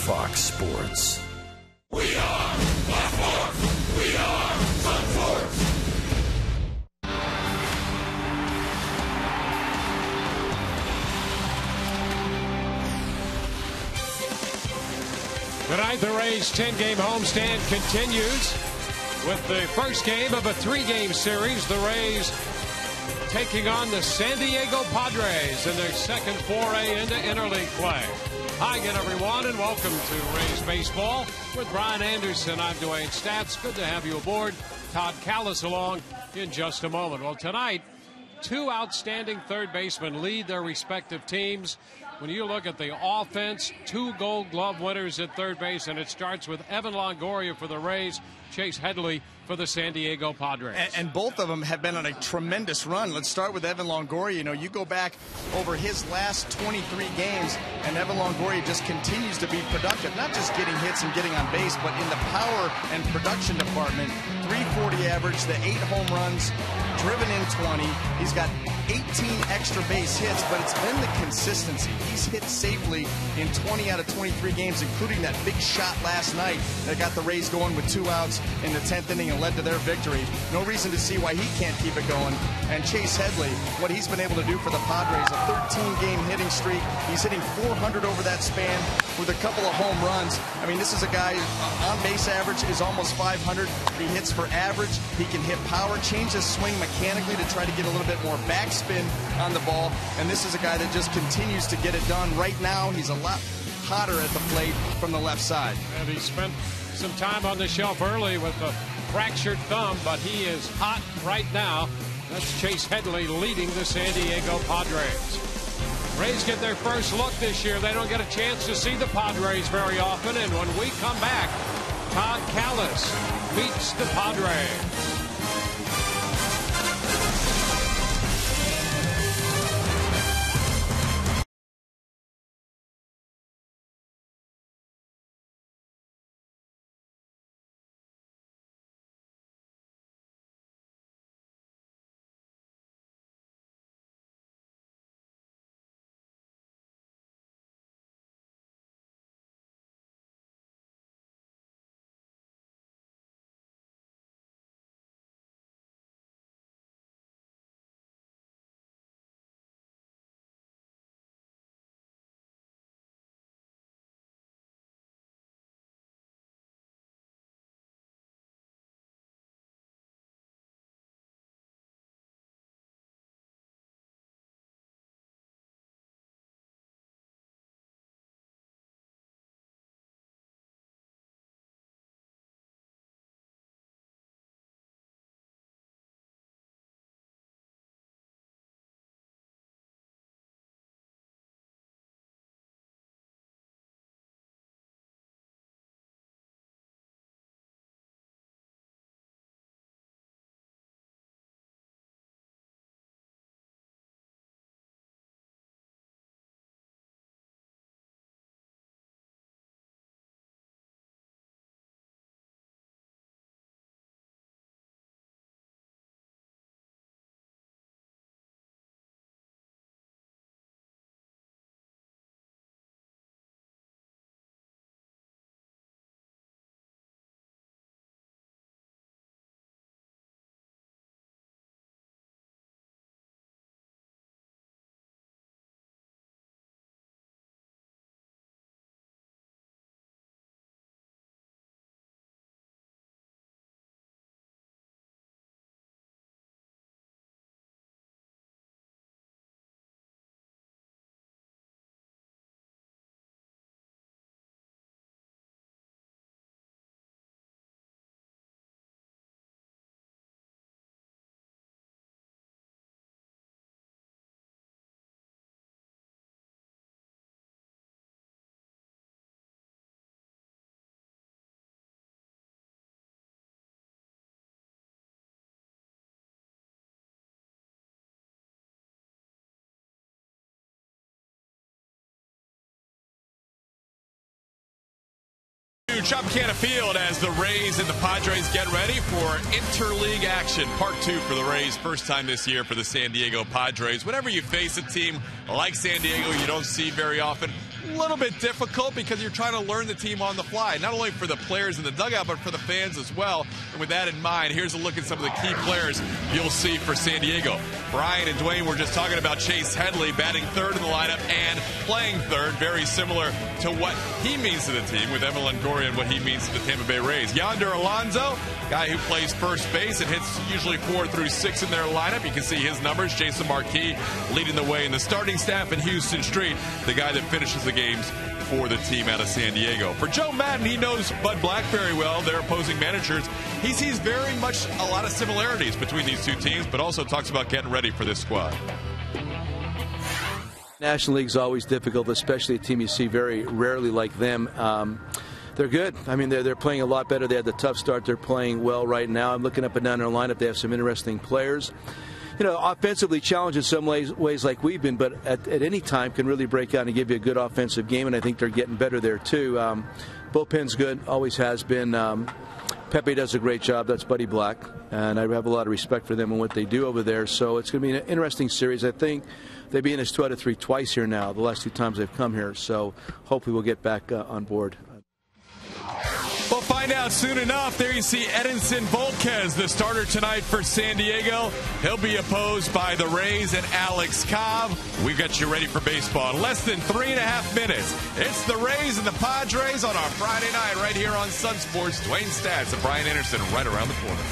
Fox Sports. We are Fox Sports. We are Fox Sports. Tonight, the Rays' 10-game homestand continues with the first game of a 3-game series. The Rays taking on the San Diego Padres in their second foray into interleague play. Hi again, everyone, and welcome to Rays Baseball with Brian Anderson. I'm Dwayne Stats. Good to have you aboard. Todd Callis along in just a moment. Well, tonight, two outstanding third basemen lead their respective teams. When you look at the offense, two Gold Glove winners at third base, and it starts with Evan Longoria for the Rays, Chase Headley for the San Diego Padres. And both of them have been on a tremendous run. Let's start with Evan Longoria. You know, you go back over his last 23 games, and Evan Longoria just continues to be productive, not just getting hits and getting on base, but in the power and production department. 340 average, the 8 home runs, driven in 20. He's got 18 extra base hits, but it's been the consistency. He's hit safely in 20 out of 23 games, including that big shot last night that got the Rays going with 2 outs in the 10th inning and led to their victory. No reason to see why he can't keep it going. And Chase Headley, what he's been able to do for the Padres, a 13-game hitting streak. He's hitting 400 over that span with a couple of home runs. I mean, this is a guy, on base average is almost 500. He hits for average. He can hit power, change his swing mechanically to try to get a little bit more backspin on the ball. And this is a guy that just continues to get it done. Right now, he's a lot hotter at the plate from the left side. And he spent some time on the shelf early with a fractured thumb, but he is hot right now. That's Chase Headley leading the San Diego Padres. Rays get their first look this year. They don't get a chance to see the Padres very often, and when we come back, Todd Callis meets the Padres. Tropicana Field as the Rays and the Padres get ready for interleague action. Part 2 for the Rays, first time this year for the San Diego Padres. Whenever you face a team like San Diego, you don't see very often. A little bit difficult because you're trying to learn the team on the fly, not only for the players in the dugout, but for the fans as well. And with that in mind, here's a look at some of the key players you'll see for San Diego. Brian and Dwayne were just talking about Chase Headley batting third in the lineup and playing third, very similar to what he means to the team with Evan Longoria and what he means to the Tampa Bay Rays. Yonder Alonso, guy who plays first base and hits usually 4 through 6 in their lineup. You can see his numbers. Jason Marquis leading the way in the starting staff, and Houston Street, the guy that finishes the games for the team out of San Diego. For Joe Madden, he knows Bud Black very well, their opposing managers. He sees very much a lot of similarities between these two teams, but also talks about getting ready for this squad. National League's always difficult, especially a team you see very rarely like them. They're good. I mean, they're playing a lot better. They had the tough start. They're playing well right now. I'm looking up and down their lineup. They have some interesting players. You know, offensively challenged in some ways like we've been, but at any time can really break out and give you a good offensive game, and I think they're getting better there too. Bullpen's good, always has been. Pepe does a great job. That's Buddy Black, and I have a lot of respect for them and what they do over there. So it's going to be an interesting series. I think they've been in this 2 out of 3 twice here now, the last 2 times they've come here. So hopefully we'll get back on board. We'll find out soon enough. There you see Edinson Volquez, the starter tonight for San Diego. He'll be opposed by the Rays and Alex Cobb. We've got you ready for baseball in less than 3.5 minutes. It's the Rays and the Padres on our Friday night right here on Sun Sports. Dwayne Stats and Brian Anderson right around the corner.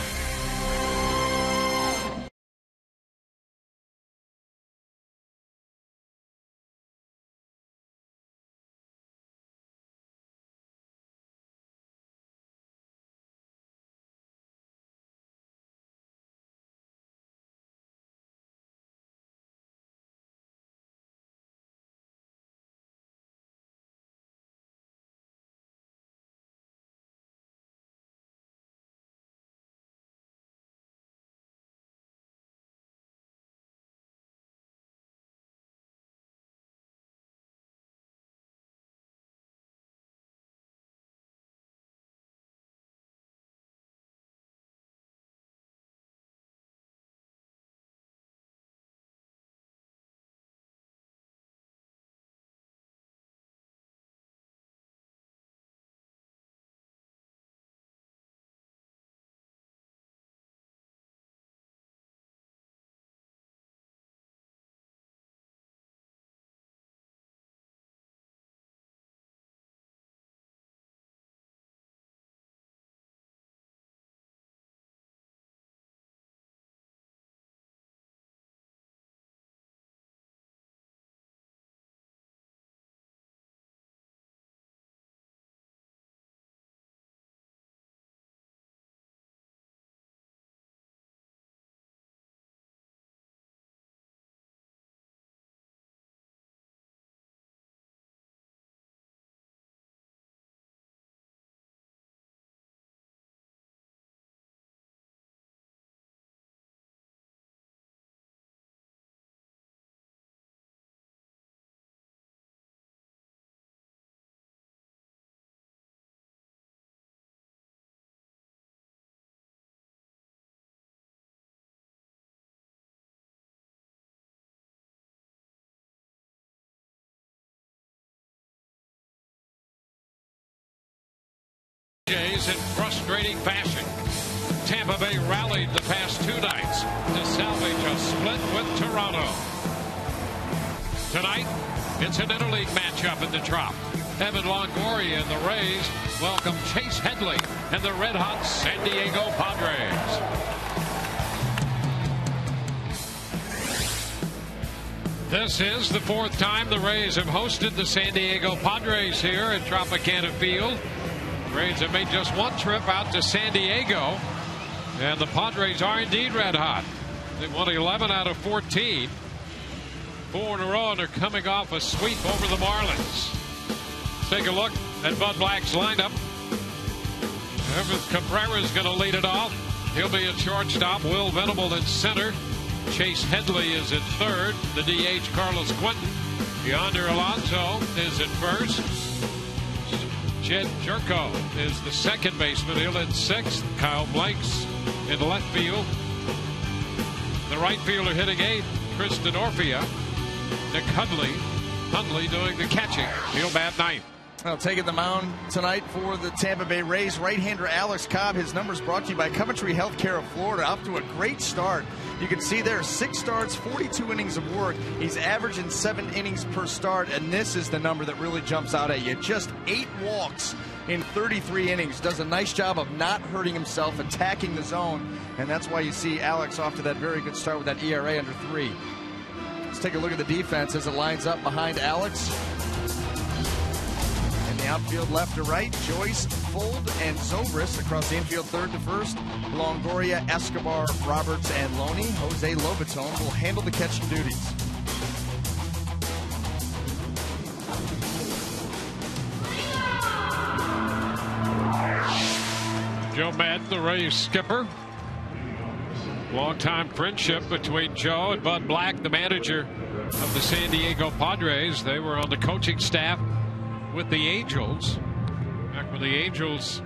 In frustrating fashion, Tampa Bay rallied the past 2 nights to salvage a split with Toronto. Tonight, it's an interleague matchup in the Trop. Evan Longoria and the Rays welcome Chase Headley and the red-hot San Diego Padres. This is the 4th time the Rays have hosted the San Diego Padres here at Tropicana Field. Rays have made just 1 trip out to San Diego, and the Padres are indeed red hot. They won 11 out of 14, 4 in a row, and they're coming off a sweep over the Marlins. Take a look at Bud Black's lineup. Cabrera's going to lead it off. He'll be at shortstop. Will Venable in center. Chase Headley is at third. The DH Carlos Quentin. Yonder Alonso is at first. Jed Jerko is the second baseman. He'll at 6th. Kyle Blake's in left field. The right fielder hitting 8th, Tristan Orfia. Nick Hundley doing the catching. Real bad night. Well, taking the mound tonight for the Tampa Bay Rays, right-hander Alex Cobb. His numbers brought to you by Coventry Healthcare of Florida. Off to a great start. You can see there 6 starts, 42 innings of work. He's averaging 7 innings per start, and this is the number that really jumps out at you. Just 8 walks in 33 innings. Does a nice job of not hurting himself, attacking the zone, and that's why you see Alex off to that very good start with that ERA under 3. Let's take a look at the defense as it lines up behind Alex. In the outfield left to right, Joyce, Fold, and Zobrist. Across the infield third to first, Longoria, Escobar, Roberts, and Loney. Jose Lobaton will handle the catching duties. Joe Madden, the Rays skipper. Long-time friendship between Joe and Bud Black, the manager of the San Diego Padres. They were on the coaching staff with the Angels. Back when the Angels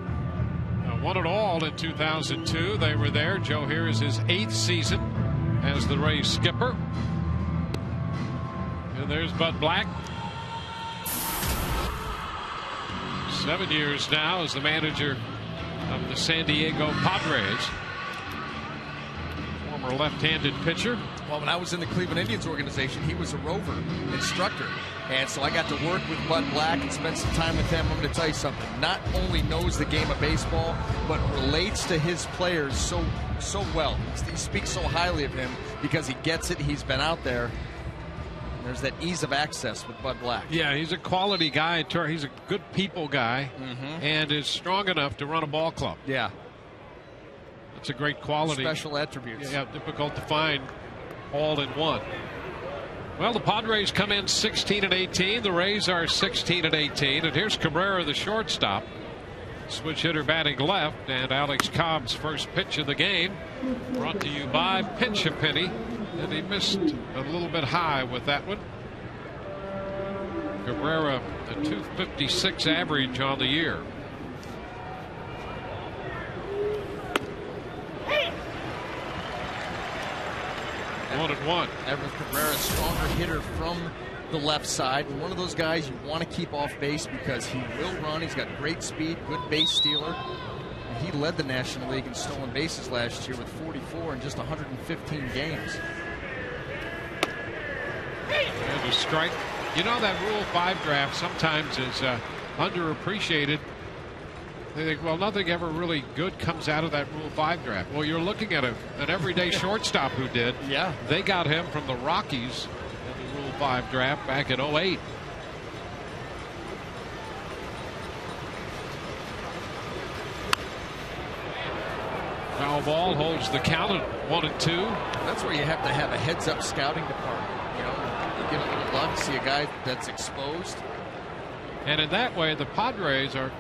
won it all in 2002, they were there. Joe here is his 8th season as the Rays skipper. And there's Bud Black. 7 years now as the manager of the San Diego Padres. Former left-handed pitcher. Well, when I was in the Cleveland Indians organization, he was a rover instructor. And so I got to work with Bud Black and spend some time with him. I'm going to tell you something. Not only knows the game of baseball, but relates to his players so well. He speaks so highly of him because he gets it. He's been out there. There's that ease of access with Bud Black. Yeah, he's a quality guy. He's a good people guy, and is strong enough to run a ball club. Yeah. That's a great quality. Special attributes. Yeah, difficult to find all in one. Well, the Padres come in 16-18. The Rays are 16-18. And here's Cabrera, the shortstop. Switch hitter batting left. And Alex Cobb's first pitch of the game. Brought to you by Pinch a Penny. And he missed a little bit high with that one. Cabrera, a .256 average on the year. One. Everett Cabrera, stronger hitter from the left side. One of those guys you want to keep off base because he will run. He's got great speed, good base stealer. He led the National League in stolen bases last year with 44 in just 115 games. And a strike. You know, that Rule 5 draft sometimes is underappreciated. They think, well, nothing ever really good comes out of that Rule 5 draft. Well, you're looking at an everyday shortstop who did. Yeah. They got him from the Rockies in the Rule 5 draft back in '08. Foul ball holds the count at 1-2. That's where you have to have a heads-up scouting department. You know, you get a little luck, see a guy that's exposed. And in that way, the Padres are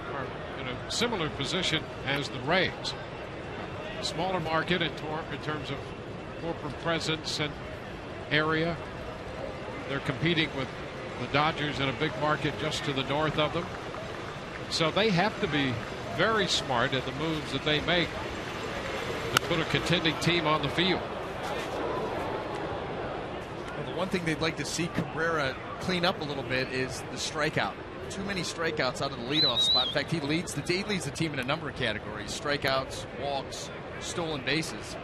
in a similar position as the Rays. Smaller market in terms of corporate presence and area. They're competing with the Dodgers in a big market just to the north of them. So they have to be very smart in the moves that they make to put a contending team on the field. Well, the one thing they'd like to see Cabrera clean up a little bit is the strikeout. Too many strikeouts out of the leadoff spot. In fact, he leads the team in a number of categories: strikeouts, walks, stolen bases.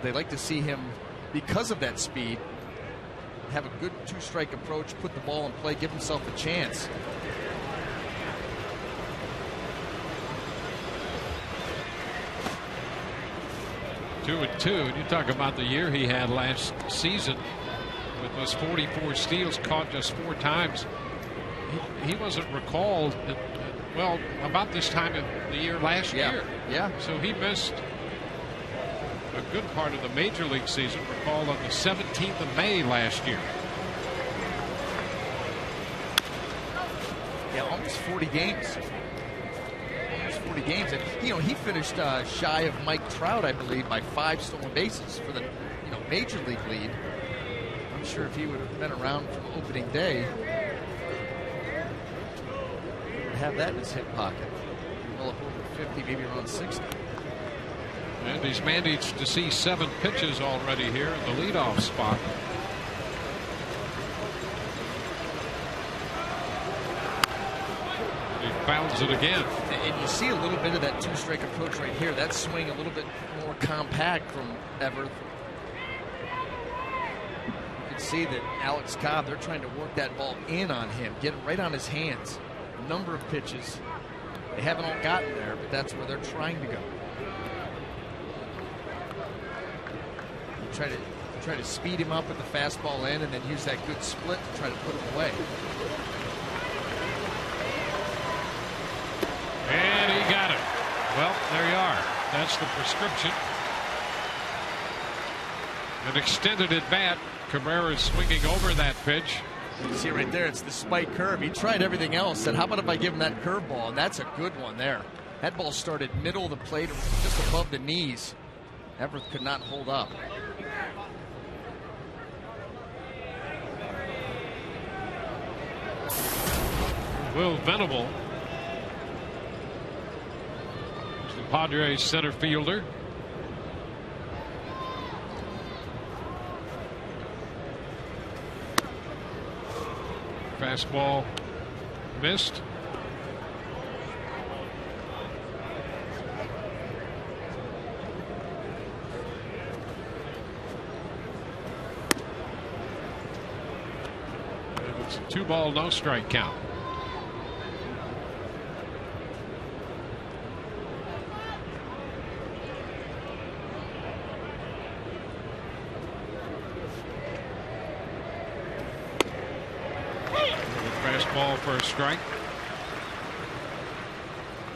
They like to see him, because of that speed, have a good two-strike approach, put the ball in play, give himself a chance. Two and two, and you talk about the year he had last season with those 44 steals, caught just 4 times. He wasn't recalled well about this time of the year last year. Yeah. So he missed a good part of the major league season, recalled on the 17th of May last year. Yeah, almost 40 games. Almost 40 games. And, you know, he finished shy of Mike Trout, I believe, by 5 stolen bases for the major league lead. I'm sure if he would have been around from opening day, have that in his hip pocket. Well, up over 50, maybe around 60. And he's managed to see 7 pitches already here in the leadoff spot. fouls it again. And you see a little bit of that two-strike approach right here. That swing a little bit more compact from Everett. You can see that Alex Cobb, they're trying to work that ball in on him, get it right on his hands. A number of pitches. They haven't all gotten there, but that's where they're trying to go. Try to speed him up with the fastball in and then use that good split to try to put him away. And he got it. Well, there you are. That's the prescription. An extended at bat. Cabrera's swinging over that pitch. You see right there, it's the spike curve. He tried everything else. Said, how about if I give him that curveball? And that's a good one there. That ball started middle of the plate, just above the knees. Everett could not hold up. Will Venable, the Padres center fielder. Fastball missed. And it's a 2-ball, no strike count. Fastball for a strike.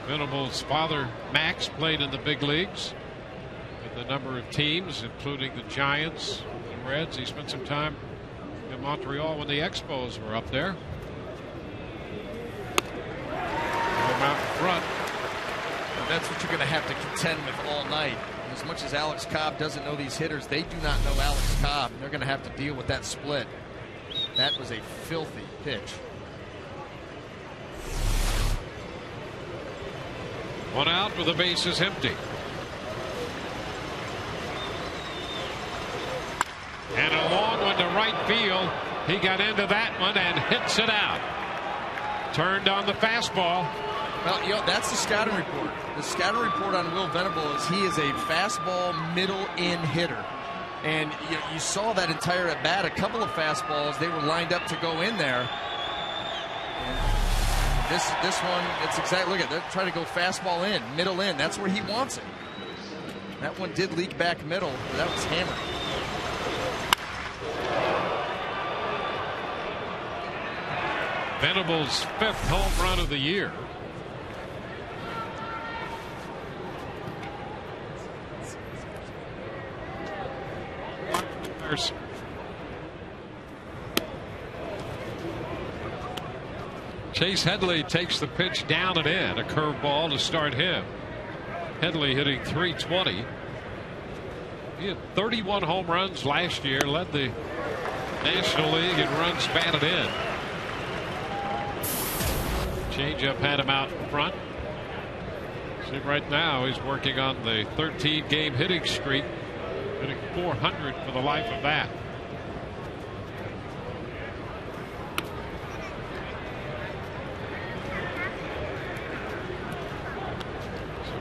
Venable's father, Max, played in the big leagues with a number of teams, including the Giants, the Reds. He spent some time in Montreal when the Expos were up there. Out in front. And that's what you're going to have to contend with all night. As much as Alex Cobb doesn't know these hitters, they do not know Alex Cobb. They're going to have to deal with that split. That was a filthy pitch. One out with the bases empty. And a long one to right field. He got into that one and hits it out. Turned on the fastball. Well, you know, that's the scouting report. The scouting report on Will Venable is he is a fastball middle-in hitter. And you saw that entire at bat. A couple of fastballs, they were lined up to go in there. And this one, it's exactly, look at, they're trying to go fastball in, middle in. That's where he wants it. That one did leak back middle, but that was hammered. Venable's 5th home run of the year. Chase Headley takes the pitch down and in. A curveball to start him. Headley hitting .320. He had 31 home runs last year. Led the National League in runs batted in. Changeup had him out in front. See, right now he's working on the 13-game hitting streak. Hitting .400 for the life of that.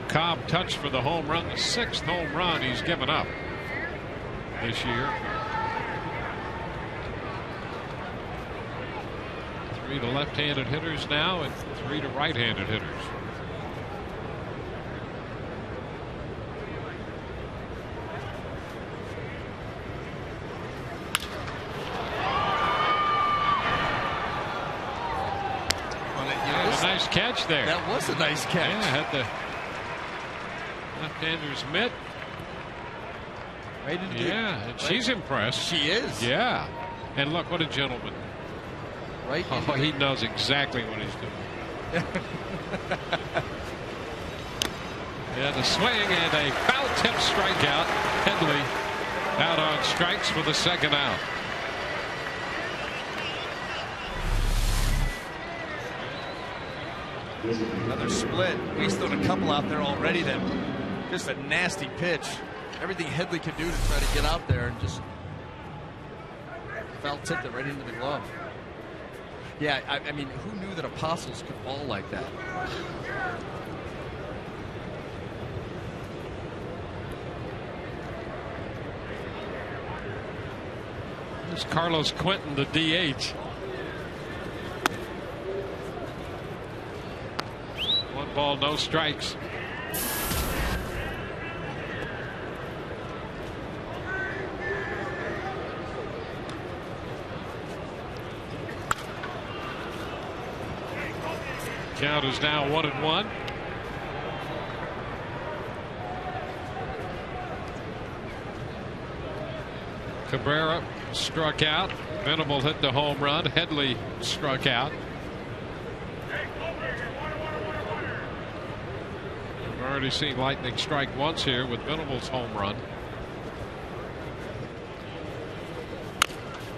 Cobb touched for the home run, the 6th home run he's given up this year. 3 to left-handed hitters now and 3 to right-handed hitters. Nice catch there. That was a nice catch. Yeah, had the left-hander's mitt. Right into and right. She's impressed. She is. Yeah. And look, what a gentleman. Right. Oh, he knows exactly what he's doing. And a swing and a foul tip strikeout. Headley out on strikes for the 2nd out. Another split. He's thrown a couple out there already. That just a nasty pitch. Everything Headley could do to try to get out there and just foul tipped it right into the glove. Yeah, I mean, who knew that Apostles could ball like that? There's Carlos Quentin, the DH. One ball, no strikes. Count is now 1-1. Cabrera struck out. Venable hit the home run. Headley struck out. We've already seen lightning strike once here with Venable's home run.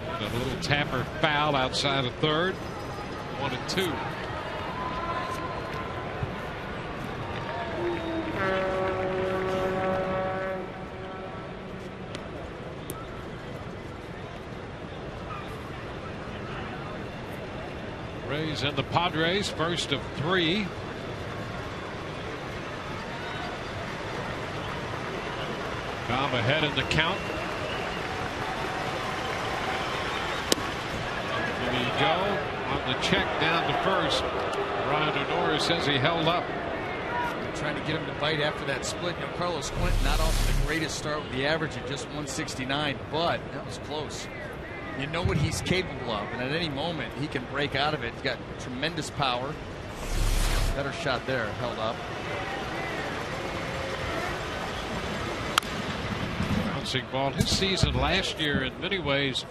And a little tapper foul outside of third. 1-2. Rays and the Padres, first of 3. Cobb ahead in the count. There you go on the check down to first. Ryan O'Nora says he held up. Trying to get him to bite after that split. You know, Carlos Quentin not off to the greatest start with the average of just 169, but that was close. You know what he's capable of, and at any moment he can break out of it. He's got tremendous power. Better shot there, held up. Bouncing ball. His season last year, in many ways,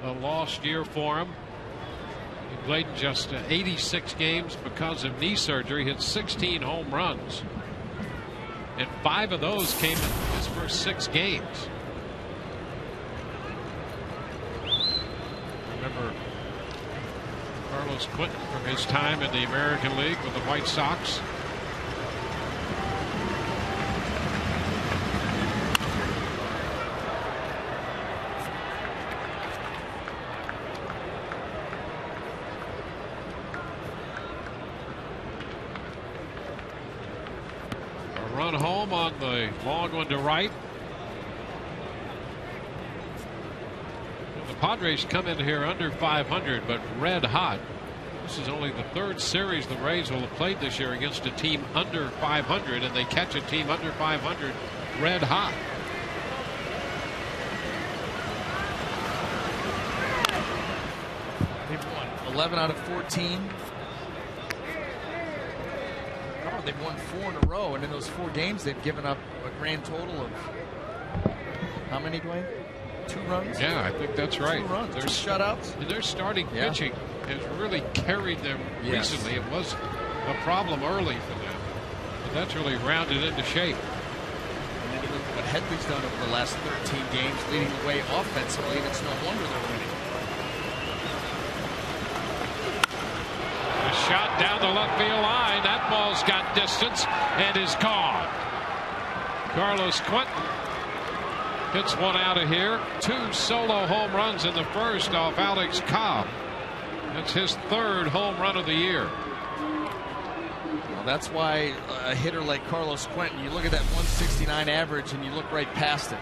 a lost year for him. He played in just 86 games because of knee surgery. Hit 16 home runs, and 5 of those came in his first 6 games. Remember Carlos Quentin from his time in the American League with the White Sox. A run home on the long one to right. Padres come in here under 500, but red hot. This is only the 3rd series the Rays will have played this year against a team under 500, and they catch a team under 500 red hot. They've won 11 out of 14. Oh, they've won 4 in a row, and in those 4 games they've given up a grand total of how many, Dwayne? 2 runs? Yeah, I think that's right. 2 runs, Their 2 shutouts. And their starting pitching has really carried them recently. It was a problem early for them, but that's really rounded into shape. And then you look at what Headley's done over the last 13 games, leading the way offensively, and it's no wonder they're winning. A shot down the left field line. That ball's got distance and is gone. Carlos Quentin hits one out of here. 2 solo home runs in the first off Alex Cobb. That's his 3rd home run of the year. Well, that's why a hitter like Carlos Quentin, you look at that 169 average and you look right past it.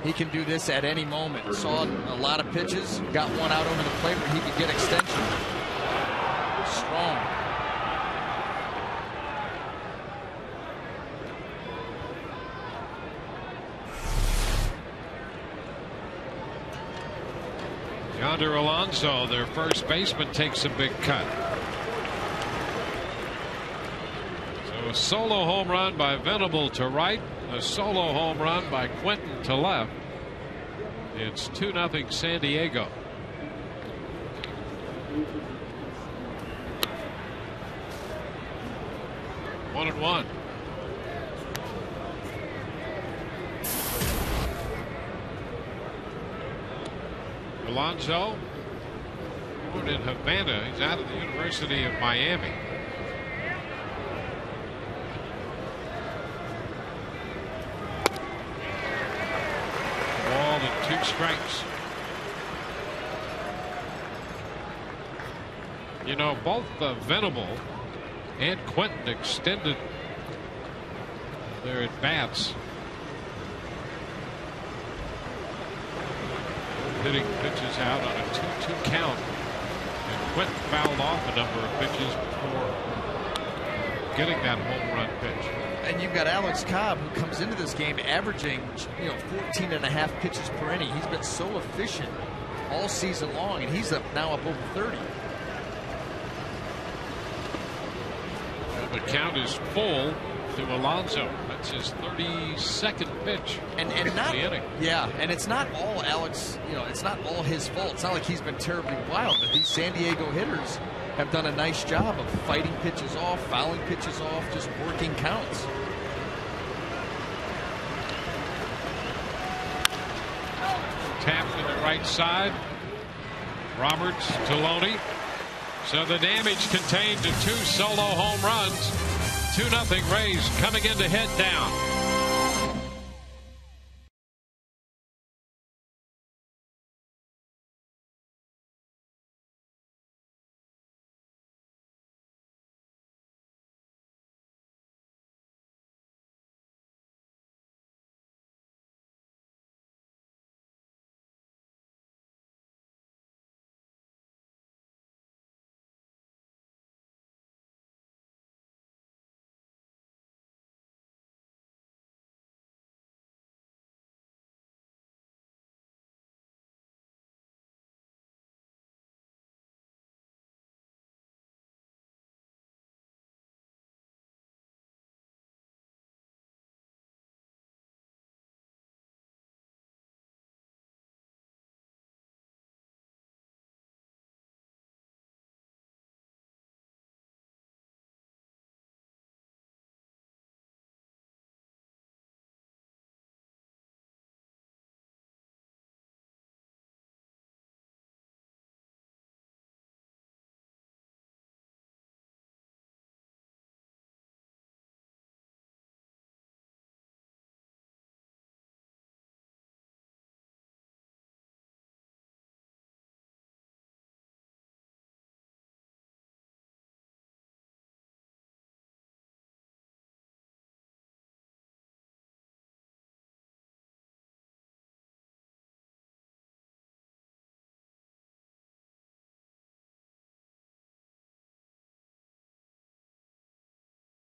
He can do this at any moment. Saw a lot of pitches, got one out over the plate where he could get extension. Strong. Yonder Alonso, their first baseman, takes a big cut. So a solo home run by Venable to right, a solo home run by Quentin to left. It's 2-0 San Diego. One and one. Alonso, born in Havana. He's out of the University of Miami. Ball and 2 strikes. You know, both Venable and Quentin extended their at-bats. Hitting pitches out on a 2-2 count. And Quentin fouled off a number of pitches before getting that home run pitch. And you've got Alex Cobb, who comes into this game averaging 14.5 pitches per inning. He's been so efficient all season long, and he's now up over 30. The count is full to Alonso. That's his 32nd pitch and not, the inning. Yeah, and it's not all Alex, it's not all his fault. It's not like he's been terribly wild, but these San Diego hitters have done a nice job of fighting pitches off, fouling pitches off, just working counts. Tapped to the right side. Roberts to Loney. So the damage contained to 2 solo home runs. 2-0 Rays coming in to hit down.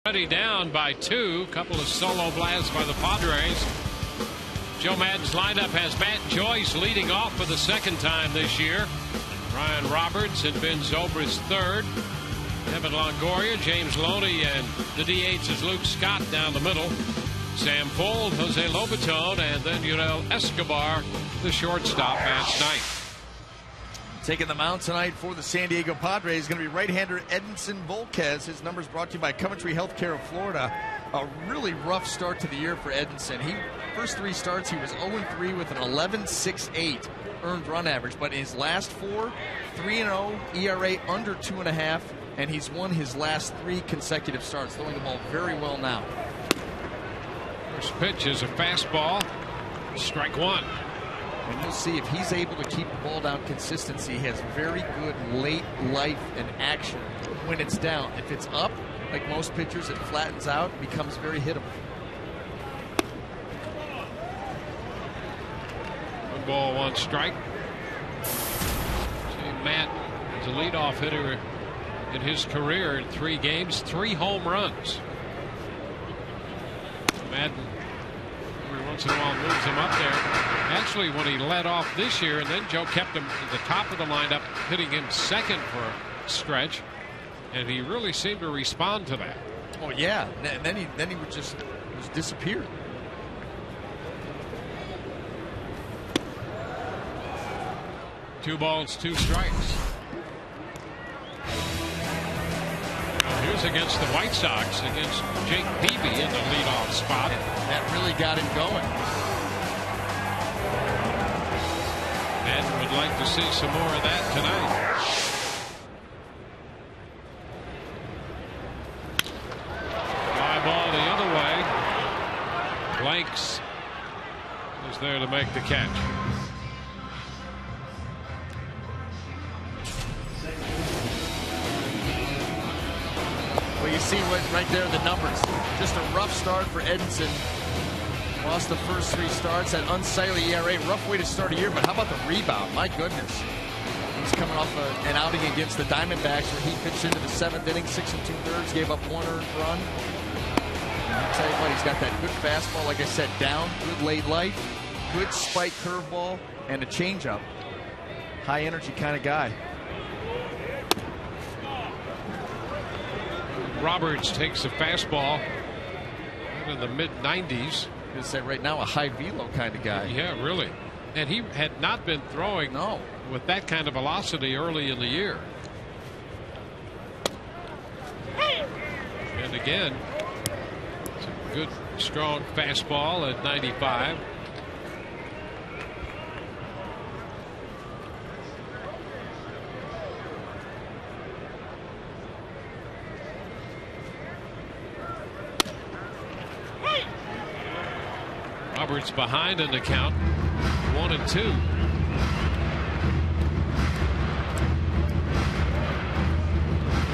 Already down by 2. Couple of solo blasts by the Padres. Joe Maddon's lineup has Matt Joyce leading off for the 2nd time this year. Ryan Roberts and Ben Zobrist 3rd. Evan Longoria, James Loney, and the DH is Luke Scott down the middle. Sam Fuld, Jose Lobaton, and then Yurel Escobar, the shortstop, bats 9th. Taking the mound tonight for the San Diego Padres is going to be right-hander Edinson Volquez. His numbers brought to you by Coventry Healthcare of Florida. A really rough start to the year for Edinson. First 3 starts, he was 0-3 with an 11.68 earned run average. But in his last 4, 3-0, ERA under 2.5, and he's won his last 3 consecutive starts, throwing the ball very well now. First pitch is a fastball. Strike 1. And you'll see if he's able to keep the ball down consistency, he has very good late life and action when it's down. If it's up, like most pitchers, it flattens out, becomes very hittable. 1 ball, 1 strike. See, Matt is a leadoff hitter in his career in 3 games, 3 home runs. Madden every once in a while moves him up there. Actually, when he led off this year, and then Joe kept him at the top of the lineup, hitting him 2nd for a stretch, and he really seemed to respond to that. Oh yeah, and then he was disappeared. Two balls, 2 strikes. Here's against the White Sox, against Jake Peavy in the leadoff spot. That really got him going. And would like to see some more of that tonight. Fly ball the other way. Blanks is there to make the catch. Well, you see what right there, the numbers. Just a rough start for Edinson. Lost the first 3 starts, that unsightly ERA. Rough way to start a year, but how about the rebound? My goodness. He's coming off an outing against the Diamondbacks where he pitched into the 7th inning, 6 2/3, gave up 1 earned run. And I'll tell you what, he's got that good fastball, like I said, down, good late life, good spike curveball, and a changeup. High energy kind of guy. Roberts takes the fastball in the mid-90s. I'm going to say right now a high velo kind of guy. Yeah, really. And he had not been throwing with that kind of velocity early in the year. And again, it's a good, strong fastball at 95. Roberts behind in the count, 1-2.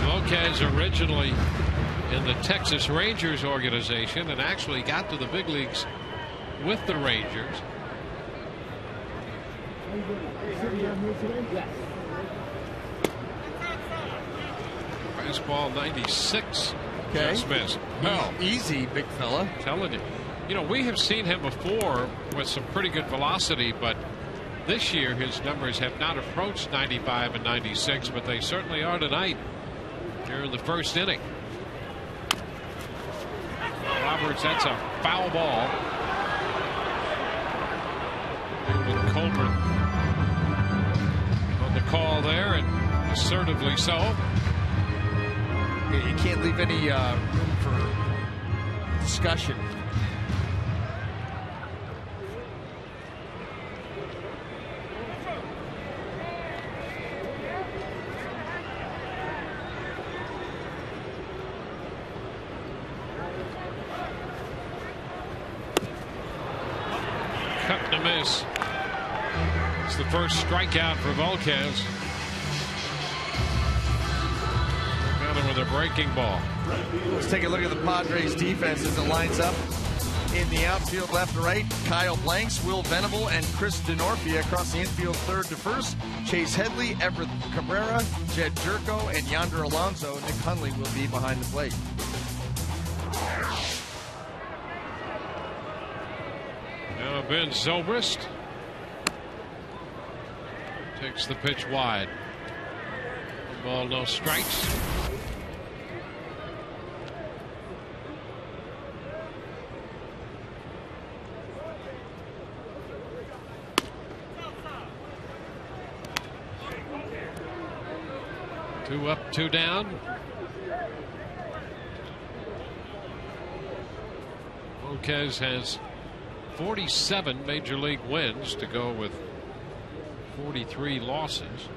Volquez originally in the Texas Rangers organization and actually got to the big leagues with the Rangers. Fastball 96. Okay. Smith. Easy, big fella. Telling you. You know, we have seen him before with some pretty good velocity, but this year his numbers have not approached 95 and 96, but they certainly are tonight here in the first inning. Roberts, that's a foul ball. With Colbert on the call there, and assertively so. Yeah, you can't leave any room for discussion. Cut and a miss. It's the first strikeout for Volquez. Got him with a breaking ball. Let's take a look at the Padres defense as it lines up. In the outfield, left to right, Kyle Blanks, Will Venable, and Chris DeNorfia. Across the infield, third to first, Chase Headley, Everett Cabrera, Jed Jerko, and Yonder Alonso. Nick Hundley will be behind the plate. Now Ben Zobrist takes the pitch wide. Ball, no strikes. Two up, two down. Volquez has 47 major league wins to go with 43 losses.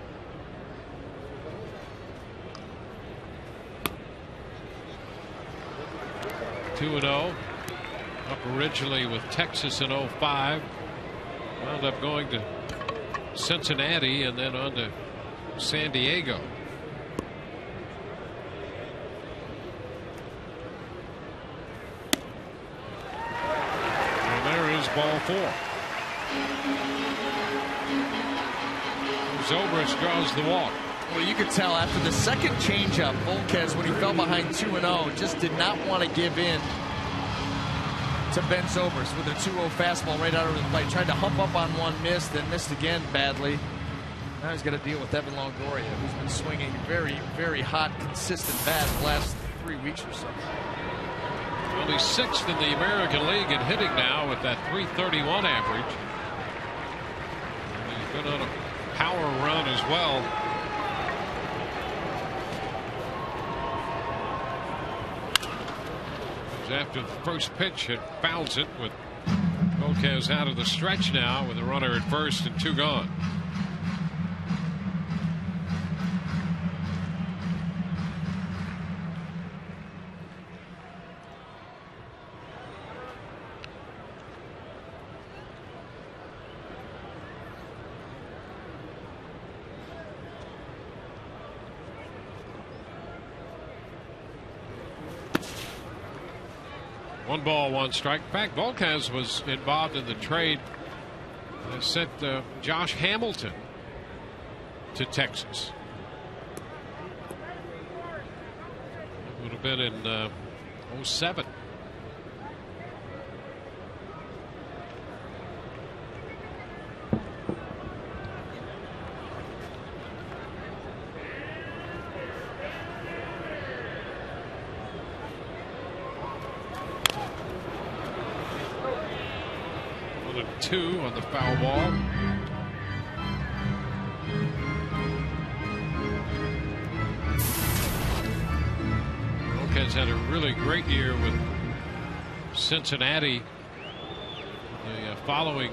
Two and 0. Up originally with Texas in 05. Wound up going to Cincinnati and then on to San Diego. Ball 4. Zobrist draws the walk. Well, you could tell after the second changeup, Volquez, when he fell behind 2-0, just did not want to give in to Ben Zobrist with a 2-0 fastball right out of the plate. Tried to hump up on one, missed, then missed again badly. Now he's got to deal with Evan Longoria, who's been swinging very, very hot, consistent bat the last 3 weeks or so. Only 6th in the American League in hitting now with that .331 average. And he's been on a power run as well. After the first pitch, it fouls it with Volquez out of the stretch now with a runner at first and 2 gone. 1 ball, 1 strike. In fact, Volquez was involved in the trade that sent Josh Hamilton to Texas. It would have been in 07. Two on the foul ball. Volquez had a really great year with Cincinnati. The following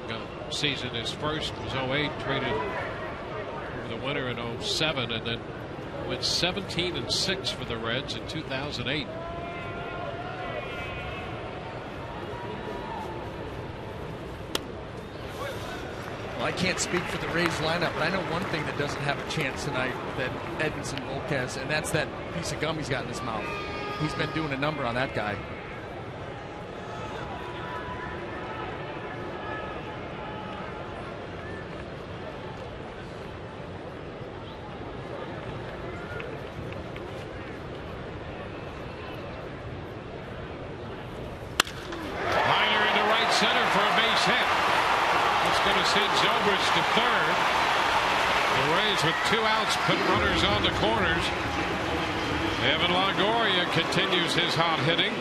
season, his first was 08, traded over the winter in 07, and then went 17-6 for the Reds in 2008. I can't speak for the Rays lineup, but I know one thing that doesn't have a chance tonight, that Edinson Volquez, and that's that piece of gum he's got in his mouth. He's been doing a number on that guy. Liner into right center for a base hit. Going to send Zobrist to third. The Rays with 2 outs put runners on the corners. Evan Longoria continues his hot hitting.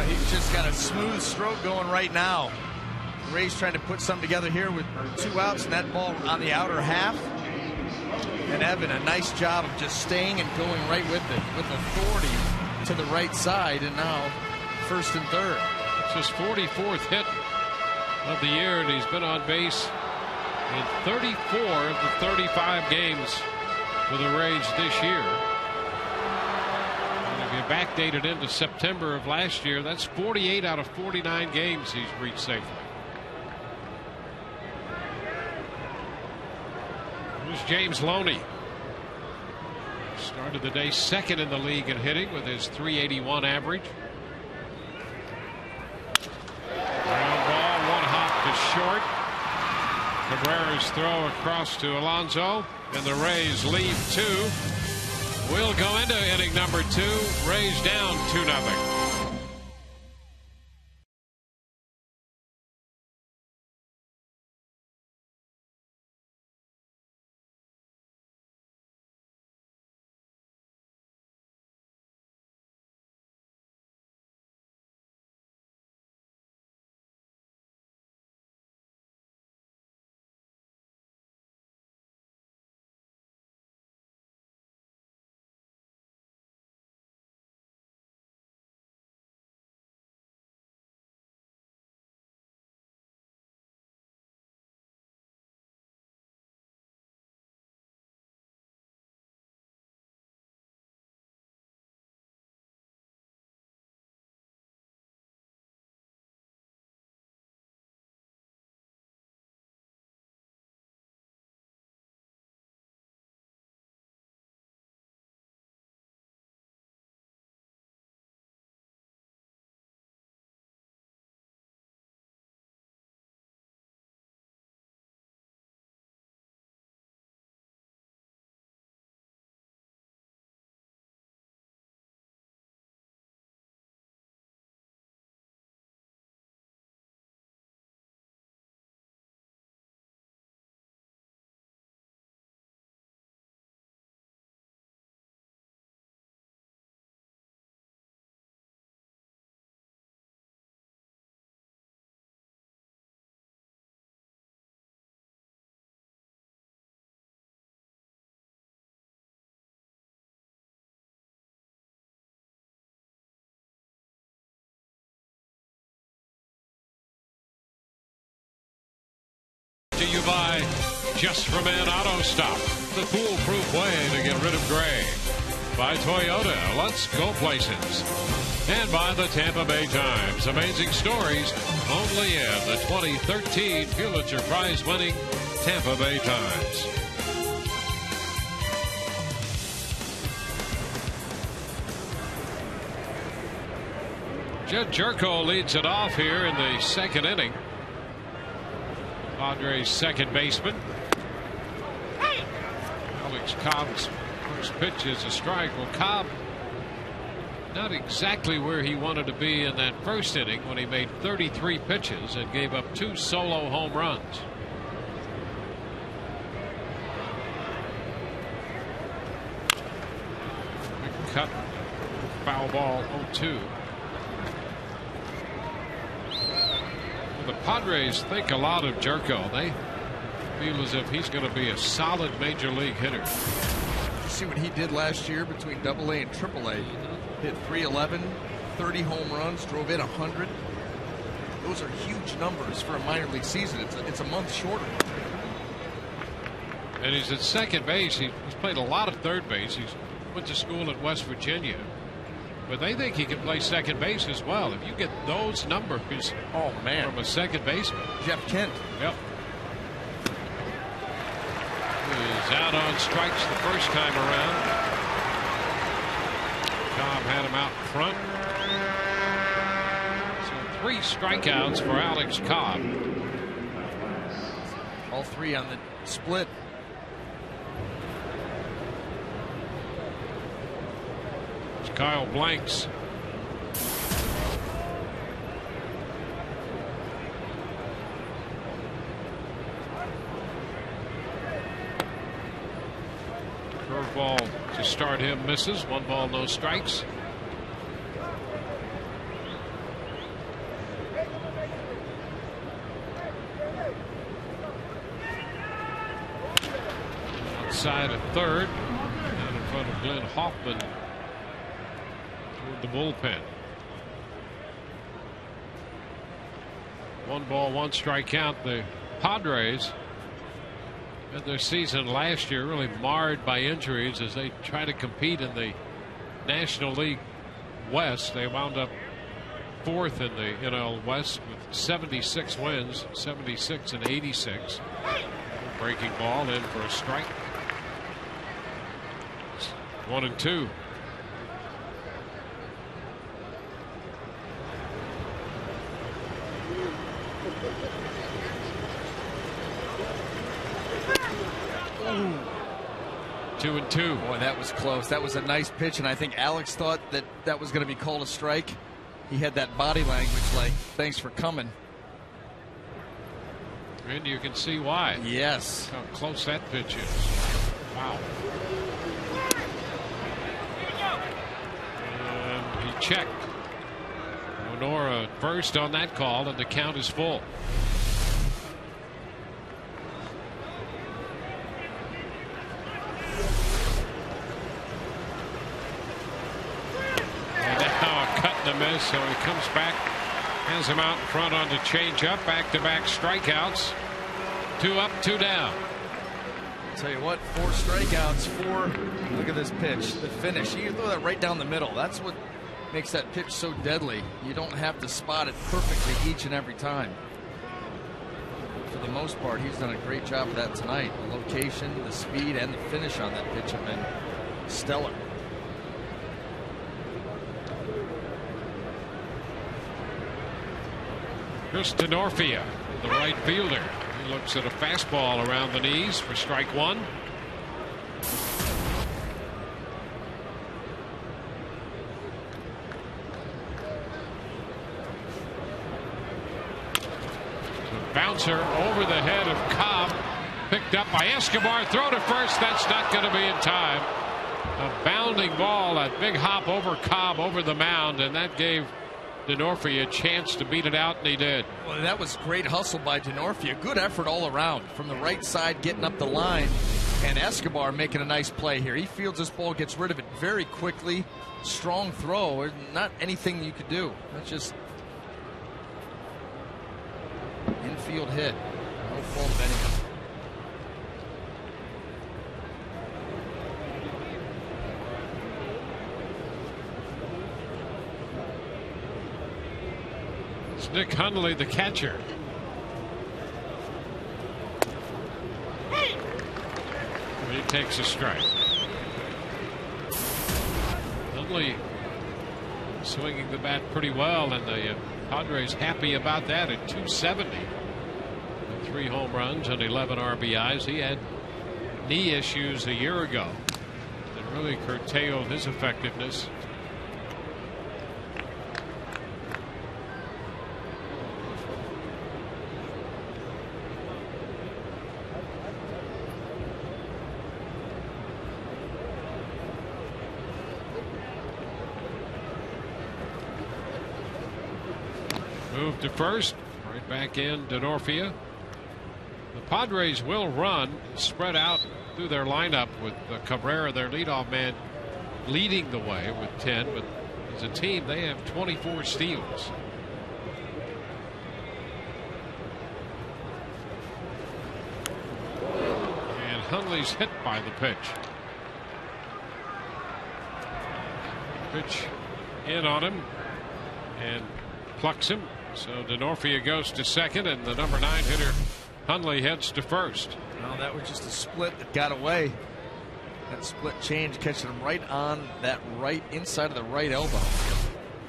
He's just got a smooth stroke going right now. The Rays trying to put something together here with 2 outs and that ball on the outer half. And Evan, a nice job of just staying and going right with it, with authority to the right side, and now first and third. It's his 44th hit of the year, and he's been on base in 34 of the 35 games for the Rays this year. And if you backdated into September of last year, that's 48 out of 49 games he's reached safely. Here's James Loney. Started the day second in the league in hitting with his .381 average. Short. Cabrera's throw across to Alonso, and the Rays lead 2. We'll go into inning number 2. Rays down 2-0. To you by Just for Men Auto Stop, the foolproof way to get rid of gray. By Toyota, let's go places. And by the Tampa Bay Times, amazing stories only in the 2013 Pulitzer Prize winning Tampa Bay Times. Jed Jerko leads it off here in the second inning. Padres second baseman. Alex Cobb's first pitch is a strike. Well, Cobb not exactly where he wanted to be in that first inning when he made 33 pitches and gave up 2 solo home runs. Big cut, foul ball, 0-2. The Padres think a lot of Jerko. They feel as if he's going to be a solid major league hitter. You see what he did last year between AA and AAA. Hit 311, 30 home runs, drove in 100. Those are huge numbers for a minor league season. It's a month shorter. And he's at second base. He's played a lot of third base. He went to school at West Virginia. But they think he can play second base as well. If you get those numbers, oh man, from a second baseman. Jeff Kent. Yep. He's out on strikes the first time around. Cobb had him out front. So 3 strikeouts for Alex Cobb. All 3 on the split. Kyle Blanks. Curveball to start him misses. 1 ball, no strikes. Outside at third. Down in front of Glenn Hoffman. The bullpen. 1 ball, 1 strike count. The Padres had their season last year really marred by injuries as they try to compete in the National League West. They wound up 4th in the NL West with 76 wins, 76 and 86. Breaking ball in for a strike. 1-2. Ooh. 2-2. Boy, that was close. That was a nice pitch, and I think Alex thought that was going to be called a strike. He had that body language like, thanks for coming. And you can see why. Yes. How close that pitch is. Wow. And he checked. Honora first on that call, and the count is full. Miss, so he comes back, has him out in front on the changeup. Back-to-back strikeouts. 2 up, 2 down. I'll tell you what, 4 strikeouts, 4. Look at this pitch, the finish. You throw that right down the middle. That's what makes that pitch so deadly. You don't have to spot it perfectly each and every time. For the most part, he's done a great job of that tonight. The location, the speed, and the finish on that pitch have been stellar. Chris Denorfia, the right fielder. He looks at a fastball around the knees for strike 1. The bouncer over the head of Cobb, picked up by Escobar. Throw to first. That's not going to be in time. A bounding ball, a big hop over Cobb over the mound, and that gave Denorfia a chance to beat it out, and he did. Well, that was great hustle by Denorfia. Good effort all around from the right side, getting up the line, and Escobar making a nice play here. He fields this ball, gets rid of it very quickly. Strong throw. Not anything you could do. That's just infield hit. No fault of anyone. Nick Hundley, the catcher. He takes a strike. Hundley swinging the bat pretty well, and the Padres happy about that at 270. With 3 home runs and 11 RBIs. He had knee issues a year ago that really curtailed his effectiveness. Move to first, right back in Denorfia. The Padres will run spread out through their lineup with Cabrera, their leadoff man, leading the way with 10, but as a team they have 24 steals. And Hundley's hit by the pitch. Pitch in on him and plucks him. So Denorfia goes to second, and the number 9 hitter Hundley heads to first. Well, that was just a split that got away. That split change catching him right on that right inside of the right elbow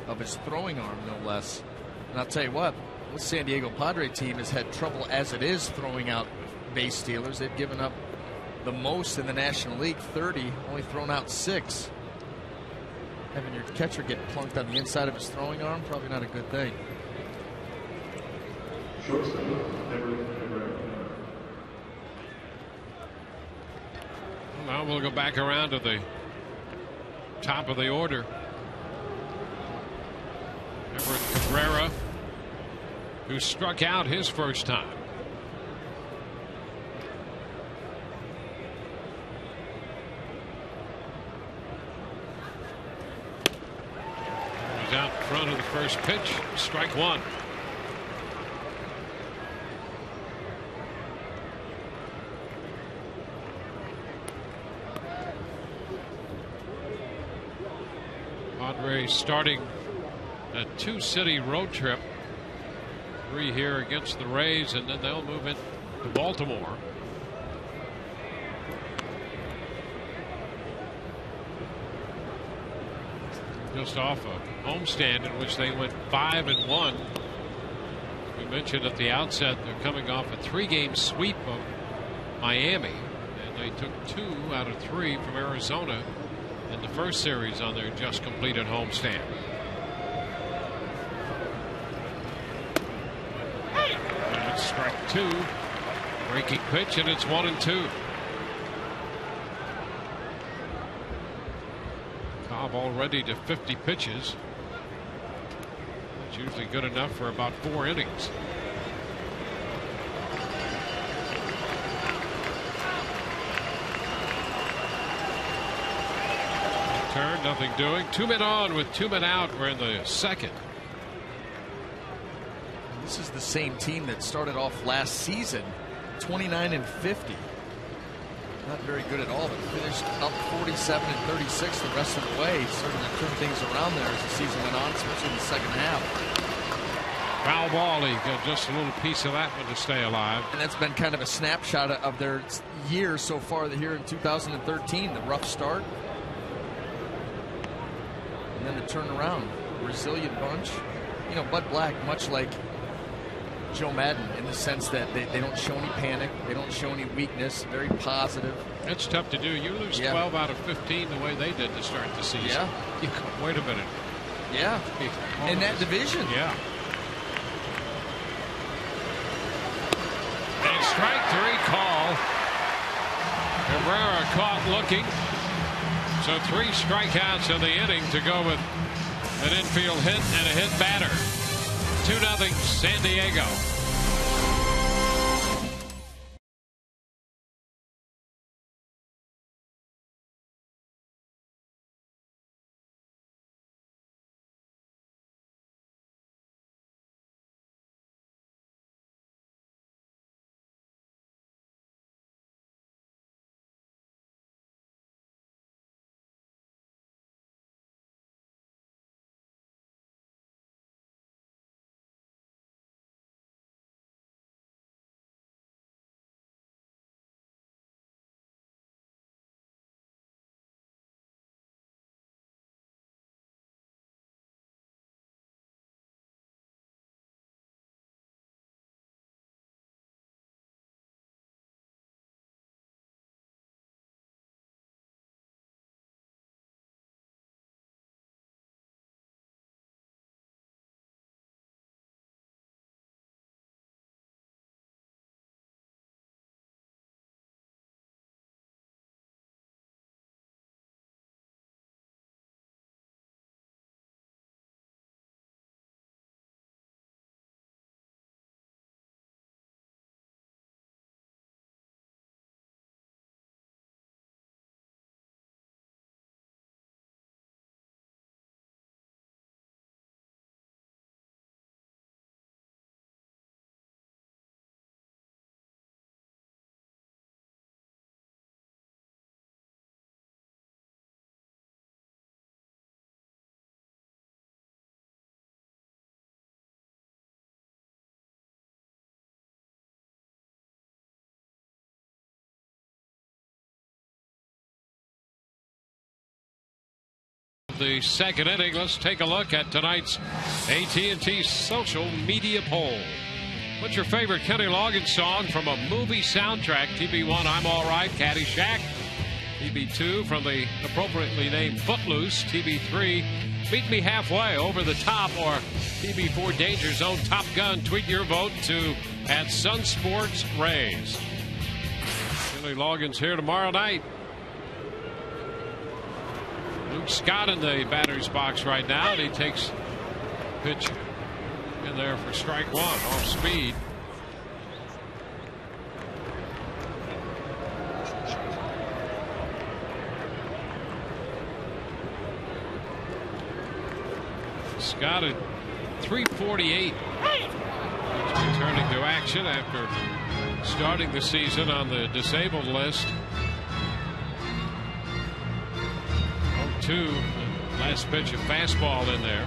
of his throwing arm, no less. And I'll tell you what, this San Diego Padre team has had trouble as it is throwing out base stealers. They've given up the most in the National League, 30, only thrown out 6. Having your catcher get plunked on the inside of his throwing arm, probably not a good thing. Now we'll go back around to the top of the order. Everett Cabrera, who struck out his first time. He's out in front of the first pitch. Strike 1. Padres starting a 2-city road trip. 3 here against the Rays, and then they'll move into Baltimore. Just off a homestand in which they went 5-1. We mentioned at the outset they're coming off a 3-game sweep of Miami, and they took 2 out of 3 from Arizona in the first series on their just completed homestand. And it's strike 2. Breaking pitch, and it's 1-2. Cobb already to 50 pitches. That's usually good enough for about 4 innings. Turn, nothing doing. 2 men on with 2 men out. We're in the second. This is the same team that started off last season 29-50. Not very good at all, but finished up 47-36 the rest of the way. Certainly turned things around there as the season went on, especially in the second half. Foul ball. He got just a little piece of that one to stay alive. And that's been kind of a snapshot of their year so far here in 2013. The rough start. And then the turnaround. Resilient bunch. You know, Bud Black, much like Joe Madden, in the sense that they don't show any panic, they don't show any weakness, very positive. That's tough to do. You lose 12 out of 15 the way they did to start the season. Yeah. You go, wait a minute. Yeah. In that division. Yeah. And strike 3 call. Cabrera caught looking. So 3 strikeouts in the inning to go with an infield hit and a hit batter. 2-0 San Diego. of the second inning. Let's take a look at tonight's AT&T social media poll. What's your favorite Kenny Loggins song from a movie soundtrack? TB1, I'm Alright, Caddyshack. TB2, from the appropriately named Footloose. TB3, Meet Me Halfway, Over the Top. Or TB4, Danger Zone, Top Gun. Tweet your vote to @SunSportsRays. Kenny Loggins here tomorrow night. Luke Scott in the batter's box right now, and he takes pitch in there for strike one, off speed. Scott at 348. He's returning to action after starting the season on the disabled list. 0-2. Last pitch, a fastball in there.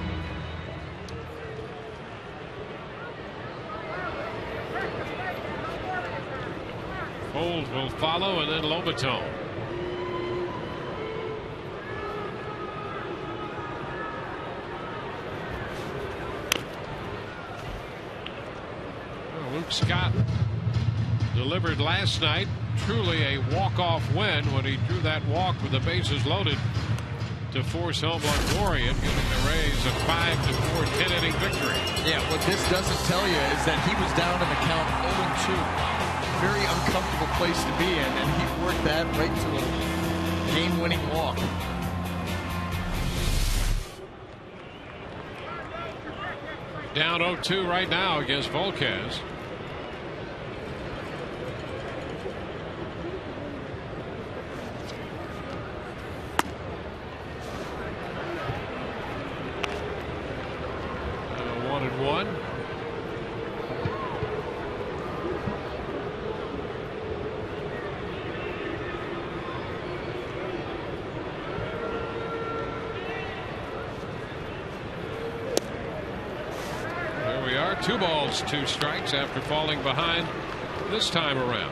Fold will follow, and then Lobaton. Luke Scott delivered last night. Truly a walk-off win when he drew that walk with the bases loaded to force home Longoria, giving the Rays a 5-4 10-inning victory. Yeah, what this doesn't tell you is that he was down in the count 0-2. Very uncomfortable place to be in, and he worked that right to a game-winning walk. Down 0-2 right now against Volquez. One. There we are. 2 balls, 2 strikes after falling behind this time around.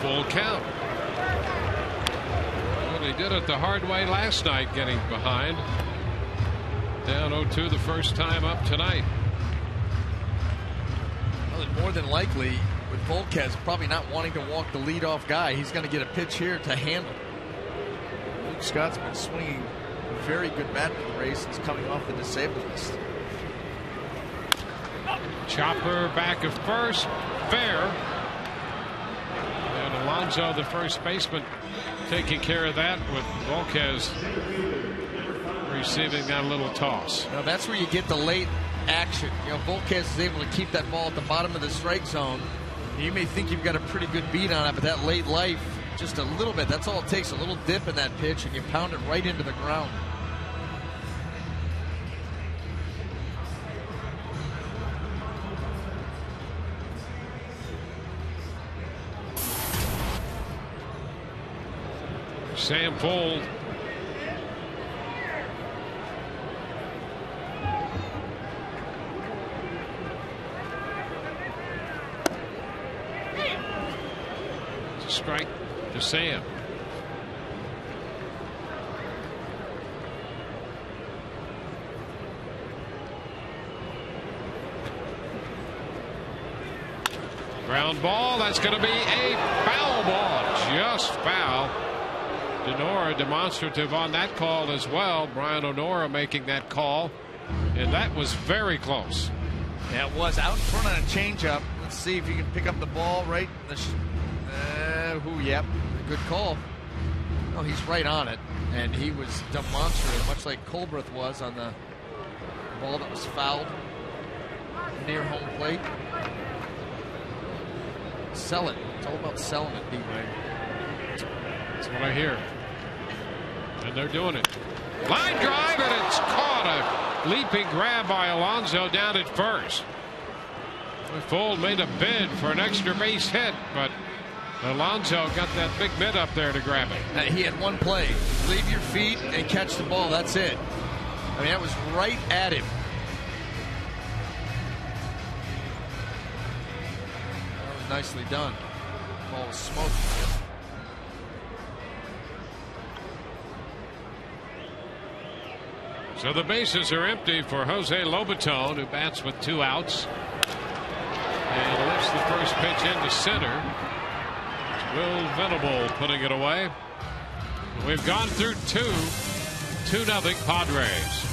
Full count. Well, they did it the hard way last night, getting behind. Down 0-2 the first time up tonight. Well, and more than likely, with Volquez probably not wanting to walk the leadoff guy, he's going to get a pitch here to handle. Luke Scott's been swinging a very good bat for the Rays since coming off the disabled list. Chopper back at first. Fair. Alonso, the first baseman, taking care of that with Volquez receiving that little toss. Now that's where you get the late action. You know, Volquez is able to keep that ball at the bottom of the strike zone. You may think you've got a pretty good beat on it, but that late life, just a little bit, that's all it takes, a little dip in that pitch, and you pound it right into the ground. Sam Fold. It's a strike to Sam. Ground ball. That's going to be a foul ball. Just foul. Denora demonstrative on that call as well. Brian Onora making that call, and that was very close. Yeah, it was out in front on a changeup. Let's see if you can pick up the ball right. Yep, good call. Oh, he's right on it, and he was demonstrative, much like Colbreth was on the ball that was fouled near home plate. Sell it. It's all about selling it, D-Ray. That's what I hear. And they're doing it. Line drive, and it's caught. A leaping grab by Alonso down at first. Fold made a bid for an extra base hit, but Alonso got that big mitt up there to grab it. He had one play. Leave your feet and catch the ball. That's it. I mean, that was right at him. That was nicely done. Ball was smoking. So the bases are empty for Jose Lobaton, who bats with 2 outs. And lifts the first pitch into center. Will Venable putting it away. We've gone through 2-0 Padres.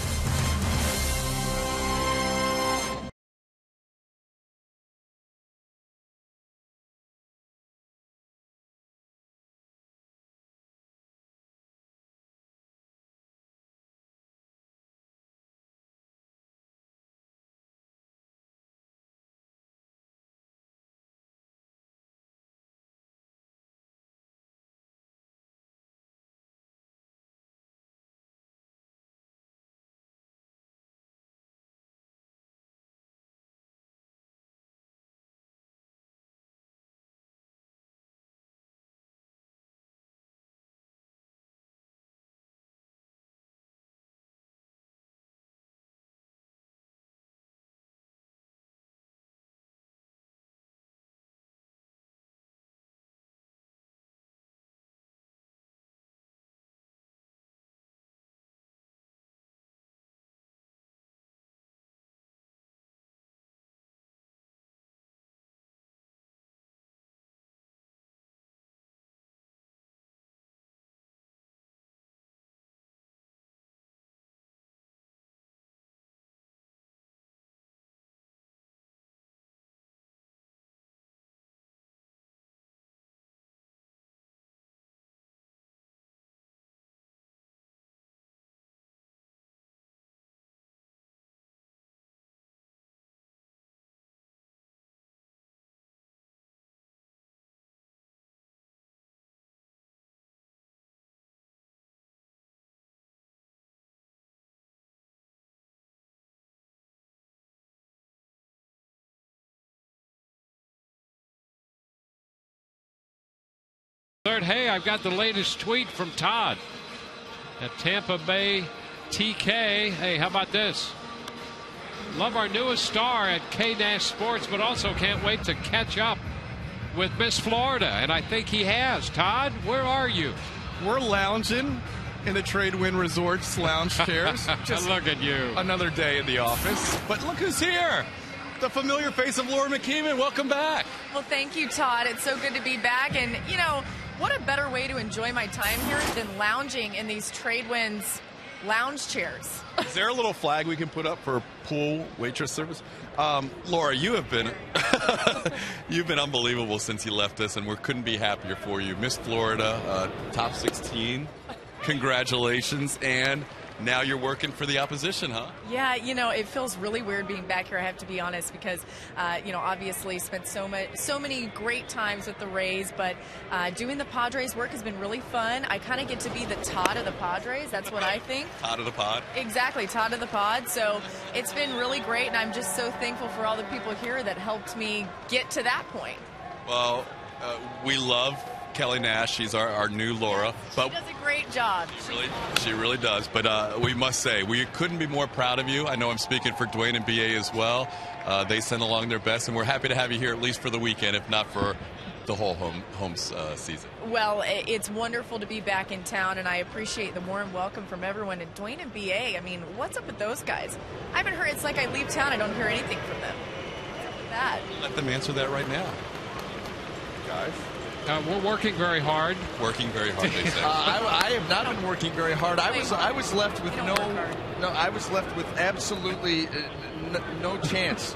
Third, hey, I've got the latest tweet from Todd at Tampa Bay TK. Hey, how about this? Love our newest star at K-Nash Sports, but also can't wait to catch up with Miss Florida. And I think he has. Todd, where are you? We're lounging in the Tradewin Resorts lounge chairs. Just look at you. Another day in the office. But look who's here. The familiar face of Laura McKeeman. Welcome back. Well, thank you, Todd. It's so good to be back. And, you know, what a better way to enjoy my time here than lounging in these Tradewin's lounge chairs. Is there a little flag we can put up for pool waitress service? Laura, you have been you've been unbelievable since you left us, and we couldn't be happier for you. Miss Florida, top 16. Congratulations. And now you're working for the opposition, huh? Yeah, you know, it feels really weird being back here, I have to be honest, because, you know, obviously spent so many great times with the Rays, but doing the Padres work has been really fun. I kind of get to be the Todd of the Padres. That's what I think. Todd of the pod. Exactly, Todd of the pod. So it's been really great, and I'm just so thankful for all the people here that helped me get to that point. Well, we love Kelly Nash. She's our new Laura. She does a great job. She really does. But we must say, we couldn't be more proud of you. I know I'm speaking for Dwayne and BA as well. They send along their best, and we're happy to have you here at least for the weekend, if not for the whole home season. Well, it's wonderful to be back in town, and I appreciate the warm welcome from everyone. And Dwayne and BA, I mean, what's up with those guys? I haven't heard. It's like I leave town, I don't hear anything from them. What's up with that? Let them answer that right now. Guys? We're working very hard. Working very hard, they say. I have not been working very hard. I was left with I was left with absolutely no chance.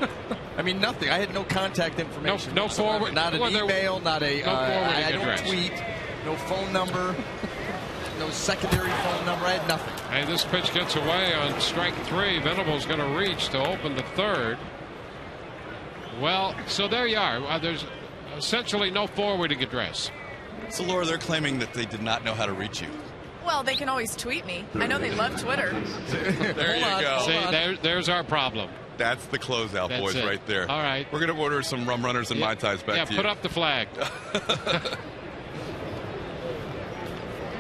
I mean, nothing. I had no contact information. No forward. Not an email. Not a. I don't address. tweet. No phone number. No secondary phone number. I had nothing. Hey, this pitch gets away on strike 3. Venable's going to reach to open the third. Well, so there you are. There's essentially no forwarding address. So, Laura, they're claiming that they did not know how to reach you. Well, they can always tweet me. I know they love Twitter. There you go. See, there's our problem. That's the closeout, That's boys, it. right there. All right. We're going to order some rum runners and Mai Tais back to you. Yeah, put up the flag.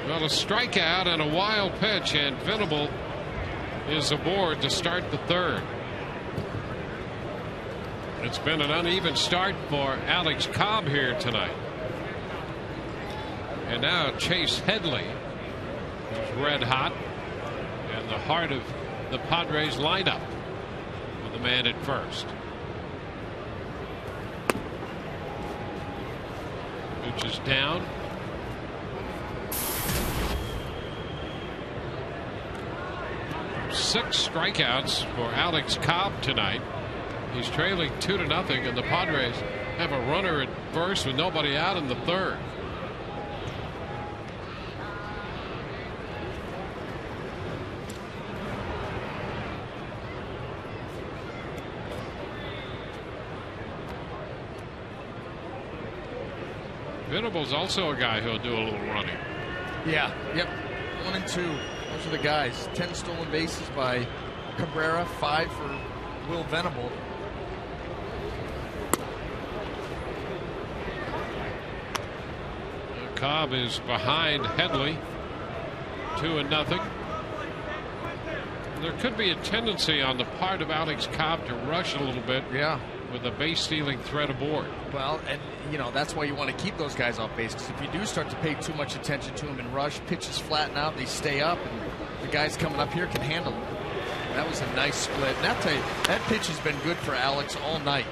Well, a strikeout and a wild pitch, and Venable is aboard to start the third. It's been an uneven start for Alex Cobb here tonight. And now Chase Headley is red hot and the heart of the Padres lineup with the man at first. Pitch is down. Six strikeouts for Alex Cobb tonight. He's trailing 2-0, and the Padres have a runner at first with nobody out in the third. Venable's also a guy who'll do a little running. Yeah, yep. 1 and 2. Those are the guys. 10 stolen bases by Cabrera, 5 for Will Venable. Cobb is behind Headley, 2-0. There could be a tendency on the part of Alex Cobb to rush a little bit. Yeah. With a base stealing threat aboard. Well, and that's why you want to keep those guys off base, because if you do start to pay too much attention to them and rush, pitches flatten out, they stay up, and the guys coming up here can handle them. That was a nice split. And I'll tell you, that pitch has been good for Alex all night.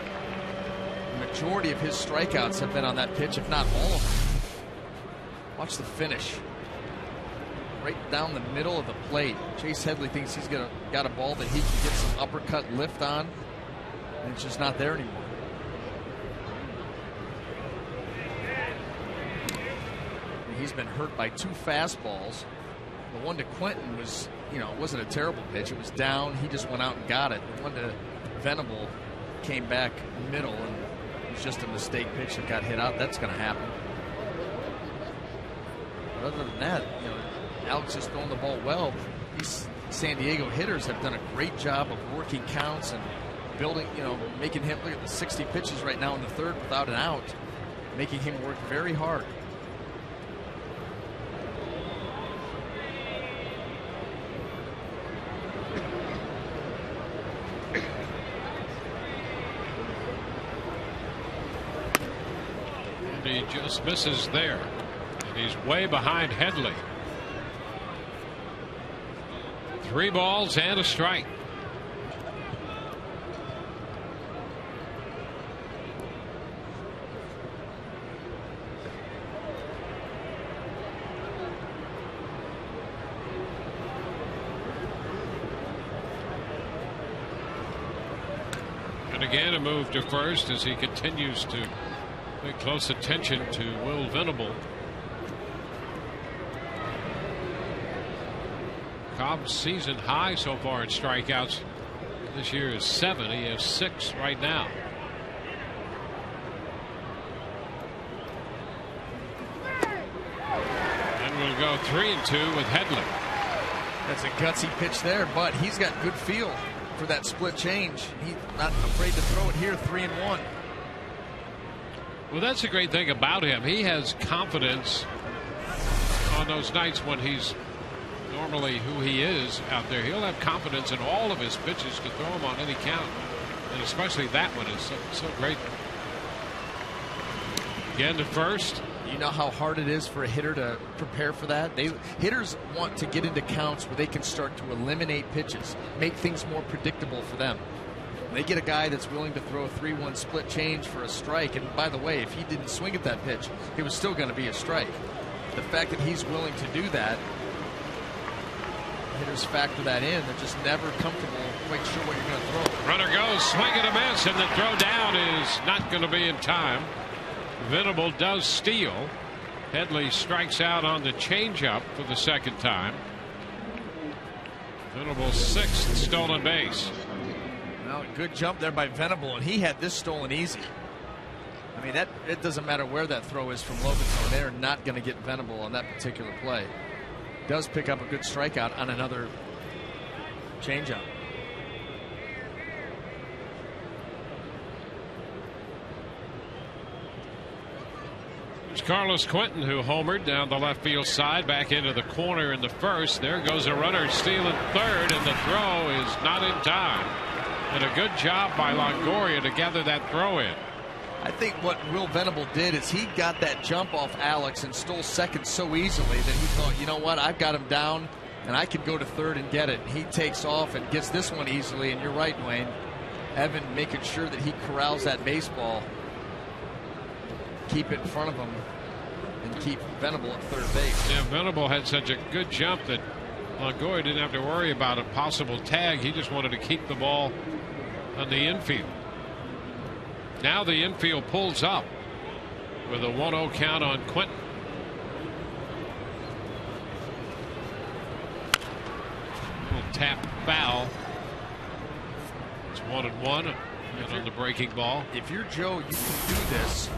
The majority of his strikeouts have been on that pitch, if not all of them. Watch the finish. Right down the middle of the plate. Chase Headley thinks he's got a ball that he can get some uppercut lift on. And it's just not there anymore. He's been hurt by 2 fastballs. The one to Quentin was, it wasn't a terrible pitch. It was down. He just went out and got it. The one to Venable came back middle, and it was just a mistake pitch that got hit out. That's going to happen. But other than that, Alex is throwing the ball well. These San Diego hitters have done a great job of working counts and building, making him look at the 60 pitches right now in the third without an out, making him work very hard. And he just misses there. And he's way behind Headley. 3 balls and a strike. And again a move to first as he continues to pay close attention to Will Venable. Cobb's season high so far in strikeouts this year is 7. He has 6 right now. And we'll go 3-2 with Headley. That's a gutsy pitch there, but he's got good feel for that split change. He's not afraid to throw it here. 3-1. Well, that's the great thing about him. He has confidence on those nights when he's normally who he is out there. He'll have confidence in all of his pitches to throw them on any count, and especially that one is so great. Again to first. You know how hard it is for a hitter to prepare for that? Hitters want to get into counts where they can start to eliminate pitches, make things more predictable for them. They get a guy that's willing to throw a 3-1 split change for a strike, and by the way, if he didn't swing at that pitch, it was still going to be a strike. The fact that he's willing to do that, hitters factor that in. They're just never comfortable, quite sure what you're going to throw. Runner goes, swing and a miss, and the throw down is not going to be in time. Venable does steal. Headley strikes out on the changeup for the second time. Venable's 6th stolen base. Well, good jump there by Venable, and he had this stolen easy. I mean, it doesn't matter where that throw is from Lobaton. They're not going to get Venable on that particular play. Does pick up a good strikeout on another changeup. Carlos Quentin, who homered down the left field side, back into the corner in the first. There goes a runner stealing third, and the throw is not in time. And a good job by Longoria to gather that throw in. I think what Will Venable did is he got that jump off Alex and stole second so easily that he thought, you know what, I've got him down and I could go to third and get it. He takes off and gets this one easily, and you're right, Dwayne. Evan making sure that he corrals that baseball, keep it in front of him, and keep Venable at third base. Yeah, Venable had such a good jump that Longoria didn't have to worry about a possible tag. He just wanted to keep the ball on the infield. Now the infield pulls up with a 1-0 count on Quentin. Little tap foul. It's 1-1 and on the breaking ball. If you're Joe, you can do this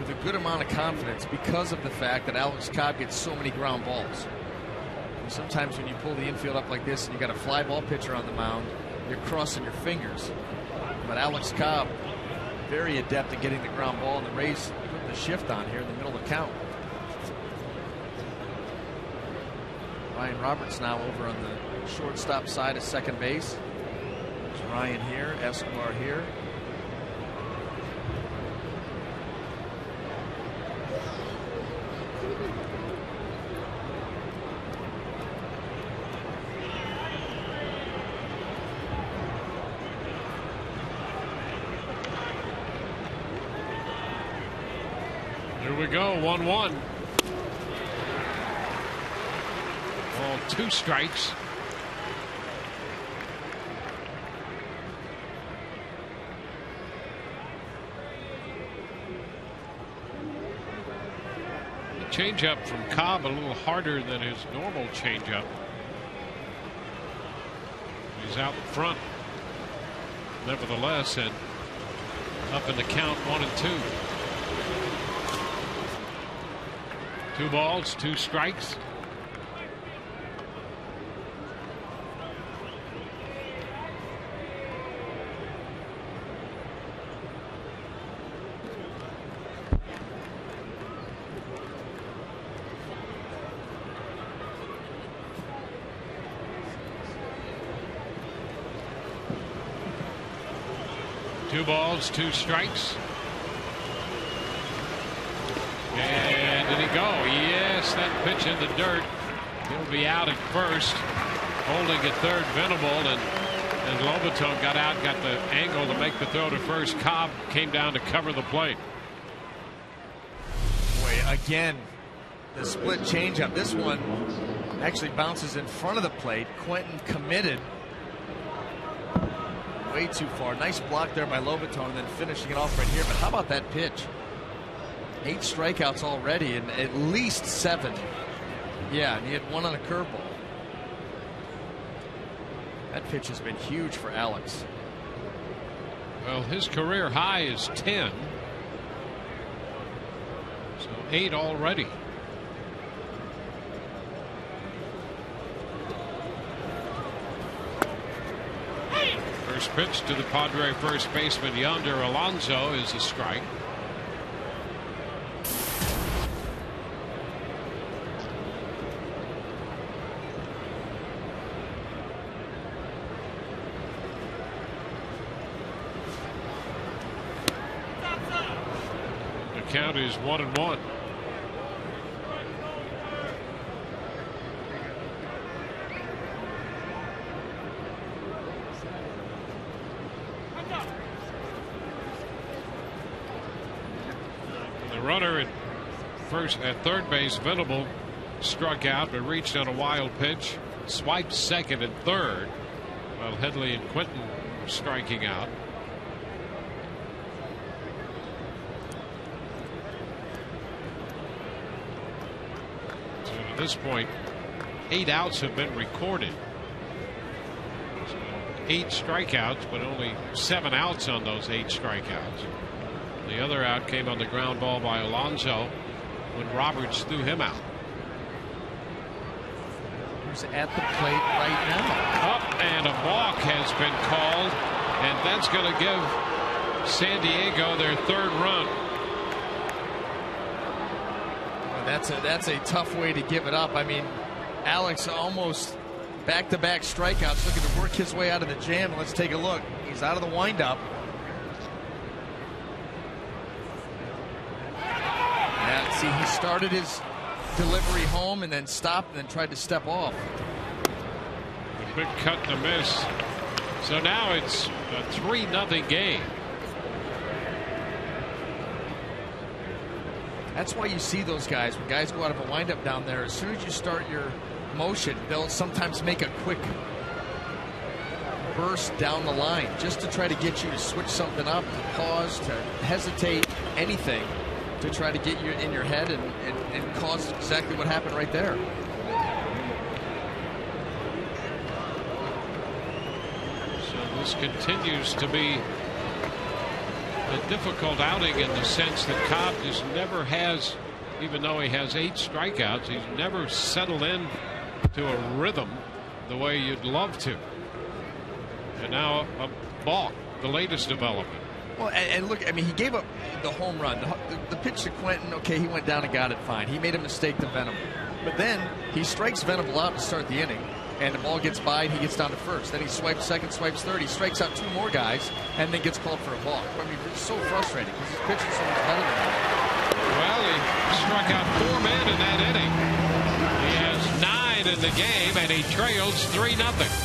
with a good amount of confidence because of the fact that Alex Cobb gets so many ground balls. And sometimes when you pull the infield up like this and you got a fly ball pitcher on the mound, you're crossing your fingers. But Alex Cobb, very adept at getting the ground ball, and the Rays put the shift on here in the middle of the count. Ryan Roberts now over on the shortstop side of second base. There's Ryan here, Escobar here. Here we go, 1-1. All 2 strikes. The changeup from Cobb a little harder than his normal changeup. He's out in front, nevertheless, and up in the count, 1-2. 2 balls, 2 strikes. Two balls, 2 strikes. And did he go? Yes, that pitch in the dirt. He'll be out at first. Holding at third, Venable, and Lobaton got out, got the angle to make the throw to first. Cobb came down to cover the plate. Boy, again, the split changeup. This one actually bounces in front of the plate. Quentin committed way too far. Nice block there by Lobaton, and then finishing it off right here. But how about that pitch? 8 strikeouts already, and at least 7. Yeah, and he had 1 on a curveball. That pitch has been huge for Alex. Well, his career high is 10. So 8 already. First pitch to the Padre first baseman Yonder Alonso is a strike. The count is 1-1. The runner at third base, Venable, struck out but reached on a wild pitch, swiped second and third, while Headley and Quentin were striking out. So at this point, 8 outs have been recorded. So 8 strikeouts, but only 7 outs on those 8 strikeouts. The other out came on the ground ball by Alonso when Roberts threw him out. Who's at the plate right now? Up, and a balk has been called, and that's going to give San Diego their 3rd run. That's a tough way to give it up. I mean, Alex almost back-to-back strikeouts, looking to work his way out of the jam. Let's take a look. He's out of the windup. Yeah, see, he started his delivery home and then stopped and then tried to step off. A big cut and a miss. So now it's a 3-0 game. That's why you see those guys, when guys go out of a windup down there, as soon as you start your motion, they'll sometimes make a quick burst down the line just to try to get you to switch something up, to pause, to hesitate, anything to try to get you in your head and cause exactly what happened right there. So this continues to be a difficult outing in the sense that Cobb just never has, even though he has 8 strikeouts, he's never settled in to a rhythm the way you'd love to. And now a balk, the latest development. Well, and look, I mean, he gave up the home run. The pitch to Quentin, okay, he went down and got it fine. He made a mistake to Venable. But then he strikes Venable out to start the inning, and the ball gets by and he gets down to first. Then he swipes second, swipes third. He strikes out 2 more guys and then gets called for a balk. I mean, it's so frustrating because his pitch is so much better than that. Well, he struck out 4 men in that inning. He has 9 in the game, and he trails 3-0.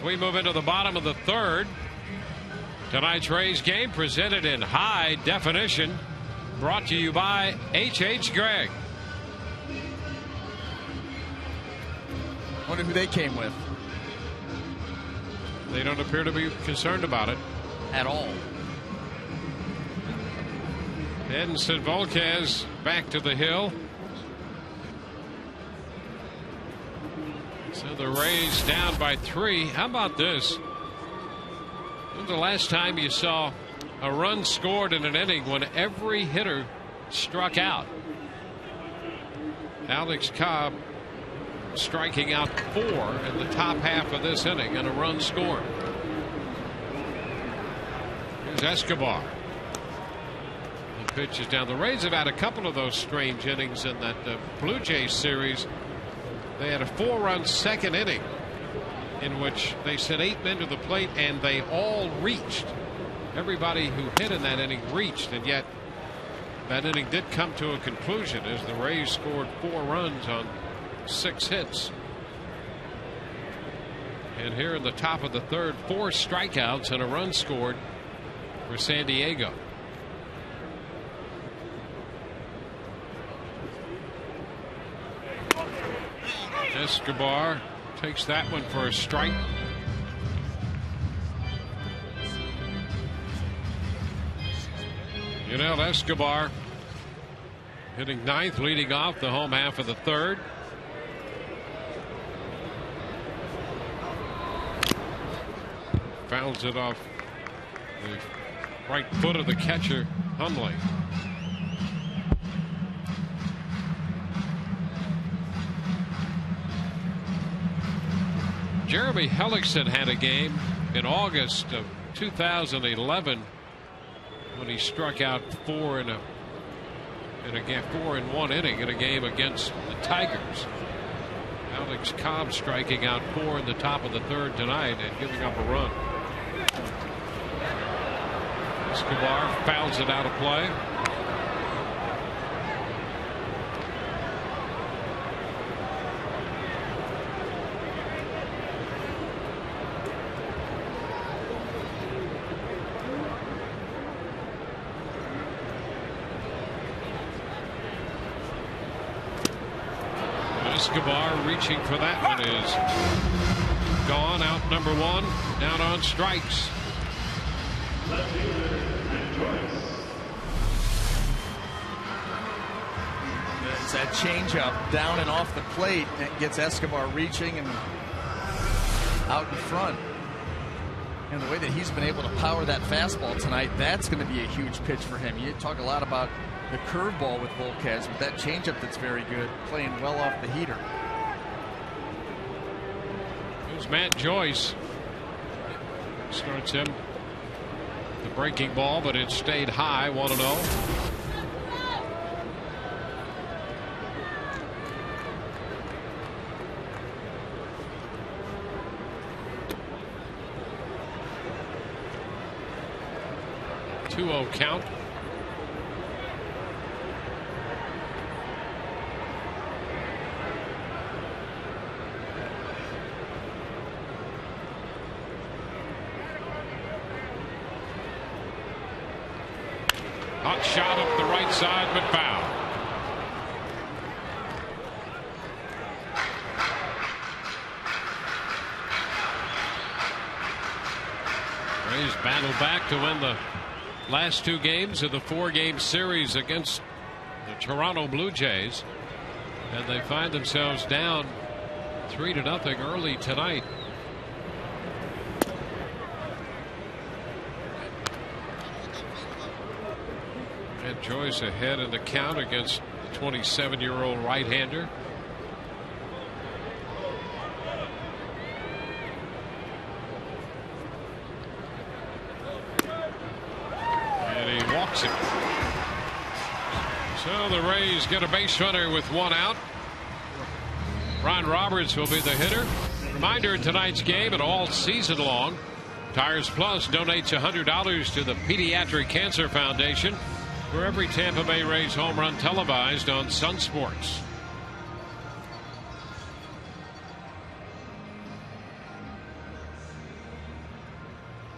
We move into the bottom of the 3rd. Tonight's Rays game presented in high definition, brought to you by H.H. Gregg. Wonder who they came with. They don't appear to be concerned about it at all. Edinson Volquez back to the hill. So the Rays down by 3. How about this? When's the last time you saw a run scored in an inning when every hitter struck out? Alex Cobb striking out 4 in the top half of this inning and a run scored. Here's Escobar. He pitches down. The Rays have had a couple of those strange innings in that Blue Jays series. They had a 4-run second inning in which they sent 8 men to the plate and they all reached. Everybody who hit in that inning reached, and yet that inning did come to a conclusion as the Rays scored 4 runs on 6 hits. And here in the top of the 3rd, 4 strikeouts and a run scored for San Diego. Escobar takes that one for a strike. Escobar hitting ninth, leading off the home half of the third. Fouls it off the right foot of the catcher, Hundley. Jeremy Hellickson had a game in August of 2011 when he struck out 4 in one inning in a game against the Tigers. Alex Cobb striking out 4 in the top of the third tonight and giving up a run. Escobar fouls it out of play. Escobar reaching for that one is gone. Out number 1, down on strikes. It's that changeup down and off the plate that gets Escobar reaching and out in front. And the way that he's been able to power that fastball tonight, that's going to be a huge pitch for him. You talk a lot about the curveball with Volquez, but that changeup that's very good, playing well off the heater. Here's Matt Joyce. Starts him the breaking ball, but it stayed high, 1-0. Count. Hot shot up the right side, but foul. Rays battle back to win the last 2 games of the 4-game series against the Toronto Blue Jays, and they find themselves down 3-0 early tonight. And Joyce ahead in the count against the 27-year-old right-hander. Walks him. So the Rays get a base runner with 1 out. Ryan Roberts will be the hitter. Reminder, tonight's game and all season long, Tires Plus donates $100 to the Pediatric Cancer Foundation for every Tampa Bay Rays home run televised on Sun Sports.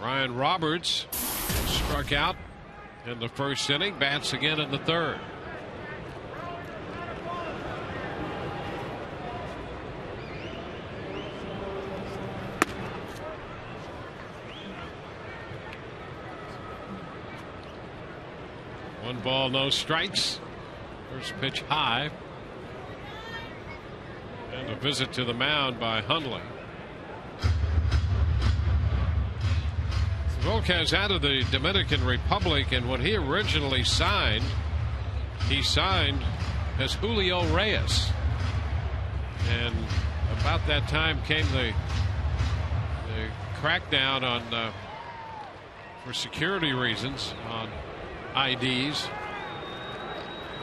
Ryan Roberts struck out in the first inning, bats again in the third. One ball, no strikes. First pitch high. And a visit to the mound by Hundley. Volquez out of the Dominican Republic, and when he originally signed, he signed as Julio Reyes. And about that time came the crackdown on for security reasons on IDs.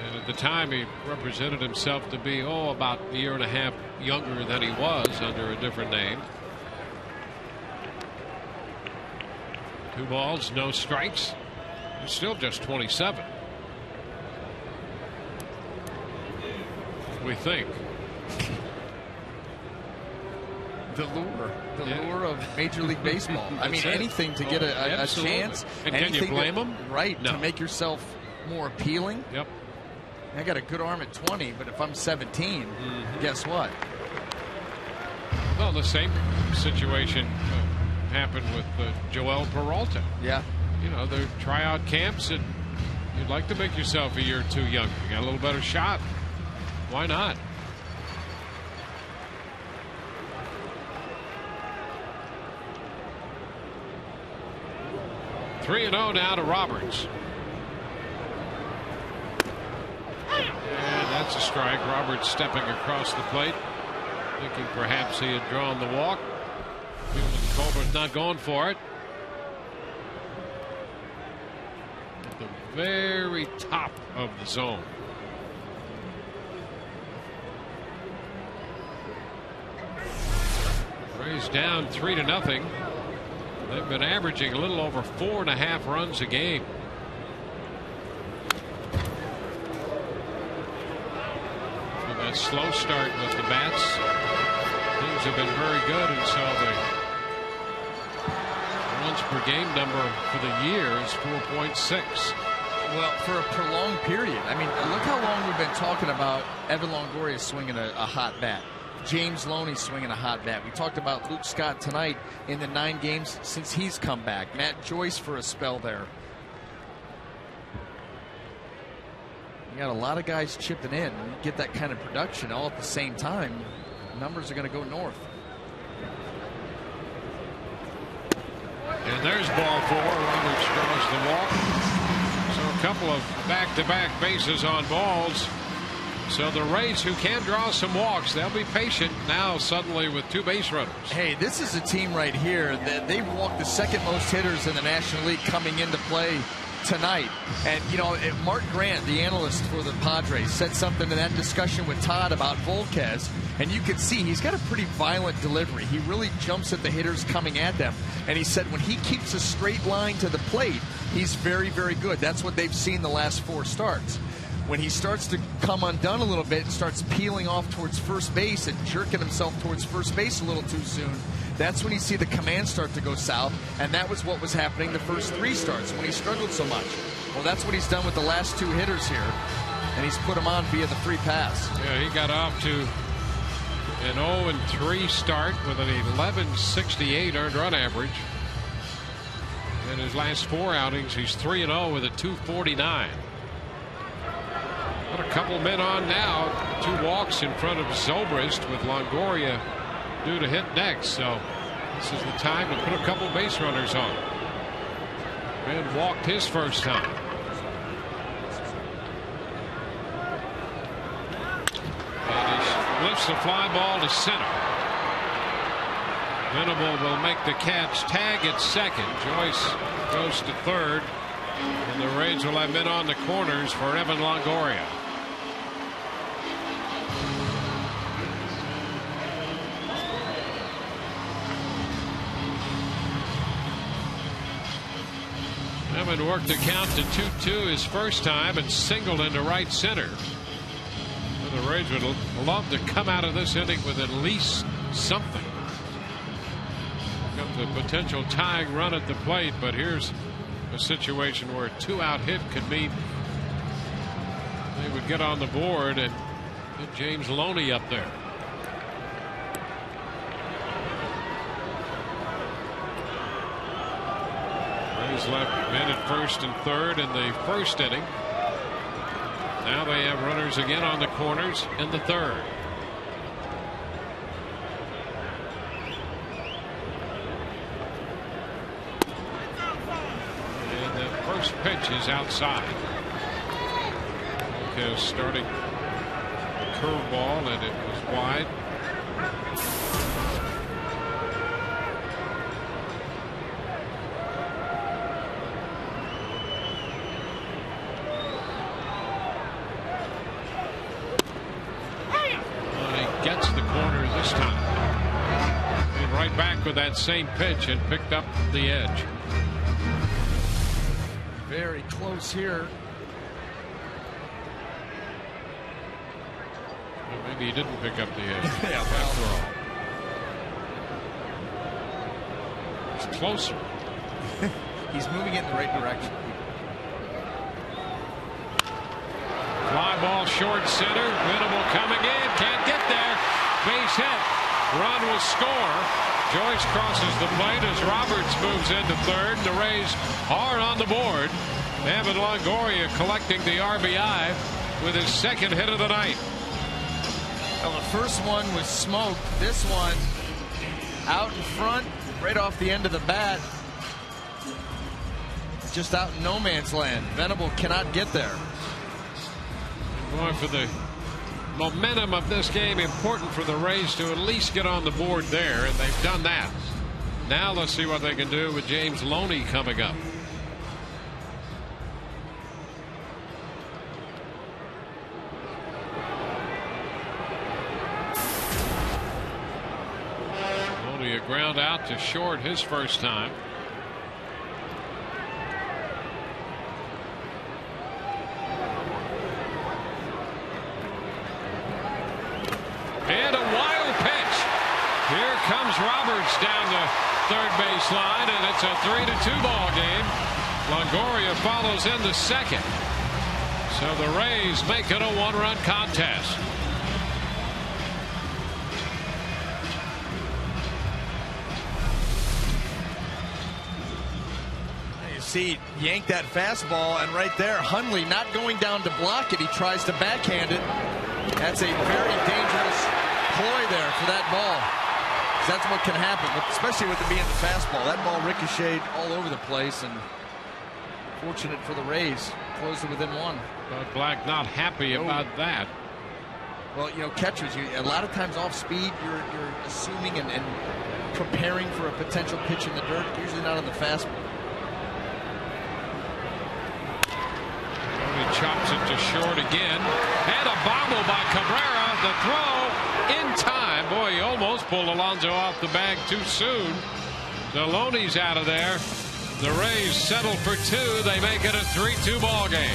And at the time he represented himself to be about a year and a half younger than he was under a different name. 2 balls, no strikes. He's still just 27. We think. The lure of Major League Baseball. I mean, anything to get a chance. And can you blame him? Right, no. To make yourself more appealing. Yep. I got a good arm at 20, but if I'm 17, guess what? Well, the same situation happened with Joel Peralta. Yeah. You know, their tryout camps, and You'd like to make yourself a year or two younger. You got a little better shot. Why not? Three and 0 now to Roberts. And that's a strike. Roberts stepping across the plate, thinking perhaps he had drawn the walk. Colbert not going for it. At the very top of the zone. Rays down 3-0. They've been averaging a little over 4.5 runs a game. With that slow start with the bats, things have been very good, and so the runs per game number for the year is 4.6. Well, for a prolonged period. I mean, look how long we've been talking about Evan Longoria swinging a hot bat. James Loney swinging a hot bat. We talked about Luke Scott tonight in the 9 games since he's come back. Matt Joyce for a spell there. You got a lot of guys chipping in. You get that kind of production all at the same time, numbers are going to go north. And there's ball 4. Roberts draws the walk. So a couple of back-to-back bases on balls. So the Rays, who can draw some walks, they'll be patient now suddenly with 2 base runners. Hey, this is a team right here that they've walked the second most hitters in the National League coming into play tonight. And, you know, Mark Grant, the analyst for the Padres, said something in that discussion with Todd about Volquez, and you can see he's got a pretty violent delivery. He really jumps at the hitters coming at them. And he said when he keeps a straight line to the plate, he's very, very good. That's what they've seen the last 4 starts. When he starts to come undone a little bit and starts peeling off towards first base and jerking himself towards first base a little too soon, that's when you see the command start to go south, and that was what was happening the first 3 starts when he struggled so much. Well, that's what he's done with the last 2 hitters here, and he's put them on via the free pass. Yeah, he got off to an 0-3 start with an 11.68 earned run average. In his last 4 outings, he's 3-0 with a 2.49. Got a couple men on now. 2 walks in front of Zobrist with Longoria due to hit next. So this is the time to put a couple base runners on. Ben walked his first time. And he lifts the fly ball to center. Venable will make the catch. Tag at second. Joyce goes to third. And the Rays will have men on the corners for Evan Longoria. Evan worked the count to 2-2 his first time and singled into right center. And the Rays would love to come out of this inning with at least something. Comes a potential tying run at the plate, but here's a situation where a 2-out hit could mean they would get on the board and get James Loney up there. Rays left men at first and third in the first inning. Now they have runners again on the corners in the third. And the first pitch is outside. Okay, starting the curveball, and it was wide. Gets the corner this time. And right back with that same pitch and picked up the edge. Very close here. Well, maybe he didn't pick up the edge. Yeah, after all. It's closer. He's moving in the right direction. Fly ball short center. Venable coming in. Can't get there. Base hit. Run will score. Joyce crosses the plate as Roberts moves into third. The Rays are on the board. Evan Longoria collecting the RBI with his second hit of the night. Well, the first one was smoked. This one out in front, right off the end of the bat. Just out in no man's land. Venable cannot get there. Going for the momentum of this game. Important for the Rays to at least get on the board there, and they've done that. Now let's see what they can do with James Loney coming up. Loney a ground out to short his first time. And a wild pitch. Here comes Roberts down the third base line, and it's a 3-2 ball game. Longoria follows in the second. So the Rays make it a one-run contest. You see, yank that fastball, and right there, Hundley not going down to block it. He tries to backhand it. That's a very dangerous ploy there for that ball. That's what can happen, especially with it being the fastball. That ball ricocheted all over the place, and fortunate for the Rays, closed it within one. But Black not happy about that. Well, you know, catchers, a lot of times off speed, you're assuming and preparing for a potential pitch in the dirt, usually not on the fastball. He chops it to short again, and a bobble by Cabrera. The throw in time. Boy, he almost pulled Alonso off the bag too soon. Deloney's out of there. The Rays settle for two. They make it a 3-2 ball game.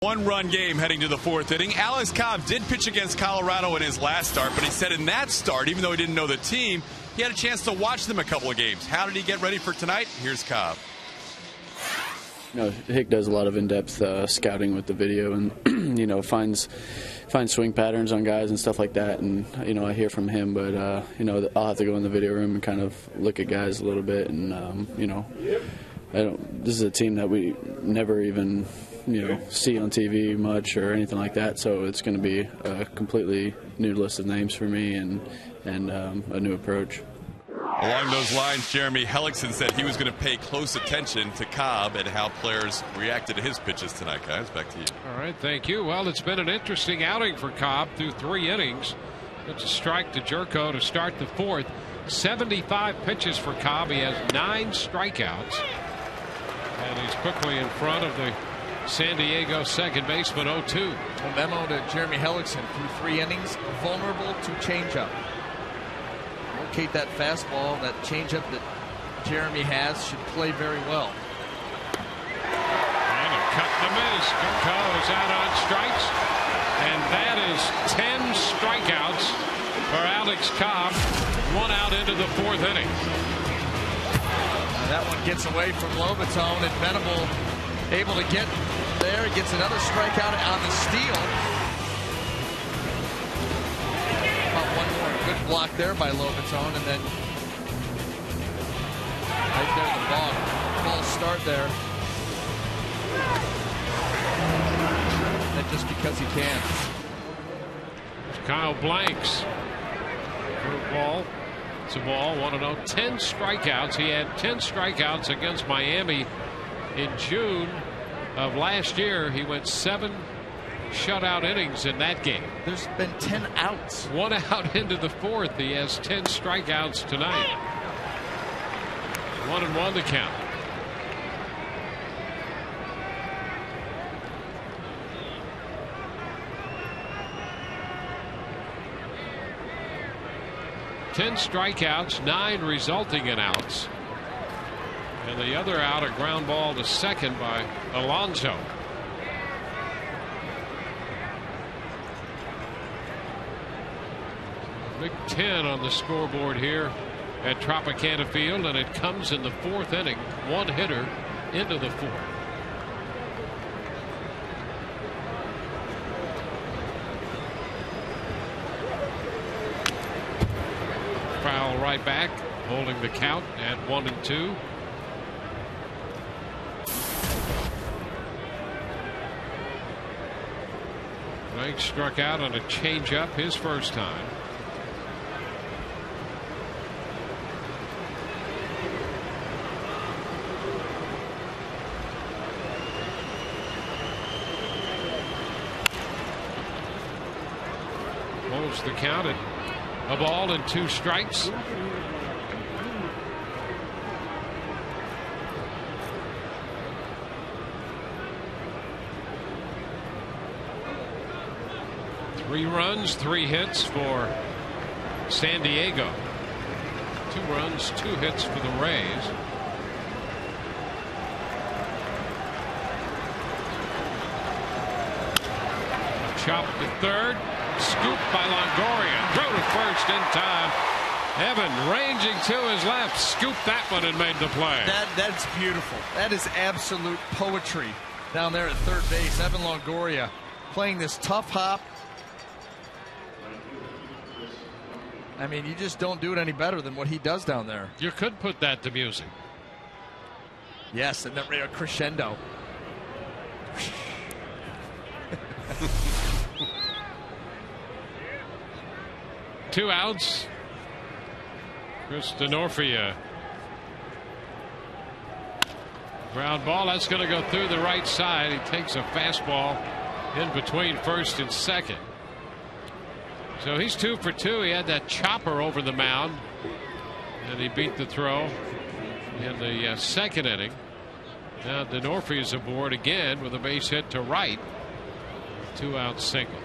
One-run game heading to the fourth inning. Alex Cobb did pitch against Colorado in his last start, but he said in that start, even though he didn't know the team, he had a chance to watch them a couple of games. How did he get ready for tonight? Here's Cobb. You know, Hick does a lot of in-depth scouting with the video, and you know, finds swing patterns on guys and stuff like that. And you know, I hear from him, but you know, I'll have to go in the video room and kind of look at guys a little bit. And you know, this is a team that we never even see on TV much or anything like that. So it's going to be a completely new list of names for me and a new approach. Along those lines, Jeremy Hellickson said he was going to pay close attention to Cobb and how players reacted to his pitches tonight. Guys, back to you. All right, thank you. Well, it's been an interesting outing for Cobb through 3 innings. It's a strike to Jerko to start the fourth. 75 pitches for Cobb. He has 9 strikeouts. And he's quickly in front of the San Diego second baseman 0-2. A memo to Jeremy Hellickson through 3 innings, vulnerable to changeup. locate that fastball, that changeup that Jeremy has, should play very well. And a cut and a miss. Coco is out on strikes. And that is 10 strikeouts for Alex Cobb. 1 out into the 4th inning. That one gets away from Lobatone, and Venable able to get there. Gets another strikeout on the steal. About one more good block there by Lobatone, and then right there the ball start there. And just because he can. Kyle Blanks. Ball. It's a ball. 1-0. 10 strikeouts. He had 10 strikeouts against Miami in June of last year. He went 7 shutout innings in that game. There's been 10 outs. 1 out into the 4th. He has 10 strikeouts tonight. 1-1 to count. Ten strikeouts, 9 resulting in outs. And the other out, a ground ball to second by Alonso. Big 10 on the scoreboard here at Tropicana Field, and it comes in the 4th inning. 1 hitter into the 4th. Foul right back, holding the count at 1-2. Blank struck out on a changeup his first time. Holds the count at a ball and 2 strikes. Three runs, 3 hits for San Diego. 2 runs, 2 hits for the Rays. Chop to third. Scoop by Longoria. Throw to first in time. Evan ranging to his left. Scooped that one and made the play. That's beautiful. That is absolute poetry down there at third base. Evan Longoria playing this tough hop. I mean, you just don't do it any better than what he does down there. You could put that to music. Yes, and then a crescendo. 2 outs. Chris Denorfia. Ground ball. That's going to go through the right side. He takes a fastball in between first and second. So he's 2 for 2. He had that chopper over the mound, and he beat the throw in the second inning. Now Denorfia is aboard again with a base hit to right. 2-out single.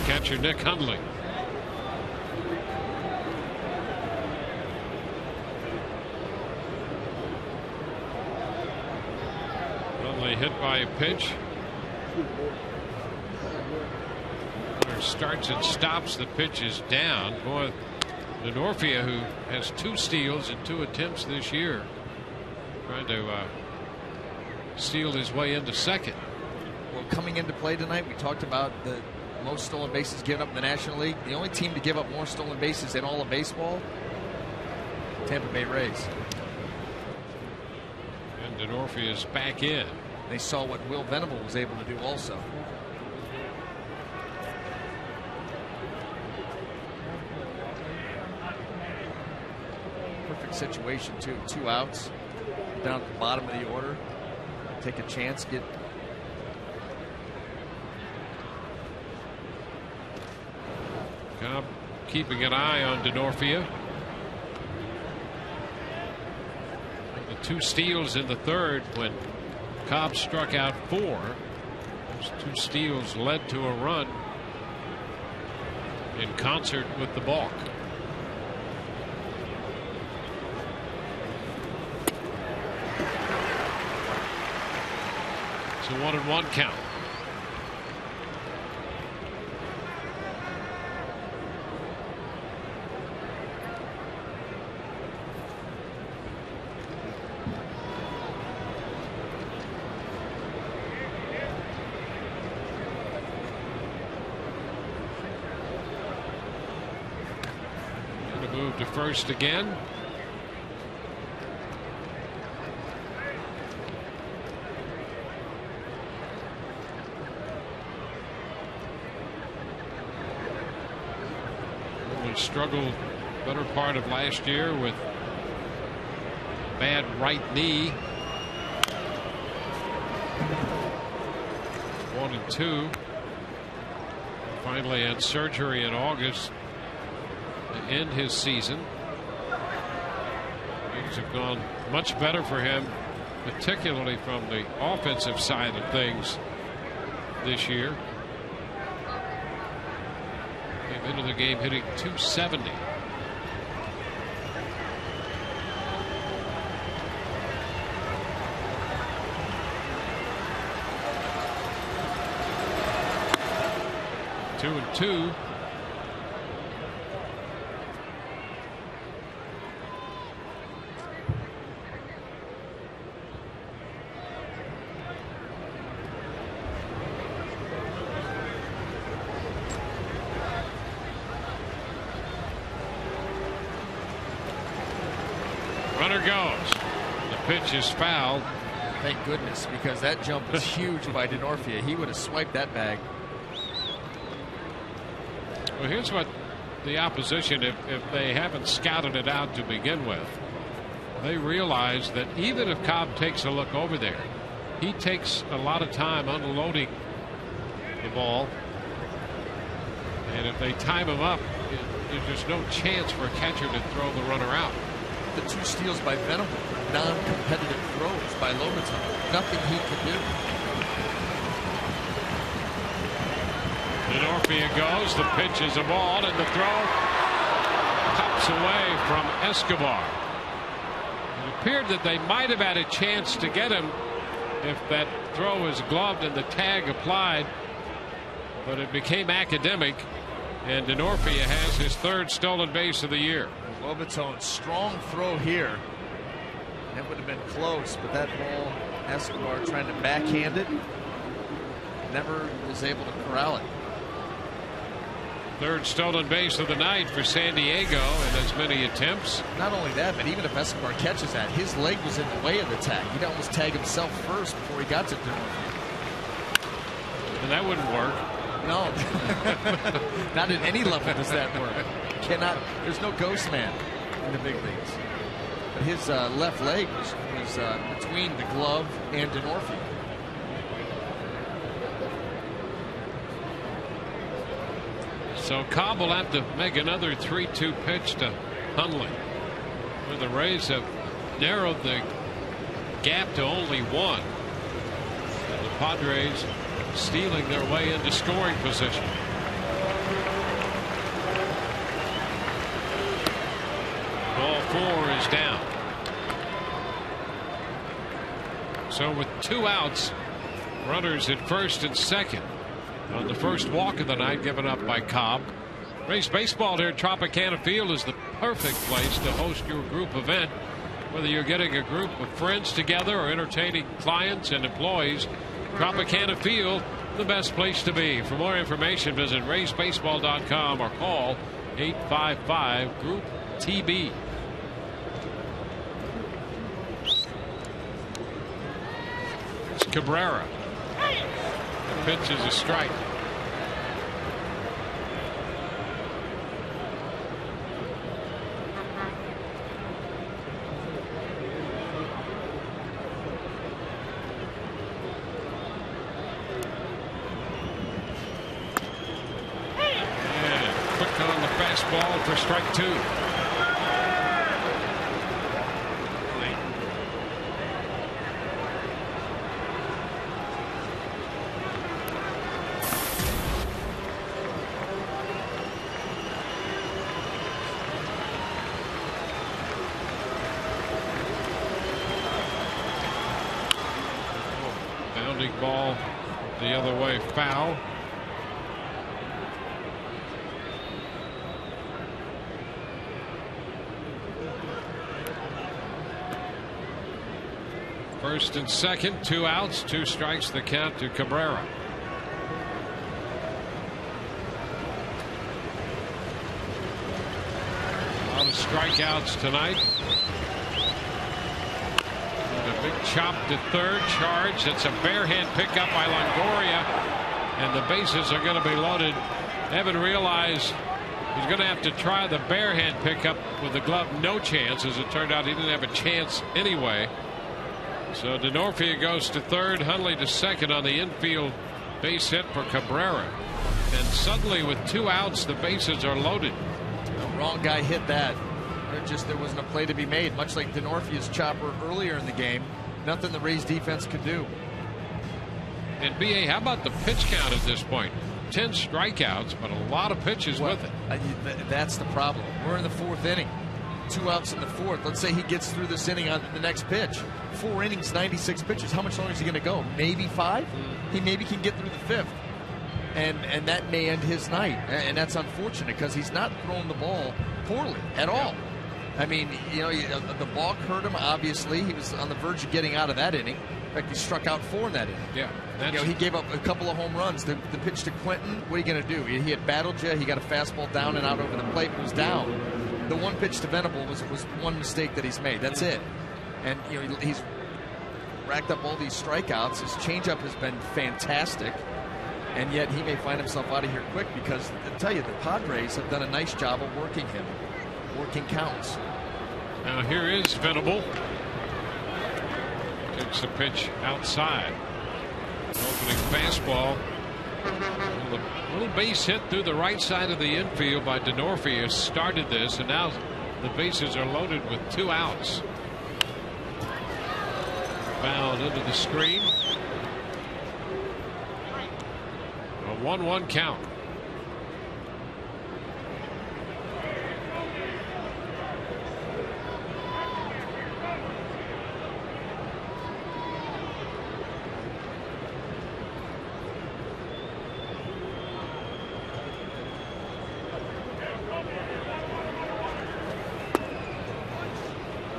Catcher Nick Hundley. Hundley hit by a pitch. Runner starts and stops. The pitch is down. Boy, Denorfia, who has 2 steals and 2 attempts this year, trying to steal his way into second. Well, coming into play tonight, we talked about the most stolen bases given up in the National League. The only team to give up more stolen bases in all of baseball, Tampa Bay Rays. And Denorfia is back in. They saw what Will Venable was able to do also. Perfect situation too. 2 outs down at the bottom of the order. Take a chance, get Cobb keeping an eye on Denorfia. The 2 steals in the third when Cobb struck out 4. Those 2 steals led to a run in concert with the balk. It's a 1-1 count. Move to first again. Really struggled better part of last year with bad right knee. 1-2. Finally had surgery in August to end his season. Things have gone much better for him, particularly from the offensive side of things this year. Came into the game hitting .270. Two and two. Runner goes. The pitch is fouled. Thank goodness, because that jump was huge by Denorfia. He would have swiped that bag. Well, here's what the opposition, if they haven't scouted it out to begin with, they realize that even if Cobb takes a look over there, he takes a lot of time unloading the ball. And if they time him up, there's just no chance for a catcher to throw the runner out. The 2 steals by Venable, non-competitive throws by Lobaton. Nothing he could do. Denorfia goes. The pitch is a ball, and the throw pops away from Escobar. It appeared that they might have had a chance to get him if that throw was gloved and the tag applied, but it became academic, and Denorfia has his 3rd stolen base of the year. Lobaton's strong throw here. It would have been close, but that ball, Escobar trying to backhand it, never was able to corral it. 3rd stolen base of the night for San Diego in as many attempts. Not only that, but even if Escobar catches that, his leg was in the way of the tag. He'd almost tag himself first before he got to Denorfia. And that wouldn't work. No. Not at any level does that work. Cannot. There's no ghost man in the big leagues. But his left leg was between the glove and Denorfia. So Cobb will have to make another 3-2 pitch to Hundley, where the Rays have narrowed the gap to only 1. And the Padres stealing their way into scoring position. Ball 4 is down. So with 2 outs, runners at first and second on the first walk of the night given up by Cobb. Rays baseball here at Tropicana Field is the perfect place to host your group event. Whether you're getting a group of friends together or entertaining clients and employees, Tropicana Field, the best place to be. For more information, visit raysbaseball.com or call 855-GROUP-TB. It's Cabrera. The pitch is a strike. Ball for strike 2. Grounding ball the other way, foul. First and second, 2 outs, 2 strikes, the count to Cabrera. A lot of strikeouts tonight. And a big chop to third, charge. It's a barehand pickup by Longoria, and the bases are going to be loaded. Evan realized he's going to have to try the barehand pickup with the glove. No chance. As it turned out, he didn't have a chance anyway. So Denorfia goes to third, Hundley to second on the infield base hit for Cabrera. And suddenly with 2 outs, the bases are loaded. The wrong guy hit that. There wasn't a play to be made, much like Denorfia's chopper earlier in the game. Nothing the Rays defense could do. And BA, how about the pitch count at this point? 10 strikeouts, but a lot of pitches with it. That's the problem. We're in the 4th inning. 2 outs in the 4th. Let's say he gets through this inning on the next pitch. 4 innings, 96 pitches. How much longer is he going to go? Maybe 5? He maybe can get through the 5th. And that may end his night. And that's unfortunate because he's not throwing the ball poorly at all. I mean, you know, the balk hurt him, obviously. He was on the verge of getting out of that inning. In fact, he struck out 4 in that inning. Yeah. You know, he gave up a couple of home runs. The pitch to Quentin, what are you going to do? He had battled you. He got a fastball down and out over the plate, but was down. The one pitch to Venable was one mistake that he's made. That's it. And you know, he's racked up all these strikeouts. His changeup has been fantastic, and yet he may find himself out of here quick because I tell you, the Padres have done a nice job of working him, working counts. Now here is Venable. Takes the pitch outside. Opening fastball. A little base hit through the right side of the infield by Denorfia started this, and now the bases are loaded with 2 outs. Fouled into the screen. A 1-1 count.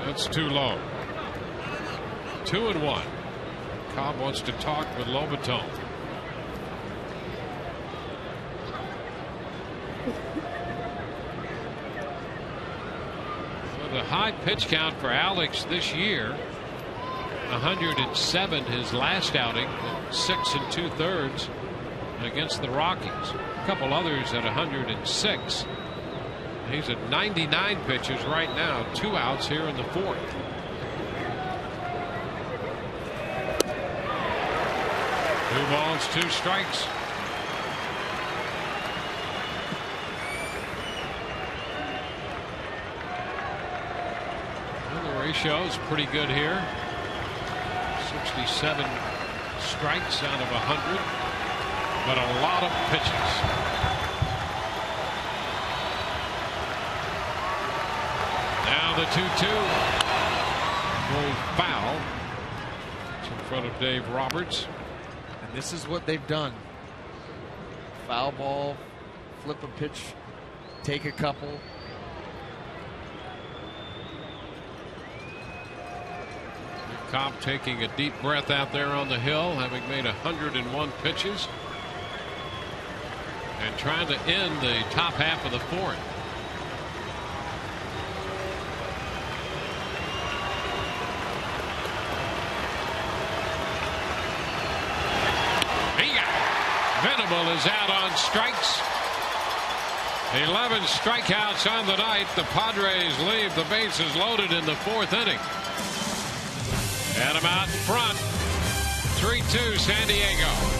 That's too low. 2-1. Cobb wants to talk with Lobaton. So the high pitch count for Alex this year, 107 his last outing, 6 2/3 against the Rockies. A couple others at 106. He's at 99 pitches right now, 2 outs here in the 4th. Two balls, 2 strikes. Well, the ratio is pretty good here. 67 strikes out of 100, but a lot of pitches. Now the 2-2. Rolled foul. It's in front of Dave Roberts. And this is what they've done. Foul ball, flip a pitch, take a couple. Cobb taking a deep breath out there on the hill, having made 101 pitches. And trying to end the top half of the 4th. Venable is out on strikes. 11 strikeouts on the night. The Padres leave the bases loaded in the 4th inning. Adam out in front. 3-2 San Diego.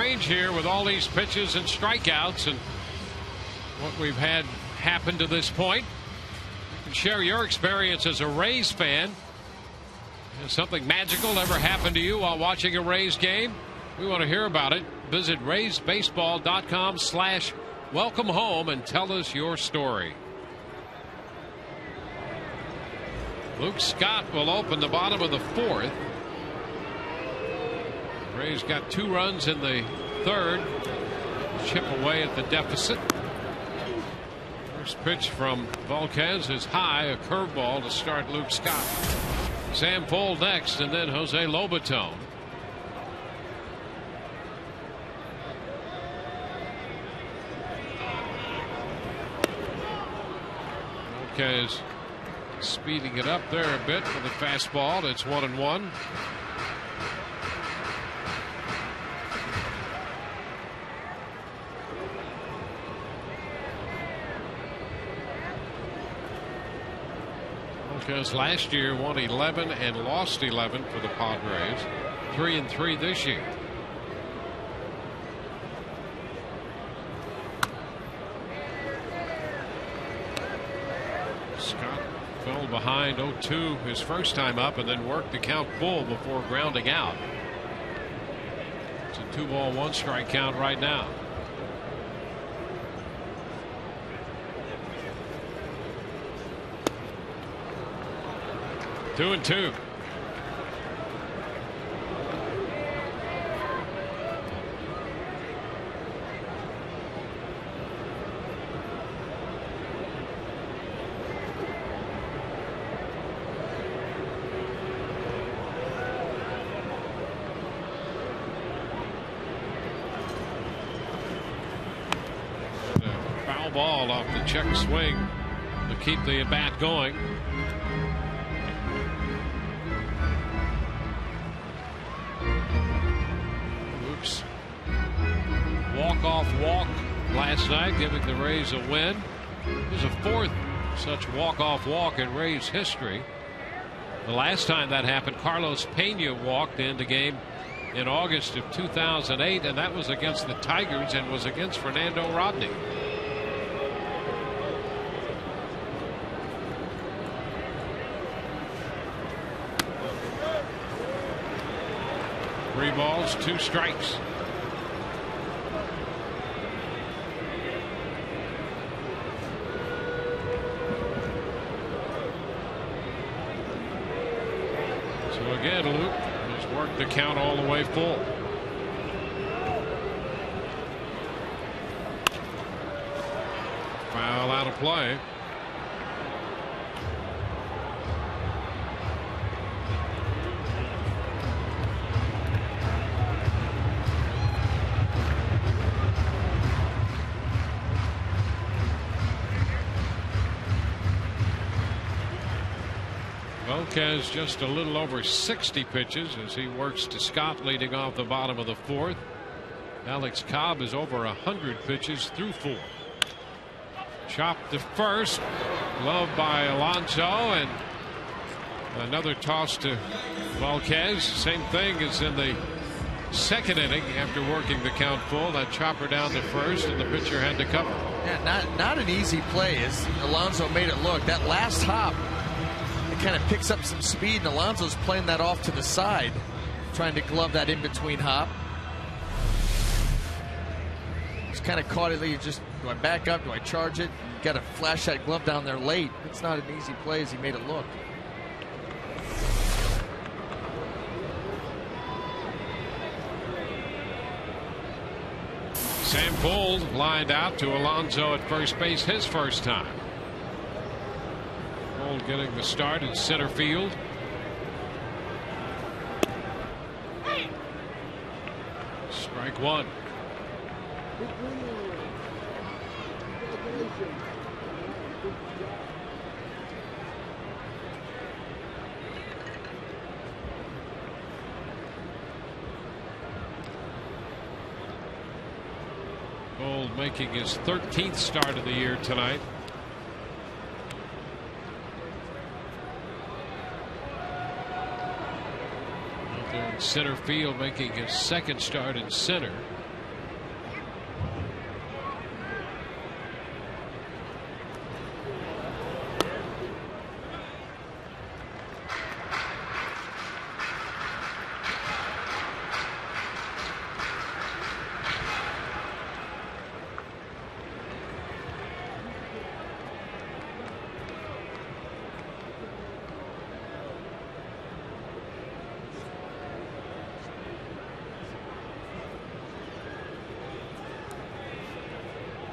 strange here with all these pitches and strikeouts and what we've had happen to this point. You can share your experience as a Rays fan. Has something magical ever happened to you while watching a Rays game? We want to hear about it. Visit RaysBaseball.com/welcome home and tell us your story. Luke Scott will open the bottom of the 4th. Rays got 2 runs in the 3rd. Chip away at the deficit. First pitch from Volquez is high, a curveball to start Luke Scott. Sam Fuld next, and then Jose Lobaton. Volquez speeding it up there a bit for the fastball. It's 1-1. Because last year won 11 and lost 11 for the Padres. 3-3 this year. Scott fell behind 0-2 his first time up and then worked the count full before grounding out. It's a 2-ball 1-strike count right now. 2-2. Foul ball off the check swing to keep the at bat going. Walk-off walk last night, giving the Rays a win. It was a 4th such walk-off walk in Rays history. The last time that happened, Carlos Pena walked in the game in August of 2008, and that was against the Tigers and was against Fernando Rodney. Three balls, 2 strikes. Again, Luke has worked the count all the way full. Foul out of play. Volquez just a little over 60 pitches as he works to Scott, leading off the bottom of the 4th. Alex Cobb is over 100 pitches through 4. Chopped to first, gloved by Alonso, and another toss to Volquez. Same thing as in the 2nd inning after working the count full. That chopper down to first, and the pitcher had to cover. Yeah, not an easy play as Alonso made it look. That last hop, it kind of picks up some speed, and Alonso's playing that off to the side, trying to glove that in between hop. Just kind of caught it. You just, do I back up? Do I charge it? Got to flash that glove down there late. It's not an easy play as he made it look. Sam Fuld lined out to Alonso at first base his first time. Fuld getting the start in center field. Strike 1. Fuld making his 13th start of the year tonight. Out there in center field, making his 2nd start in center.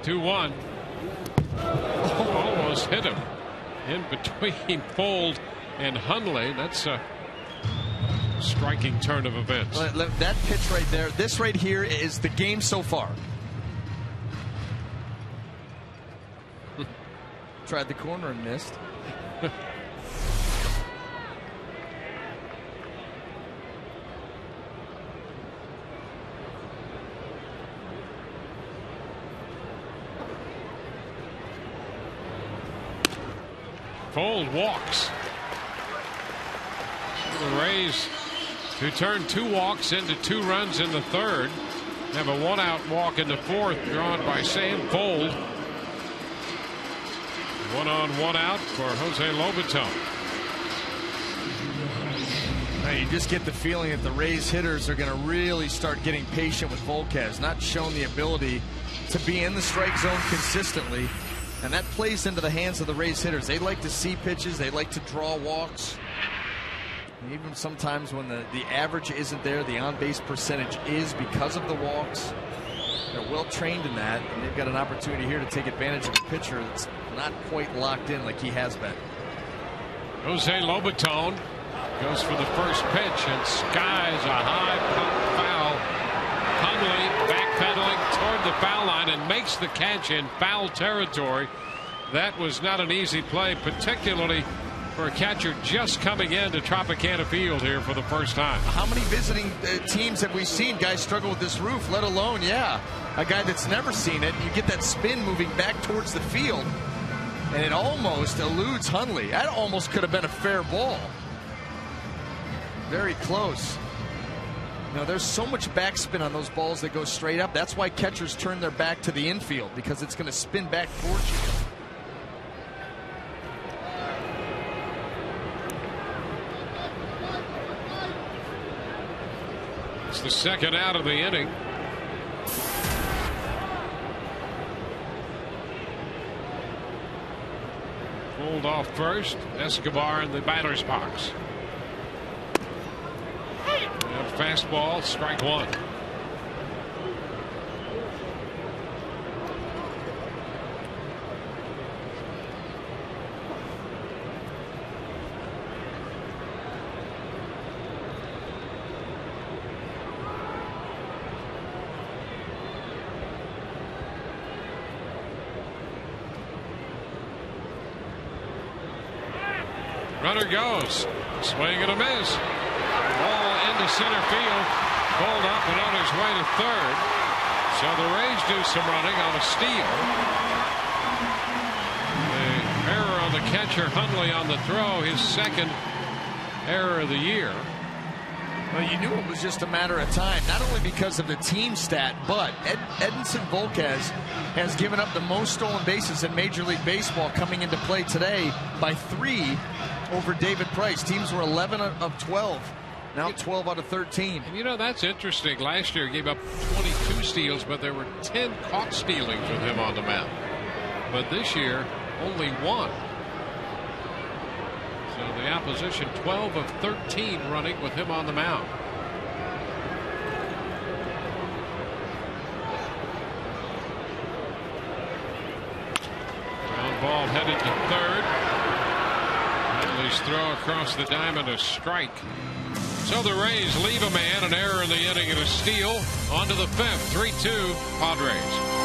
2-1. Almost hit him in between Fold and Hundley. That's a striking turn of events. That pitch right there, this right here is the game so far. Tried the corner and missed. Fold walks. So the Rays, who turned 2 walks into 2 runs in the third, have a 1-out walk in the fourth drawn by Sam Fold. 1 on, 1 out for Jose Lobaton. Now you just get the feeling that the Rays hitters are going to really start getting patient with Volquez. Not shown the ability to be in the strike zone consistently. And that plays into the hands of the Rays hitters. They like to see pitches. They like to draw walks. And even sometimes when the average isn't there, the on-base percentage is because of the walks. They're well trained in that, and they've got an opportunity here to take advantage of a pitcher that's not quite locked in like he has been. Jose Lobaton goes for the first pitch and skies a high pop foul. Hundley backpedaling toward the foul line and makes the catch in foul territory. That was not an easy play, particularly for a catcher just coming into Tropicana Field here for the first time. How many visiting teams have we seen guys struggle with this roof, let alone, a guy that's never seen it? You get that spin moving back towards the field, and it almost eludes Hundley. That almost could have been a fair ball. Very close. Now, there's so much backspin on those balls that go straight up. That's why catchers turn their back to the infield, because it's going to spin back towards you. It's the second out of the inning. Pulled off first. Escobar in the batter's box. And fastball, strike 1. Runner goes. Swing and a miss. Ball into center field. Pulled up and on his way to third. So the Rays do some running on a steal. The error on the catcher, Hundley on the throw, his second error of the year. Well, you knew it was just a matter of time, not only because of the team stat, but Edinson Volquez has given up the most stolen bases in Major League Baseball coming into play today by 3 over David Price. Teams were 11 of 12. Now 12 out of 13. And you know, that's interesting. Last year he gave up 22 steals, but there were 10 caught stealing with him on the mound. But this year, only 1. So the opposition 12 of 13 running with him on the mound. Ground ball headed to third. Hundley's throw across the diamond, a strike. So the Rays leave a man, an error in the inning and a steal. On to the 5th, 3-2 Padres.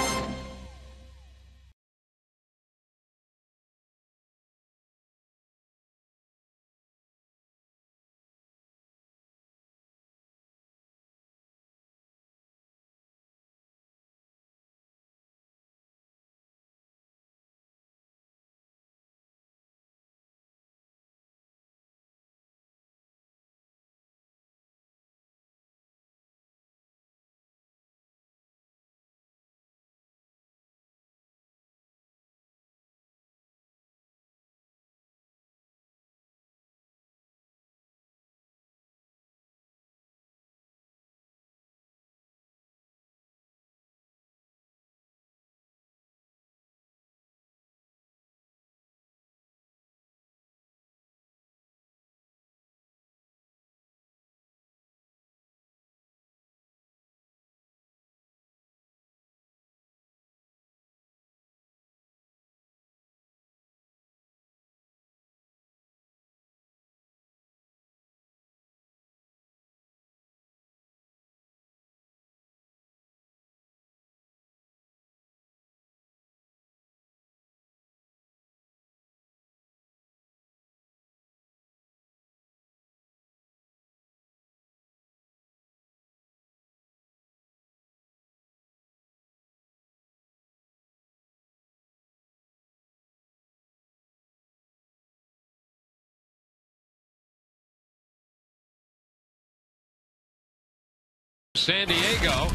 San Diego.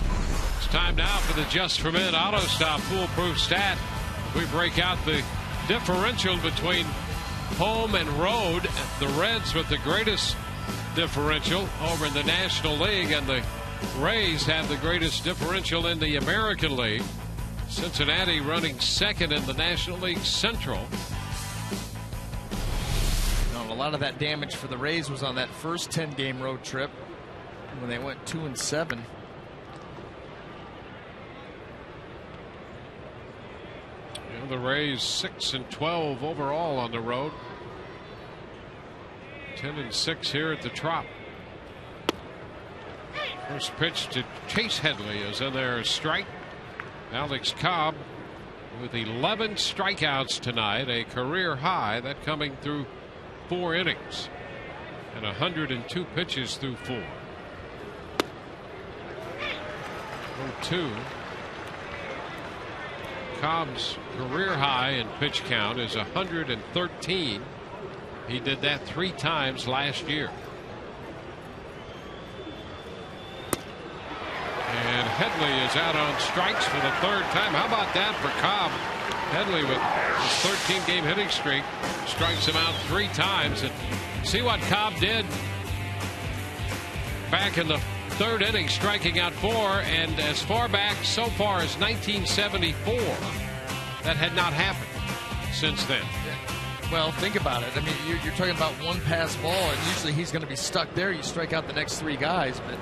It's time now for the Just for Men Auto Stop Foolproof Stat. We break out the differential between home and road. The Reds with the greatest differential over in the National League, and the Rays have the greatest differential in the American League. Cincinnati running second in the National League Central. A lot of that damage for the Rays was on that first 10-game road trip when they went 2-7. The Rays 6-12 overall on the road. 10-6 here at the Trop. First pitch to Chase Headley is in there. Strike. Alex Cobb with 11 strikeouts tonight, a career high, that coming through 4 innings and 102 pitches through 4. 0-2. Cobb's career high in pitch count is 113. He did that 3 times last year. And Headley is out on strikes for the 3rd time. How about that for Cobb? Headley with his 13-game hitting streak strikes him out 3 times. And see what Cobb did back in the 3rd inning, striking out 4, and as far back so far as 1974, that had not happened since then. Well, think about it. I mean, you're talking about one pass ball, and usually he's going to be stuck there. You strike out the next 3 guys, but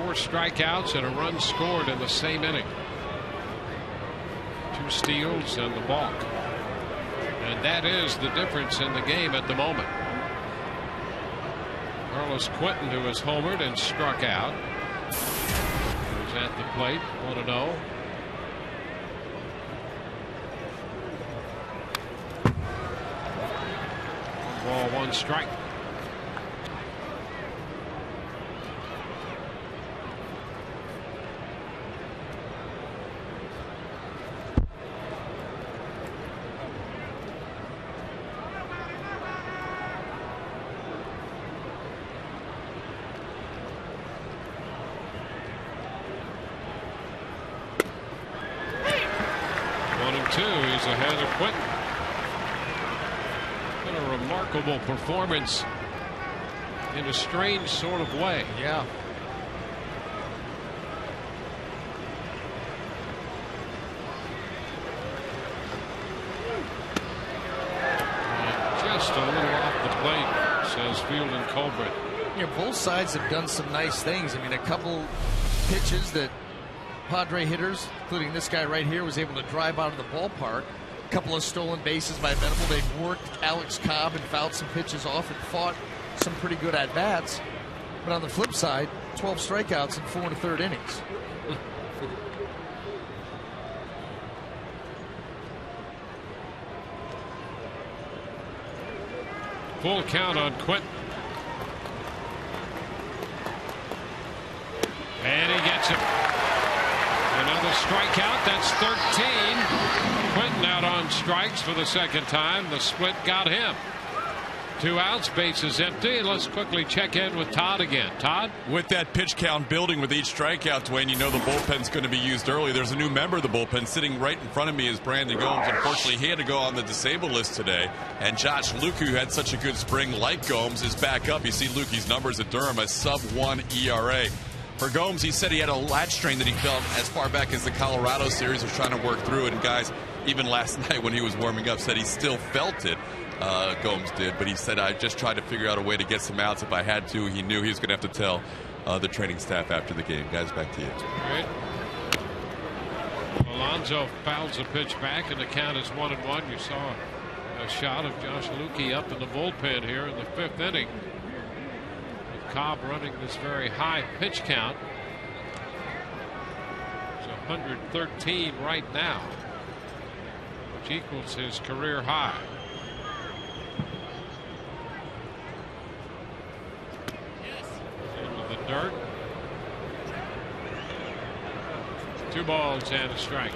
4 strikeouts and a run scored in the same inning. 2 steals and the balk. And that is the difference in the game at the moment. Carlos Quentin, who has homered and struck out, is at the plate, 1-0. Ball, 1 strike. He's ahead of Quentin. Been a remarkable performance in a strange sort of way. Yeah. And just a little off the plate, says Fielding Colbert. You know, both sides have done some nice things. I mean, a couple pitches that Padre hitters, including this guy right here, was able to drive out of the ballpark. A couple of stolen bases by Venable. They've worked Alex Cobb and fouled some pitches off and fought some pretty good at-bats. But on the flip side, 12 strikeouts in 4 1/3 innings. Full count on Quentin. And he gets it. Another strikeout. That's 13. Quentin out on strikes for the 2nd time. The split got him. 2 outs, bases empty. And let's quickly check in with Todd again. Todd? With that pitch count building with each strikeout, Dwayne, you know the bullpen's going to be used early. There's a new member of the bullpen sitting right in front of me is Brandon Gomes. Unfortunately, he had to go on the disabled list today. And Josh Luke, who had such a good spring like Gomes, is back up. You see Lukey's numbers at Durham, a sub-1 ERA. For Gomes, he said he had a lat strain that he felt as far back as the Colorado series, was trying to work through it. And guys, even last night when he was warming up, said he still felt it. Gomes did, but he said, I just tried to figure out a way to get some outs if I had to. He knew he was going to have to tell the training staff after the game. Guys, back to you. Right. Alonso fouls a pitch back, and the count is 1-1. You saw a shot of Josh Lukey up in the bullpen here in the 5th inning. With Cobb running this very high pitch count. It's 113 right now, which equals his career high. Into the dirt. 2 balls and a strike.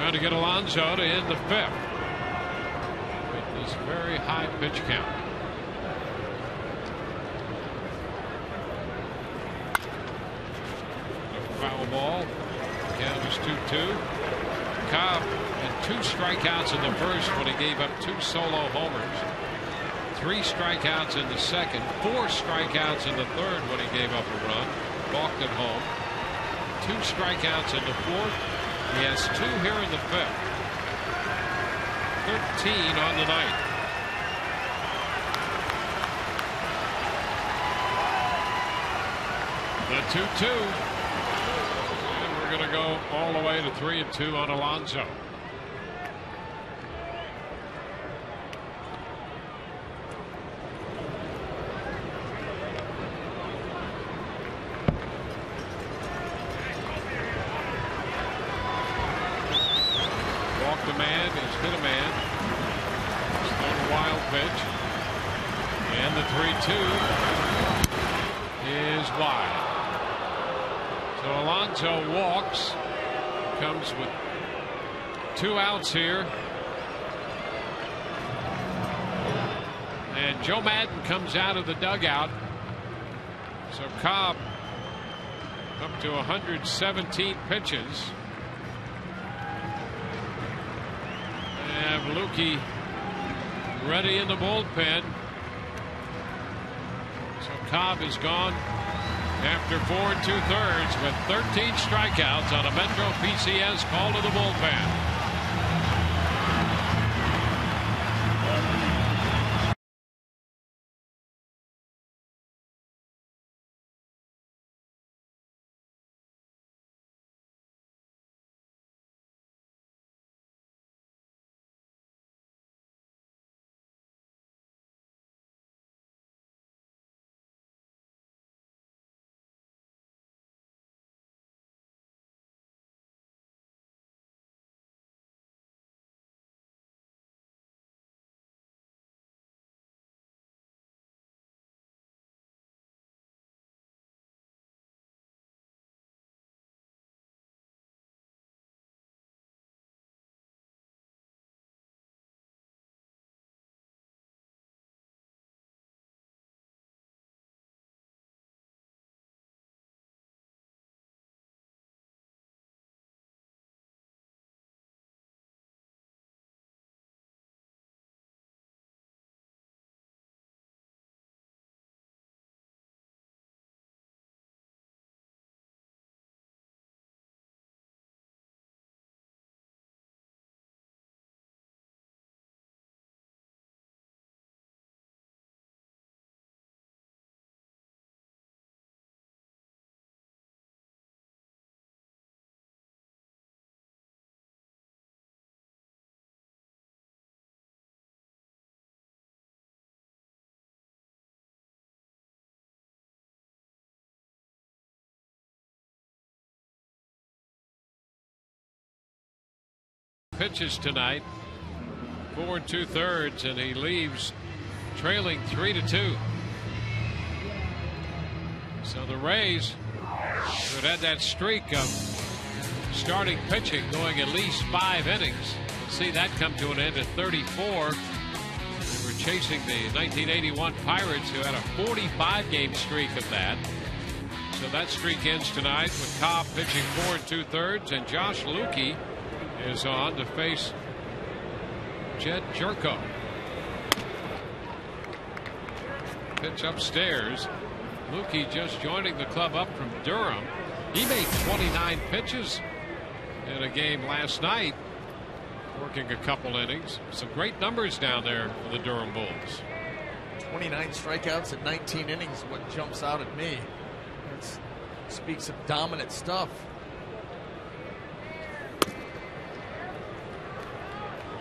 Trying to get Alonso to end the fifth with this very high pitch count. Foul ball. Count is 2-2. Cobb had 2 strikeouts in the first when he gave up 2 solo homers. 3 strikeouts in the second. 4 strikeouts in the third when he gave up a run. Balked at home. 2 strikeouts in the fourth. He has 2 here in the fifth. 13 on the night. The 2-2. And we're going to go all the way to 3-2 on Alonso. Walked a man, he's hit a man. He's thrown a wild pitch. And the 3-2 is wide. So Alonso walks, comes with 2 outs here. And Joe Madden comes out of the dugout. So Cobb up to 117 pitches. And Lukey ready in the bullpen. So Cobb is gone after 4 2/3 with 13 strikeouts on a Metro PCS call to the bullpen. Pitches tonight, 4 2/3, and he leaves trailing 3-2. So the Rays, who had that streak of starting pitching going at least 5 innings, see that come to an end at 34. They were chasing the 1981 Pirates, who had a 45-game streak of that. So that streak ends tonight with Cobb pitching 4 2/3, and Josh Lukey is on to face Jed Jerko. Pitch upstairs. Lukey just joining the club up from Durham. He made 29 pitches in a game last night, working a couple innings. Some great numbers down there for the Durham Bulls. 29 strikeouts in 19 innings, what jumps out at me. That speaks of dominant stuff.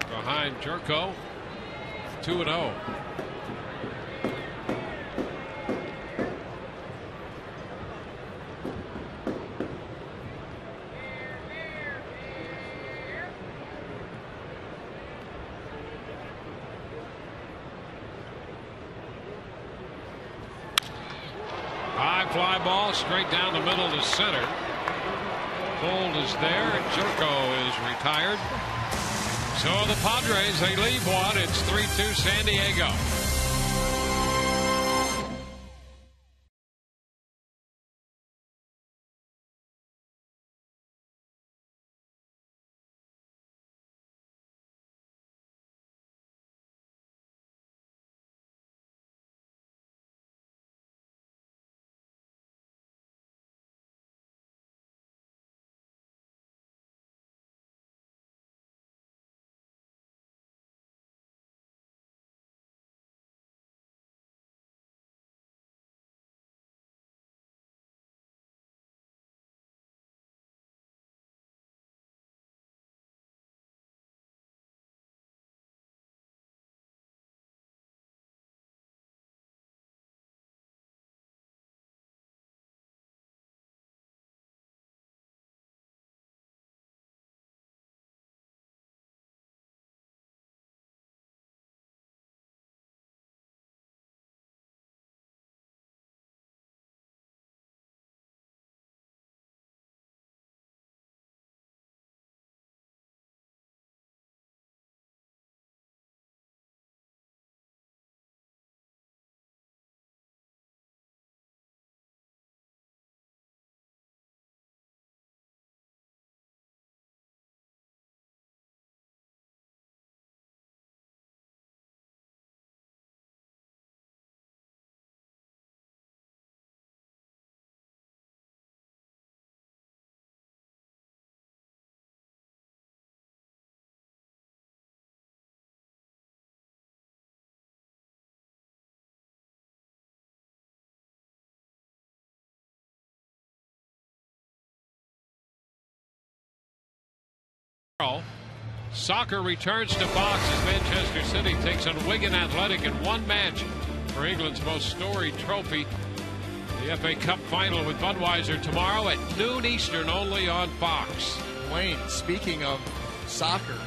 Behind Jerko, 2-0. High fly ball straight down the middle to center. Gold is there. Jerko is retired. So the Padres, they leave one. It's 3-2 San Diego. Soccer returns to Fox as Manchester City takes on Wigan Athletic in one match for England's most storied trophy. The FA Cup final with Budweiser tomorrow at noon Eastern, only on Fox. Wayne, speaking of soccer,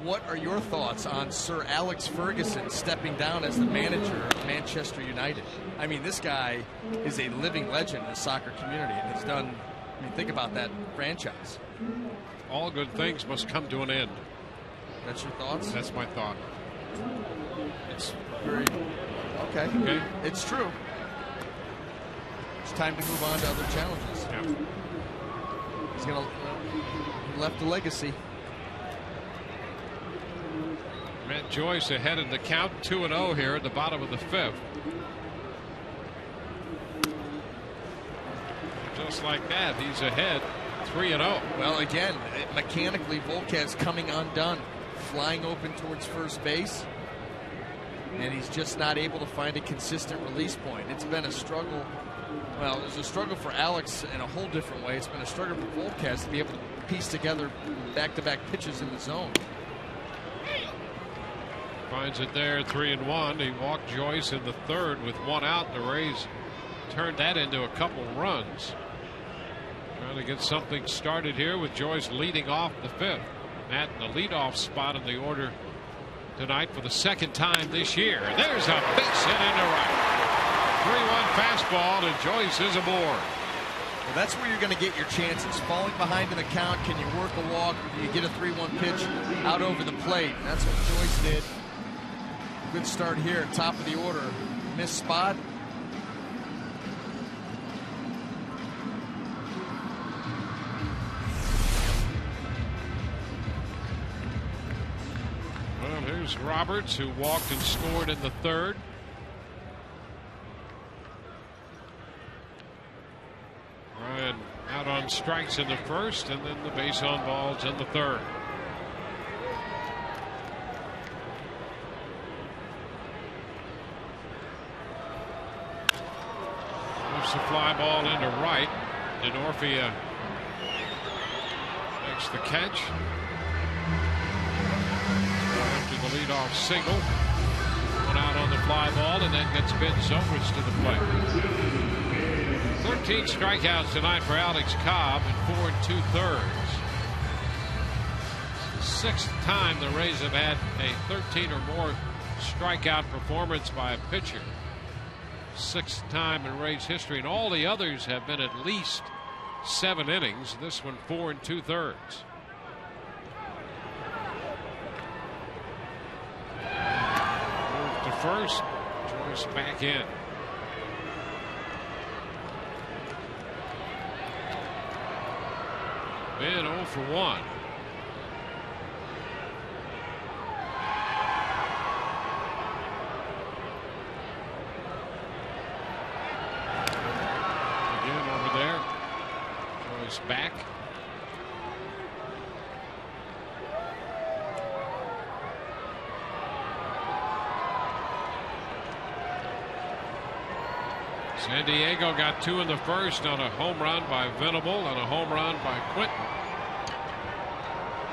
what are your thoughts on Sir Alex Ferguson stepping down as the manager of Manchester United? I mean, this guy is a living legend in the soccer community and has done, I mean, think about that franchise. All good things must come to an end. That's your thoughts? That's my thought. It's very okay. It's true. It's time to move on to other challenges. Yeah. He's gonna he left a legacy. Matt Joyce ahead in the count, 2-0 here at the bottom of the fifth. Just like that, he's ahead. 3-0. Well, again, mechanically, Volquez coming undone, flying open towards first base, and he's just not able to find a consistent release point. It's been a struggle. Well, it was a struggle for Alex in a whole different way. It's been a struggle for Volquez to be able to piece together back-to-back pitches in the zone. Finds it there, 3-1. He walked Joyce in the third with one out. The Rays turned that into a couple runs. Trying to get something started here with Joyce leading off the fifth. Matt in the leadoff spot in the order tonight for the second time this year. There's a base hit into right. 3-1 fastball, and Joyce is aboard. Well, that's where you're going to get your chances. Falling behind in the count, can you work a walk? Or do you get a 3-1 pitch out over the plate? And that's what Joyce did. Good start here, top of the order. Missed spot. Well, here's Roberts, who walked and scored in the third. Ryan out on strikes in the first, and then the base on balls in the third. Moves the fly ball into right. Denorfia makes the catch. After the leadoff single. One out on the fly ball, and then gets Ben Zobrist to the plate. 13 strikeouts tonight for Alex Cobb in 4 2/3. Sixth time the Rays have had a 13 or more strikeout performance by a pitcher. Sixth time in Rays history, and all the others have been at least 7 innings. This one 4 2/3. Move to first. Joyce back in. Ben 0 for 1. Again over there. Joyce back. San Diego got 2 in the first on a home run by Venable and a home run by Quinton.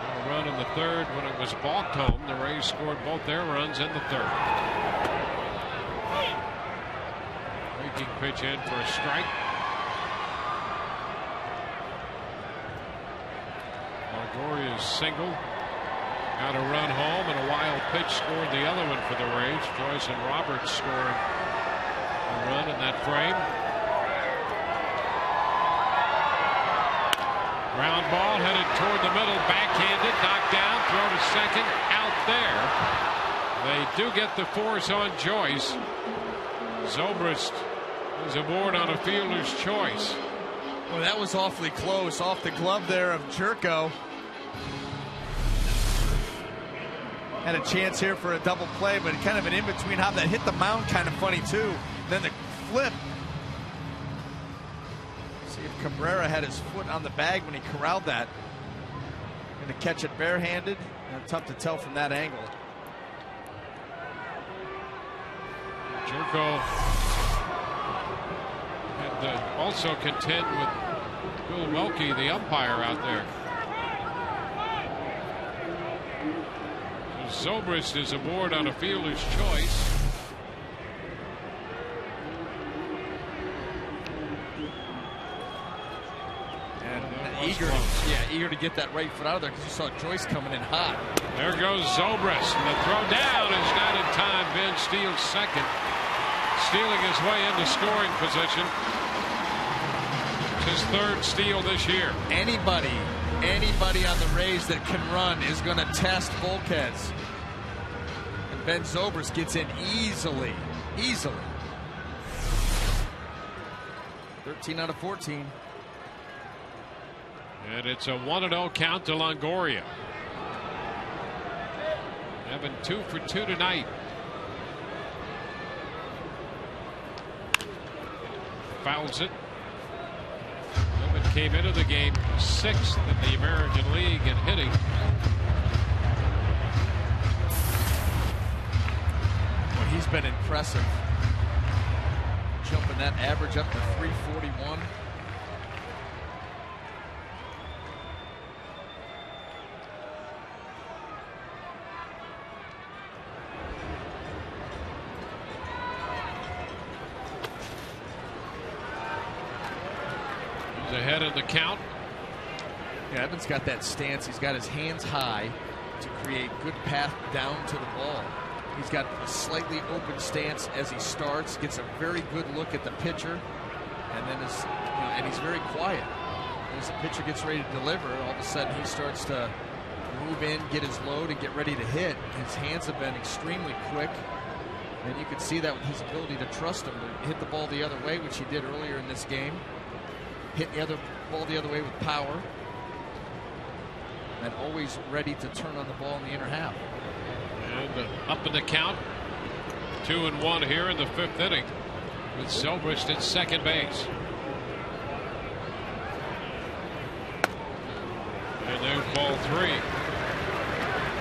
A run in the third when it was balked home. The Rays scored both their runs in the third. Breaking pitch in for a strike. Longoria's single. Got a run home and a wild pitch scored the other one for the Rays. Joyce and Roberts scored a run in that frame. Ground ball headed toward the middle, backhanded, knocked down, throw to second, out there. They do get the force on Joyce. Zobrist is aboard on a fielder's choice. Well, that was awfully close, off the glove there of Jerko. Had a chance here for a double play, but kind of an in-between how that hit the mound, kind of funny too. Then the flip. See if Cabrera had his foot on the bag when he corralled that. Going to catch it barehanded. Tough to tell from that angle. Jerko had to also contend with Bill Welke, the umpire out there. Zobrist is aboard on a fielder's choice. Eager to get that right foot out of there because you saw Joyce coming in hot. There goes Zobrist, and the throw down is not in time. Ben steals second, stealing his way into scoring position. It's his third steal this year. Anybody on the Rays that can run is going to test Volquez. And Ben Zobrist gets in easily. 13 out of 14. And it's a 1-0 count to Longoria. Having 2 for 2 tonight. Fouls it. Evan came into the game 6th in the American League in hitting. Well, he's been impressive. Jumping that average up to 341. Ahead of the count. Yeah, Evans got that stance. He's got his hands high to create good path down to the ball. He's got a slightly open stance as he starts, gets a very good look at the pitcher, and then and he's very quiet. As the pitcher gets ready to deliver, all of a sudden he starts to move in, get his load, and get ready to hit. His hands have been extremely quick, and you can see that with his ability to trust him to hit the ball the other way, which he did earlier in this game. Hit the other ball the other way with power, and always ready to turn on the ball in the inner half. And up in the count, 2-1 here in the 5th inning with Zobrist at second base. And there's ball 3.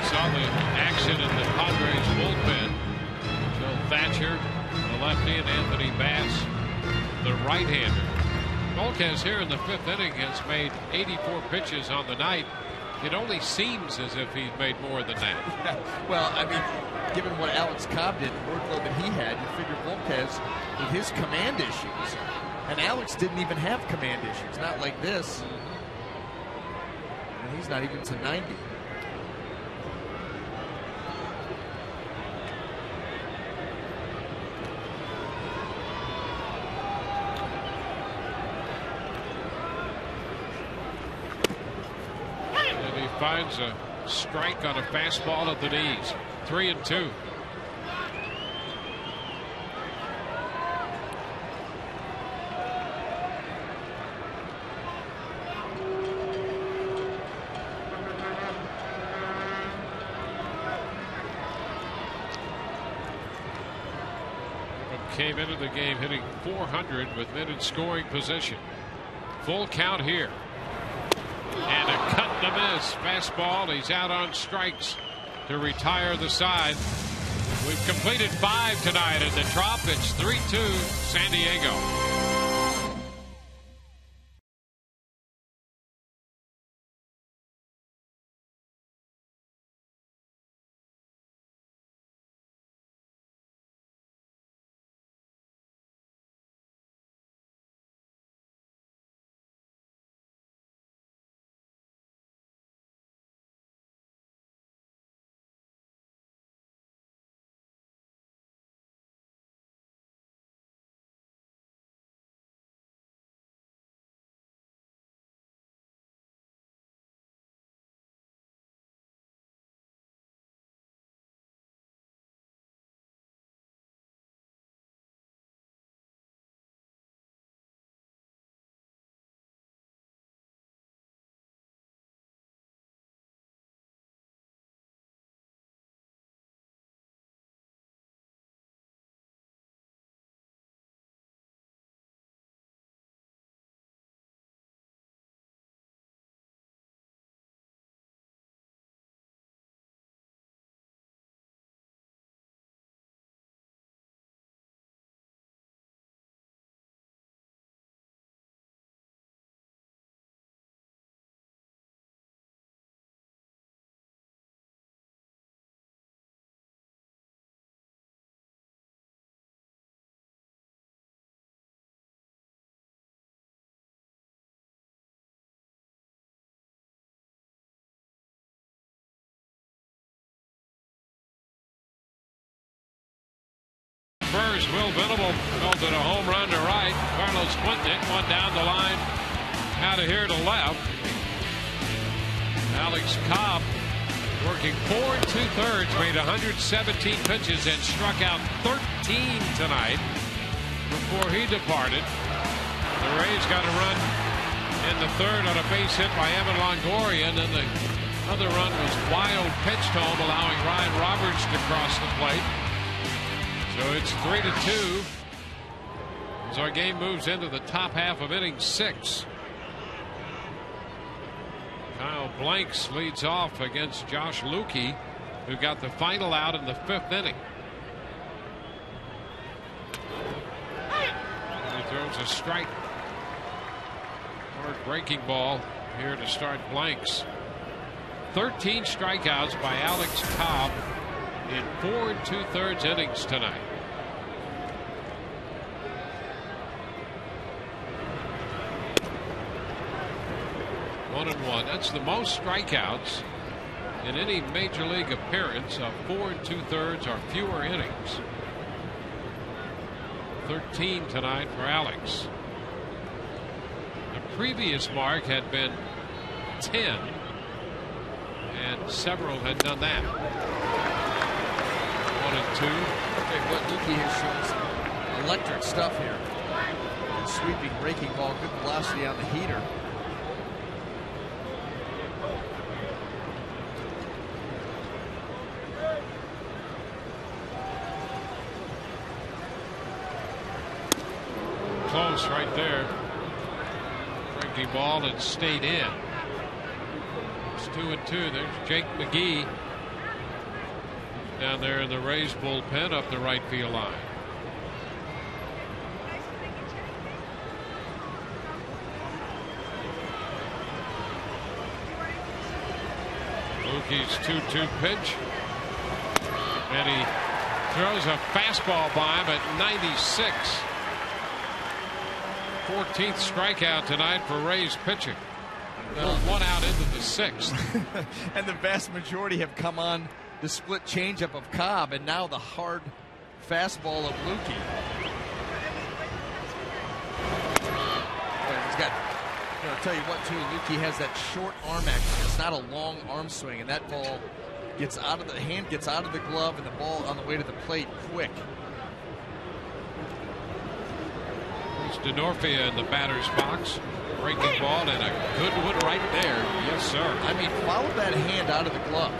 Saw the action in the Padres bullpen. Joe Thatcher, the lefty, and Anthony Bass, the right-hander. Volquez here in the 5th inning has made 84 pitches on the night. It only seems as if he's made more than that. Well, I mean, given what Alex Cobb did, the workload that he had, you figure Volquez with his command issues, and Alex didn't even have command issues, not like this. And he's not even to 90. finds a strike on a fastball at the knees. 3-2. Came into the game hitting .400 with men in scoring position. Full count here. And a cut and a miss. Fastball. He's out on strikes to retire the side. We've completed 5 tonight in the Trop. It's 3-2 San Diego. First, Will Venable belted a home run to right. Carlos Quinton hit one down the line, out of here to left. Alex Cobb working 4 2/3, made 117 pitches and struck out 13 tonight before he departed. The Rays got a run in the third on a base hit by Evan Longoria, and then the other run was wild pitched home, allowing Ryan Roberts to cross the plate. So it's 3-2 as our game moves into the top half of inning 6. Kyle Blanks leads off against Josh Lukey, who got the final out in the 5th inning. And he throws a strike. Hard breaking ball here to start Blanks. 13 strikeouts by Alex Cobb in 4 2/3 innings tonight. One and one. That's the most strikeouts in any major league appearance of 4 2/3 or fewer innings. 13 tonight for Alex. The previous mark had been 10, and several had done that. 1 and 2. Okay, what Lukey has shown some electric stuff here. Sweeping, breaking ball, good velocity on the heater. Close right there. Breaking ball and stayed in. It's 2 and 2. There's Jake McGee down there in the Rays bullpen up the right field line. Lukey's 2-2 pitch, and he throws a fastball by him at 96. 14th strikeout tonight for Rays pitching. One out into the 6th. And the vast majority have come on the split changeup of Cobb, and now the hard fastball of Lukey. He's got I'll tell you what, too, Lukey has that short arm action. It's not a long arm swing, and that ball gets out of the hand, gets out of the glove, and the ball on the way to the plate quick. It's Denorfia in the batter's box. Breaking ball and a good one right there. Yes, sir. I mean, follow that hand out of the glove.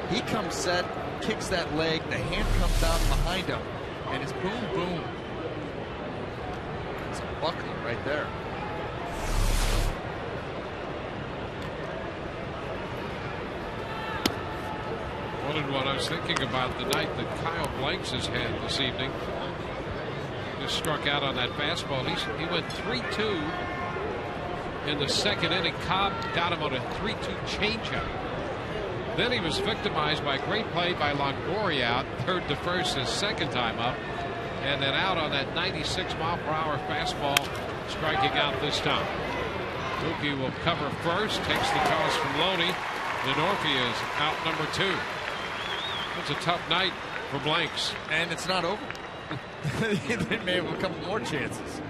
He comes set, kicks that leg, the hand comes out behind him, and it's boom, boom. It's a buckler right there. What I was thinking about the night that Kyle Blanks has had this evening. Just struck out on that fastball. He went 3-2 in the second inning. Cobb got him on a 3-2 changeup. Then he was victimized by a great play by Longoria out third to first his second time up, and then out on that 96-mile-per-hour fastball, striking out this time. Lukey will cover first, takes the toss from Loney. Denorfia is out number 2. It's a tough night for Blanks. And it's not over. They may have a couple more chances.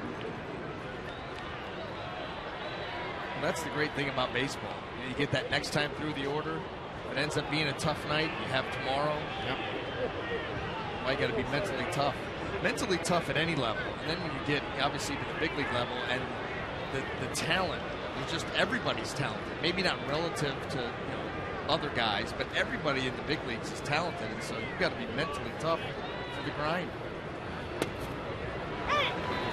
Well, that's the great thing about baseball. You get that next time through the order. If it ends up being a tough night, you have tomorrow. Yep. Well, you got to be mentally tough. Mentally tough at any level. And then when you get, obviously, to the big league level and the talent, it's just everybody's talented. Maybe not relative to other guys, but everybody in the big leagues is talented, and so you've got to be mentally tough for the grind.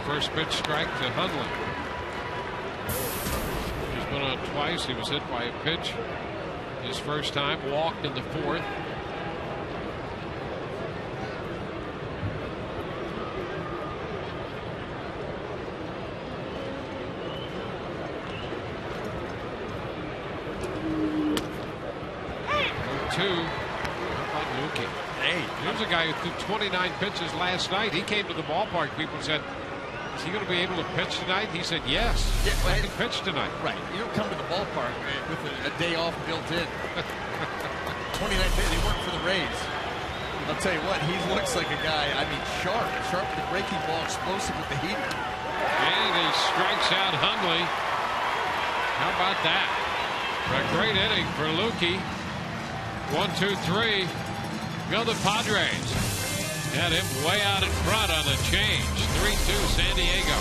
First pitch strike to Hundley. He's been on twice. He was hit by a pitch his first time, walked in the fourth. Here's a guy who threw 29 pitches last night. He came to the ballpark. People said, is he going to be able to pitch tonight? He said, yes, I can pitch tonight. Right. You don't come to the ballpark with a day off built in. 29 pitches. He worked for the Rays. I'll tell you what, he looks like a guy, I mean, sharp with the breaking ball, explosive with the heater. And he strikes out Hundley. How about that? A great inning for Lukey. 1, 2, 3. Go the Padres. Had him way out in front on the change. 3-2 San Diego.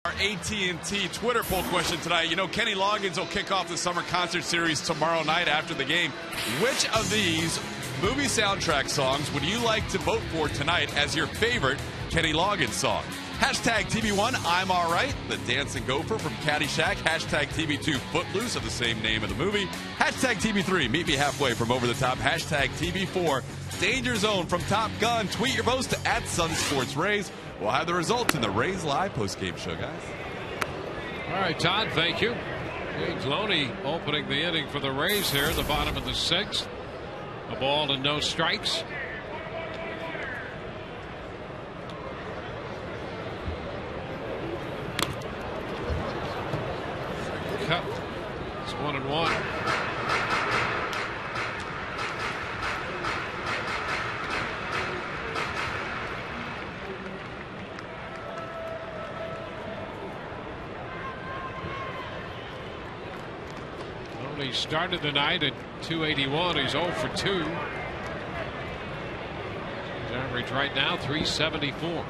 Our AT&T Twitter poll question tonight. You know, Kenny Loggins will kick off the summer concert series tomorrow night after the game. Which of these movie soundtrack songs would you like to vote for tonight as your favorite Kenny Loggins song? Hashtag TB1, I'm all right. The Dancing Gopher from Caddyshack. Hashtag TB2, Footloose, of the same name of the movie. Hashtag TB3, Meet Me Halfway from Over the Top. Hashtag TB4, Danger Zone from Top Gun. Tweet your votes to @SunSportsRays. We'll have the results in the Rays Live postgame show, guys. All right, Todd, thank you. James Loney opening the inning for the Rays here in the bottom of the 6th. A ball and no strikes. Cut. It's 1-1. He started the night at 281. He's 0 for 2. His average right now 374.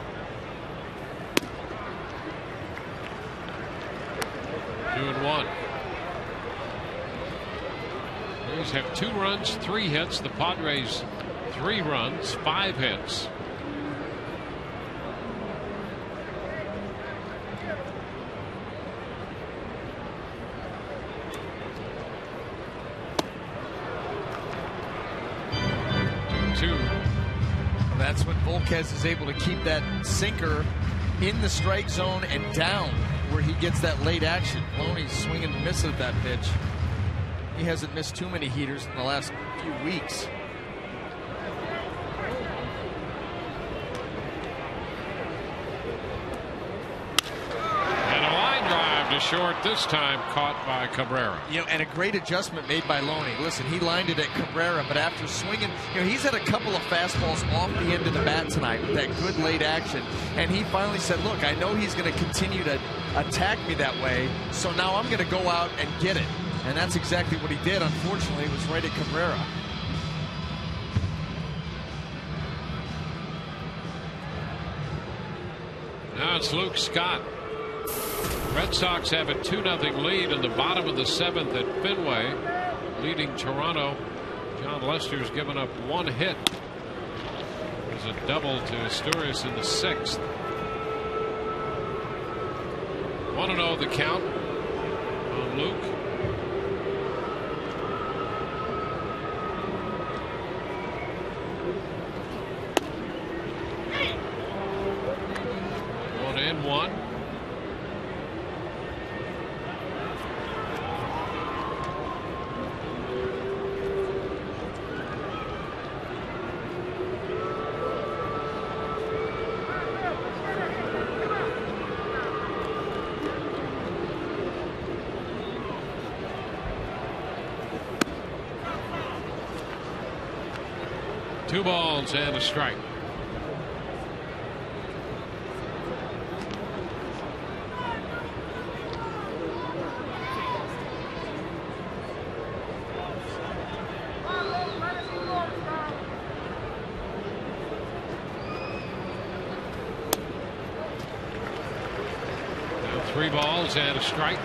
2-1. Rays have 2 runs, 3 hits. The Padres 3 runs, 5 hits. That's when Volquez is able to keep that sinker in the strike zone and down where he gets that late action. Loney's swinging and missing at that pitch. He hasn't missed too many heaters in the last few weeks. And a line drive to short, this time caught by Cabrera. And a great adjustment made by Loney. Listen, he lined it at Cabrera, but after swinging, he's had a couple of fastballs off the end of the bat tonight with that good late action. And he finally said, look, I know he's going to continue to attack me that way, so now I'm going to go out and get it. And that's exactly what he did. Unfortunately, it was right at Cabrera. Now it's Luke Scott. Red Sox have a 2-0 lead in the bottom of the 7th at Fenway, leading Toronto. John Lester's given up 1 hit. There's a double to Asturias in the 6th. 1-0 the count on Luke. One. 2 balls and a strike. Now 3 balls and a strike.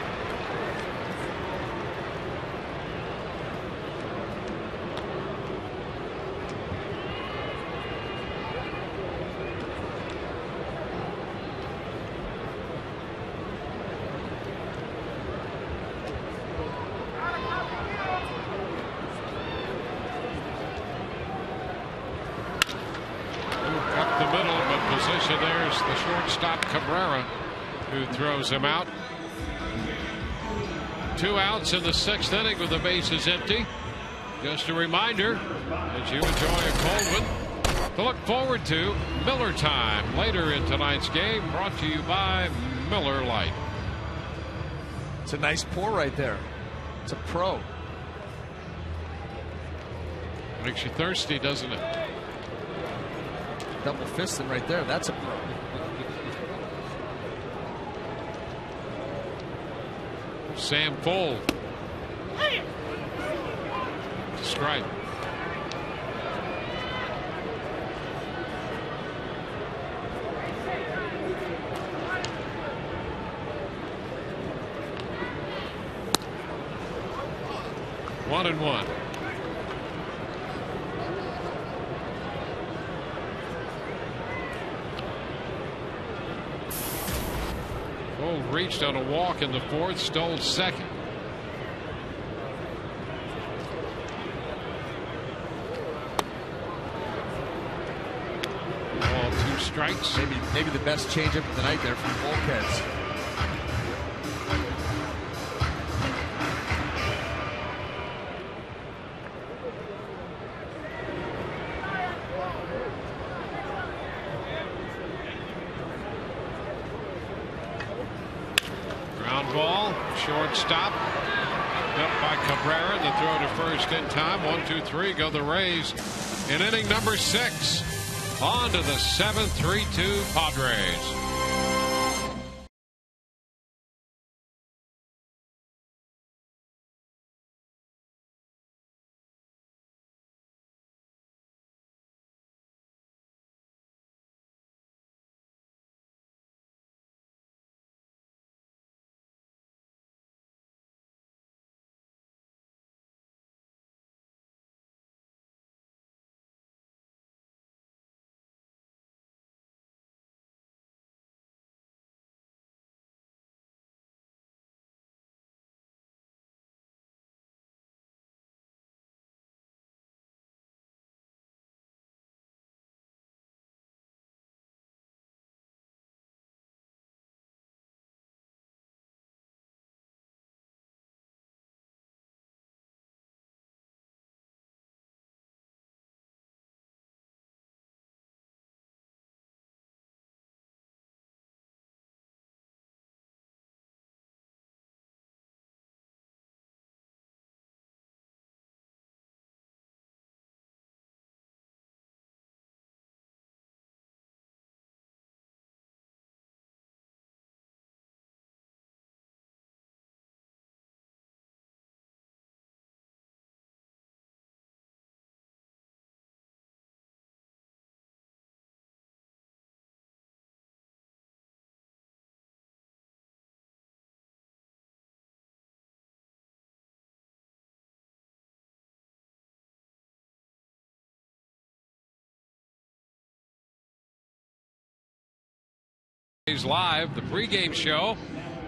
There's the shortstop Cabrera, who throws him out. 2 outs in the 6th inning with the bases empty. Just a reminder, as you enjoy a cold one, to look forward to Miller Time later in tonight's game, brought to you by Miller Lite. It's a nice pour right there. It's a pro. Makes you thirsty, doesn't it? Double fisting right there. That's a pro. Sam Fold. Strike. One and one. reached on a walk in the fourth, stole second. Ball, 2 strikes. Maybe the best changeup of the night there from Volquez. Ground ball, shortstop. Up by Cabrera. The throw to first in time. 1-2-3. Go the Rays in inning number 6. On to the 7th, 3-2 Padres. Live, the pregame show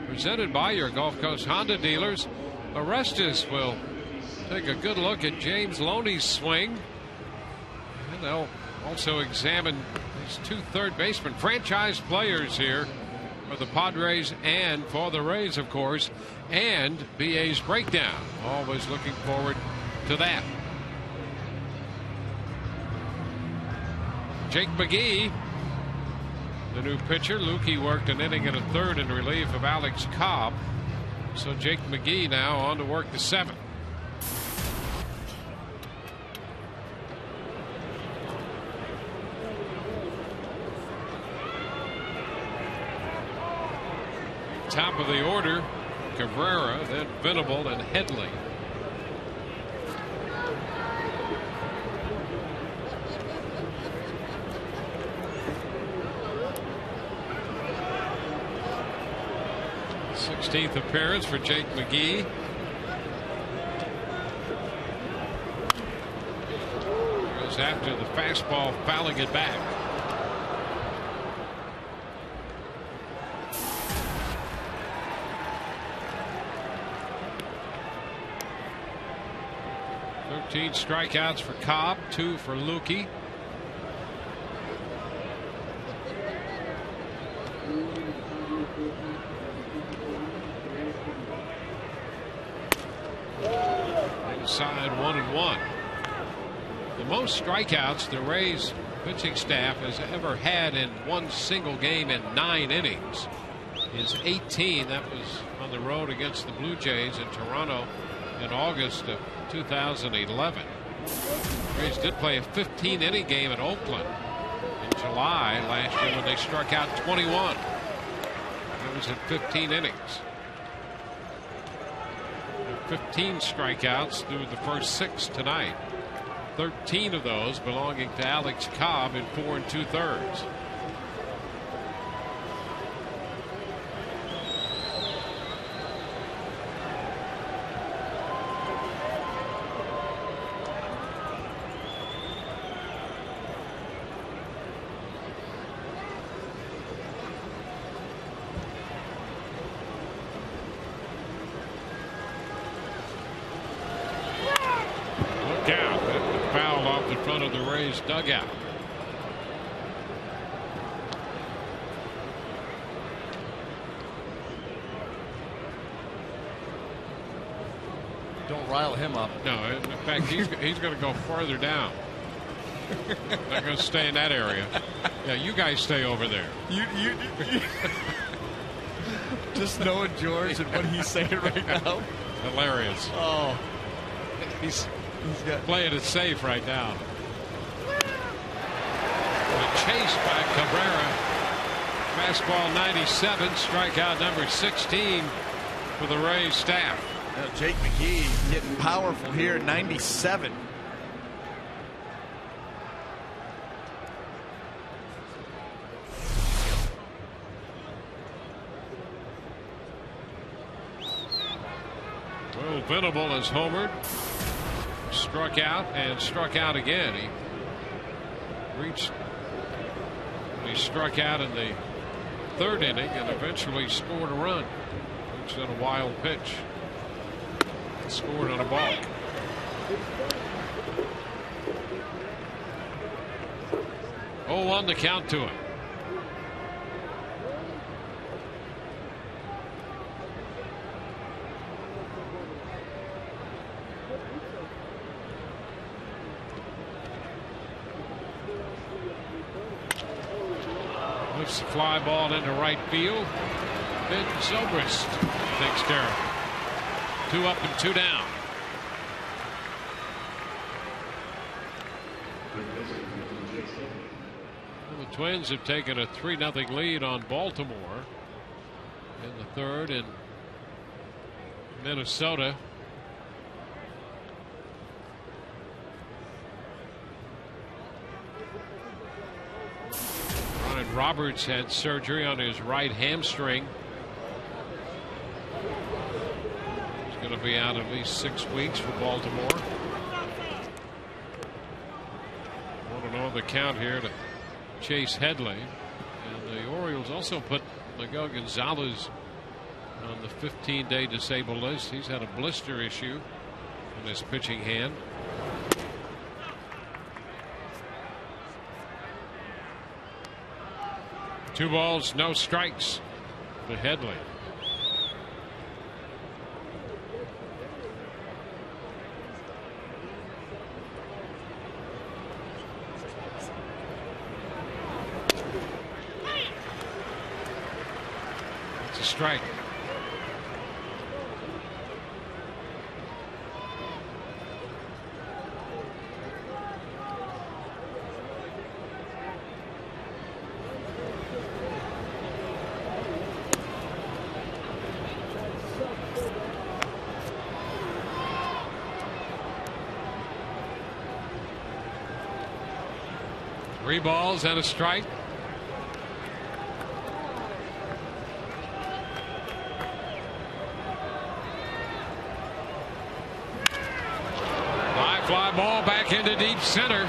presented by your Gulf Coast Honda dealers. Orestes will take a good look at James Loney's swing, and they'll also examine these 2 third basemen, franchise players here for the Padres and for the Rays, of course, and BA's breakdown. Always looking forward to that. Jake McGee, the new pitcher. Lukey worked an inning and a third in relief of Alex Cobb. So Jake McGee now on to work the 7th. Top of the order, Cabrera, then Venable and Headley. Sixteenth appearance for Jake McGee. Goes after the fastball, fouling it back. Thirteen strikeouts for Cobb, 2 for Lukey. Inside 1-1. The most strikeouts the Rays pitching staff has ever had in one single game in 9 innings is 18. That was on the road against the Blue Jays in Toronto in August of 2011. The Rays did play a 15-inning game at Oakland in July last year when they struck out 21. That was at 15 innings. 15 strikeouts through the first 6 tonight. 13 of those belonging to Alex Cobb in 4 2/3. front of the Rays dugout. Don't rile him up. No, in fact, he's going to go further down. Not going to stay in that area. Yeah, you guys stay over there. You just knowing George and what he's saying right now. Hilarious. Oh, He's got playing it safe right now. The chase by Cabrera. Fastball 97, strikeout number 16 for the Rays staff. Jake McGee getting powerful here, 97. Well, Venable has homered, struck out, and struck out again. He struck out in the third inning and eventually scored a run. Looks at a wild pitch. Scored on a ball. Oh, 1 to count to it. Lifts the fly ball into right field. Ben Zobrist takes care of it. 2 up and 2 down. Well, the Twins have taken a 3-0 lead on Baltimore in the third in Minnesota. Ryan Roberts had surgery on his right hamstring. Going to be out at least 6 weeks for Baltimore. 1-0 the count here to Chase Headley. And the Orioles also put Miguel Gonzalez on the 15-day disabled list. He's had a blister issue in his pitching hand. Two balls, no strikes to Headley. It's a strike. Three balls and a strike. High fly ball back into deep center.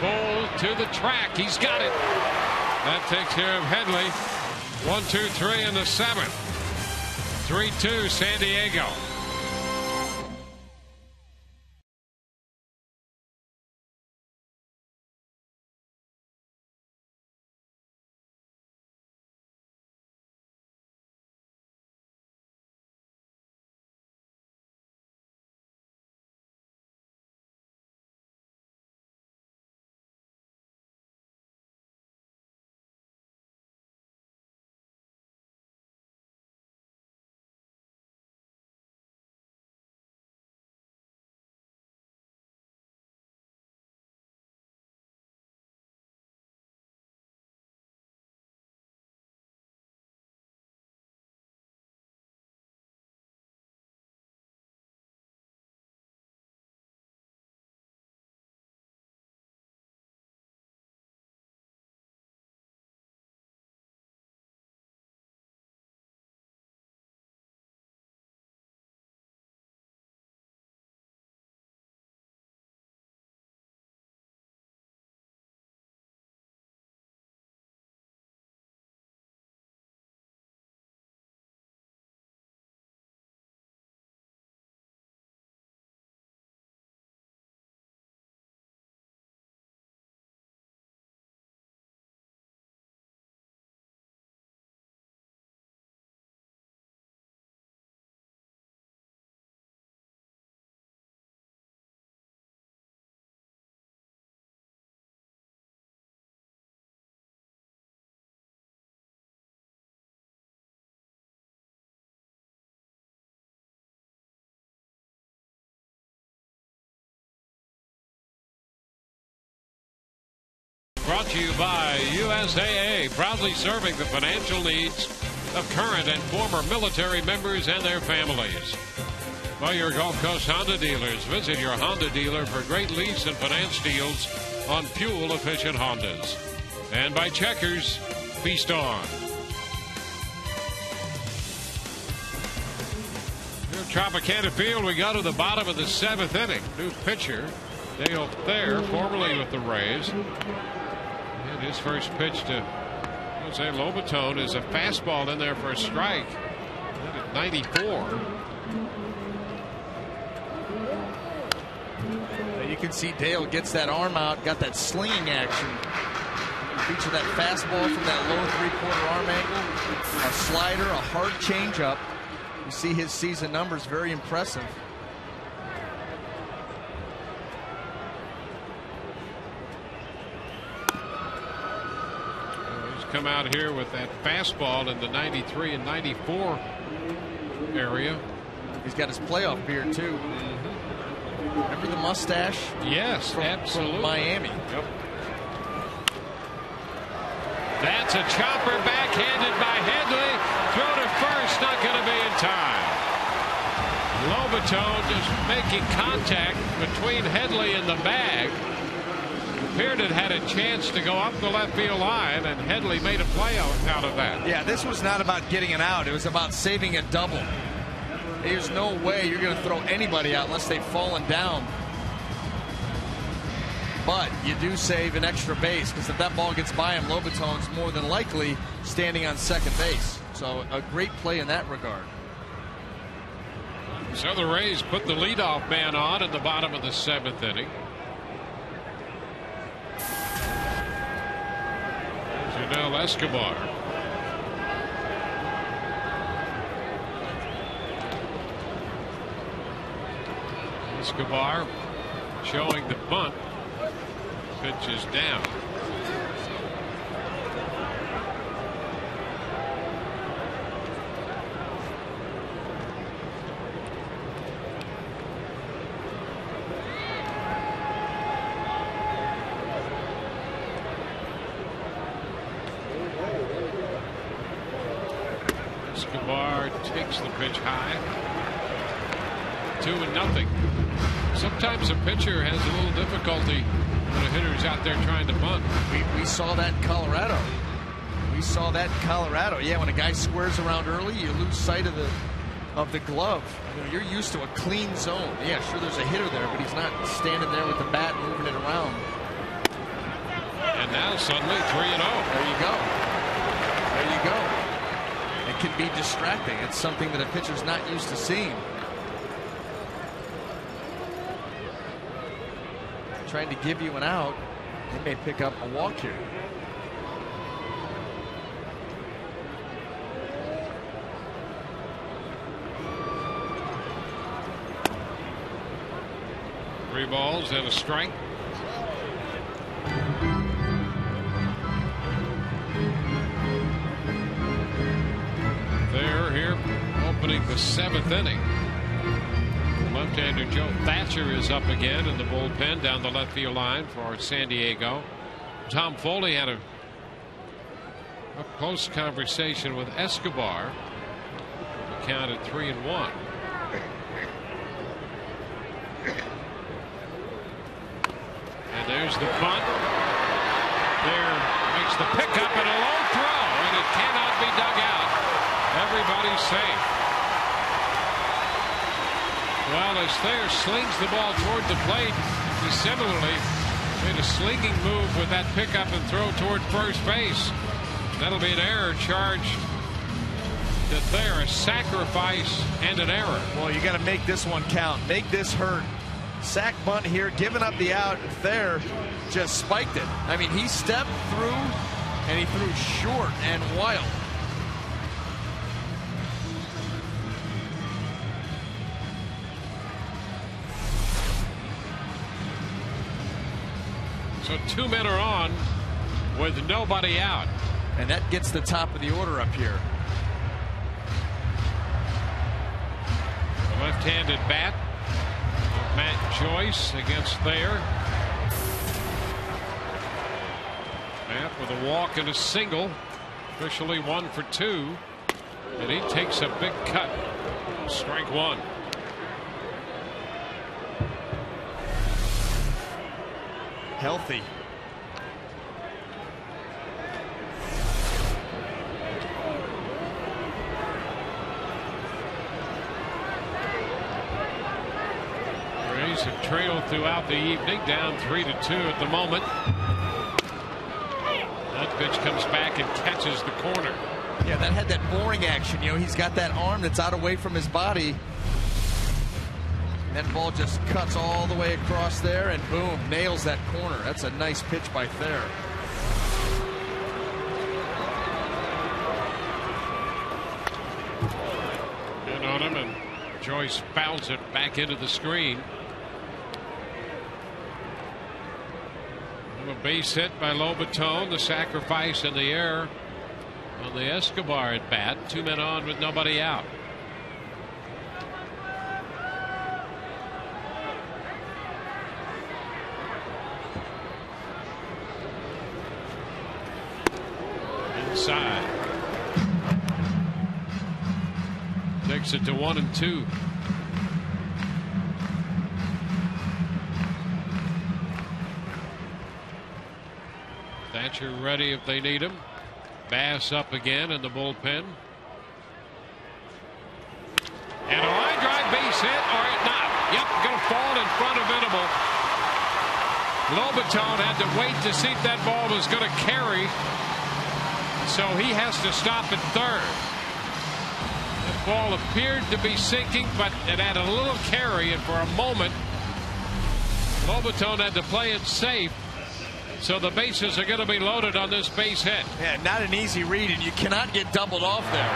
Ball to the track. He's got it. That takes care of Headley. 1-2-3 in the seventh. 3-2 San Diego. brought to you by USAA, proudly serving the financial needs of current and former military members and their families. By your Gulf Coast Honda dealers, visit your Honda dealer for great lease and finance deals on fuel-efficient Hondas. And by Checkers, feast on. Here at Tropicana Field, we go to the bottom of the 7th inning. New pitcher, Dale Thayer, formerly with the Rays. And his first pitch to Jose Lobaton is a fastball in there for a strike. At 94. You can see Dale gets that arm out, got that slinging action. Feature that fastball from that low 3/4 arm angle, a slider, a hard changeup. You see his season numbers, very impressive. He's come out here with that fastball in the 93 and 94 area. He's got his playoff beard too. Remember the mustache? Yes, absolutely. From Miami. Yep. That's a chopper backhanded by Headley. Throw to first, not going to be in time. Lobaton just making contact between Headley and the bag. Appeared it had a chance to go up the left field line, and Headley made a play out of that. Yeah, this was not about getting an out. It was about saving a double. There's no way you're going to throw anybody out unless they've fallen down. But you do save an extra base, because if that ball gets by him, Lobaton's more than likely standing on second base. So a great play in that regard. So the Rays put the leadoff man on in the bottom of the 7th inning. Janelle Escobar. Escobar showing the bunt. Pitch is down. Escobar takes the pitch high. 2-0. Sometimes a pitcher has a little difficulty when a hitter's out there trying to bunt. We saw that in Colorado. Yeah, when a guy squares around early, you lose sight of the glove. You know, you're used to a clean zone. Yeah, sure, there's a hitter there, but he's not standing there with the bat moving it around. And now suddenly 3-0. There you go. It can be distracting. It's something that a pitcher's not used to seeing. Trying to give you an out, they may pick up a walk here. Three balls and a strike. They're here opening the 7th inning. Left-hander Joe Thatcher is up again in the bullpen down the left field line for San Diego. Tom Foley had a close conversation with Escobar. The count at 3-1. And there's the bunt. There makes the pickup and a low throw, and it cannot be dug out. Everybody's safe. Well, as Thayer slings the ball toward the plate, he similarly made a slinging move with that pickup and throw toward first base. That'll be an error charged to Thayer, a sacrifice and an error. Well, you got to make this one count. Make this hurt. Sack bunt here, giving up the out. Thayer just spiked it. I mean, he stepped through and he threw short and wild. So 2 men are on with nobody out. And that gets the top of the order up here. The left-handed bat of Matt Joyce against Thayer. with a walk and a single. Officially 1 for 2. And he takes a big cut. Strike 1. Healthy. Rays have trailed throughout the evening, down 3-2 at the moment. That pitch comes back and catches the corner. Yeah, that had that boring action. You know, he's got that arm that's out away from his body. That ball just cuts all the way across there and boom, nails that corner. That's a nice pitch by Thayer. In on him, and Joyce fouls it back into the screen. A base hit by Lobaton, the sacrifice and the error on the Escobar at bat. 2 men on with nobody out. Inside. Takes it to 1-2. Thatcher ready if they need him. Bass up again in the bullpen. And a line drive base hit, or not. Yep, going to fall in front of Venable. Lobaton had to wait to see if that ball was going to carry. So he has to stop at third. The ball appeared to be sinking, but it had a little carry, and for a moment, Lobaton had to play it safe. So the bases are going to be loaded on this base hit. Yeah, not an easy read, and you cannot get doubled off there.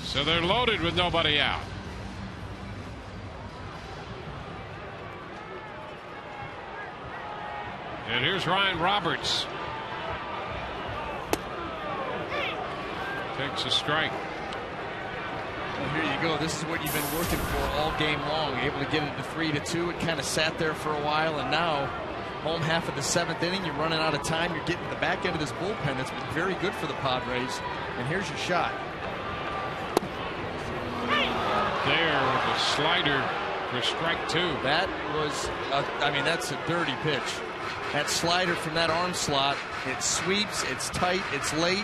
So they're loaded with nobody out. And here's Ryan Roberts. Takes a strike. Well, here you go. This is what you've been working for all game long. Able to get it to 3-2. It kind of sat there for a while, and now home half of the 7th inning. You're running out of time. You're getting to the back end of this bullpen. That's been very good for the Padres. And here's your shot. There with a slider for strike 2. That was, I mean, that's a dirty pitch. That slider from that arm slot, it sweeps, it's tight, it's late.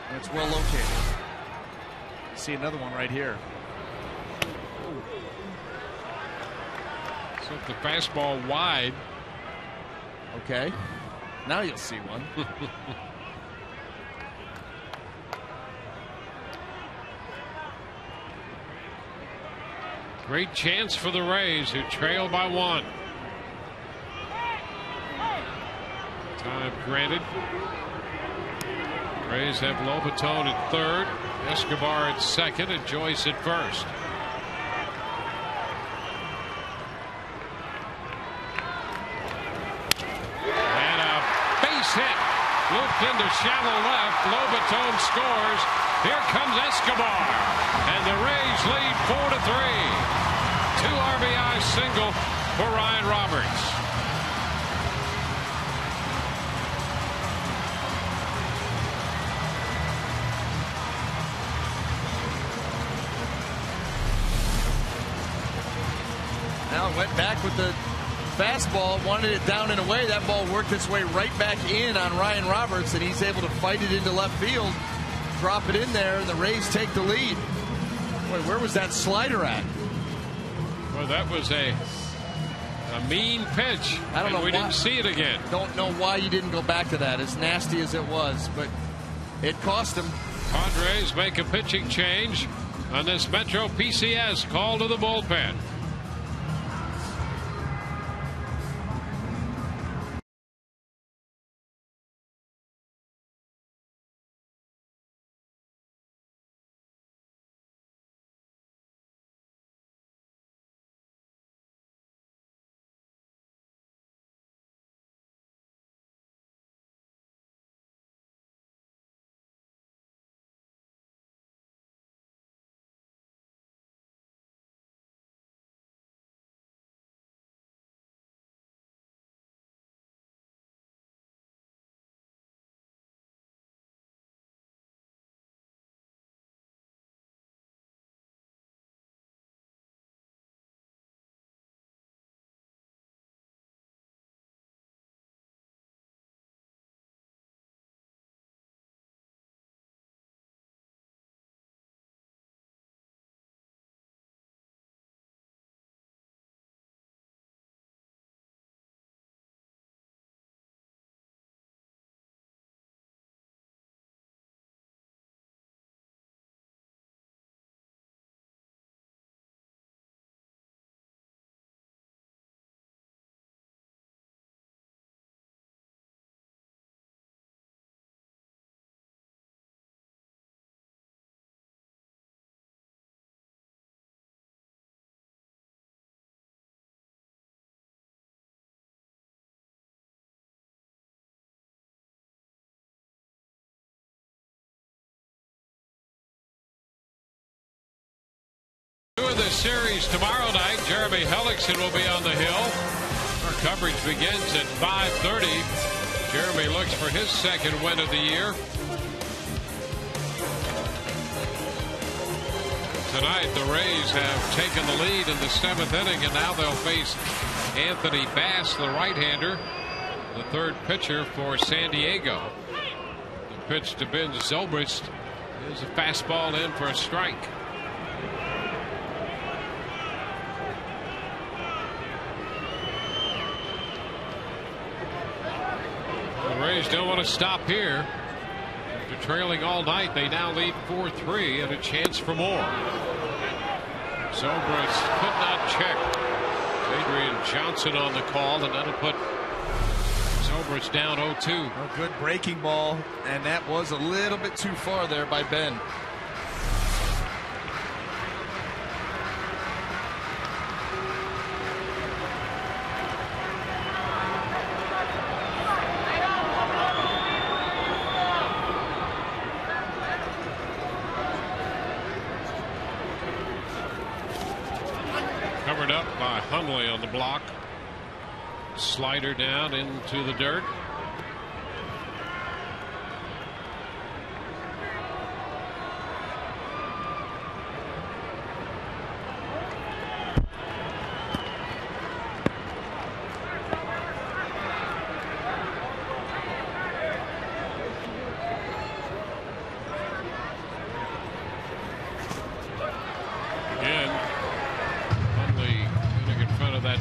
And it's well located. See another one right here. So the fastball wide. Okay. Now you'll see one. Great chance for the Rays, who trail by 1. Time granted. Rays have Lobaton at third, Escobar at second, and Joyce at first. And a base hit, looped into shallow left. Lobaton scores. Here comes Escobar, and the Rays lead 4-3. 2 RBI single for Ryan Roberts. Now it went back with the fastball, wanted it down and away. That ball worked its way right back in on Ryan Roberts, and he's able to fight it into left field, drop it in there, and the Rays take the lead. Boy, where was that slider at? Well, that was a mean pitch. I don't know. We didn't see it again. Don't know why you didn't go back to that, as nasty as it was, but it cost him. Padres make a pitching change on this Metro PCS call to the bullpen. series tomorrow night. Jeremy Hellickson will be on the hill. Our coverage begins at 5:30. Jeremy looks for his second win of the year. Tonight, the Rays have taken the lead in the 7th inning, and now they'll face Anthony Bass, the right-hander, the third pitcher for San Diego. The pitch to Ben Zobrist is a fastball in for a strike. The Rays don't want to stop here. After trailing all night, they now lead 4-3 and a chance for more. Zobrist could not check. Adrian Johnson on the call, and that'll put Zobrist down 0-2. A good breaking ball, and that was a little bit too far there by Ben. Covered up by Hundley on the block. Slider down into the dirt.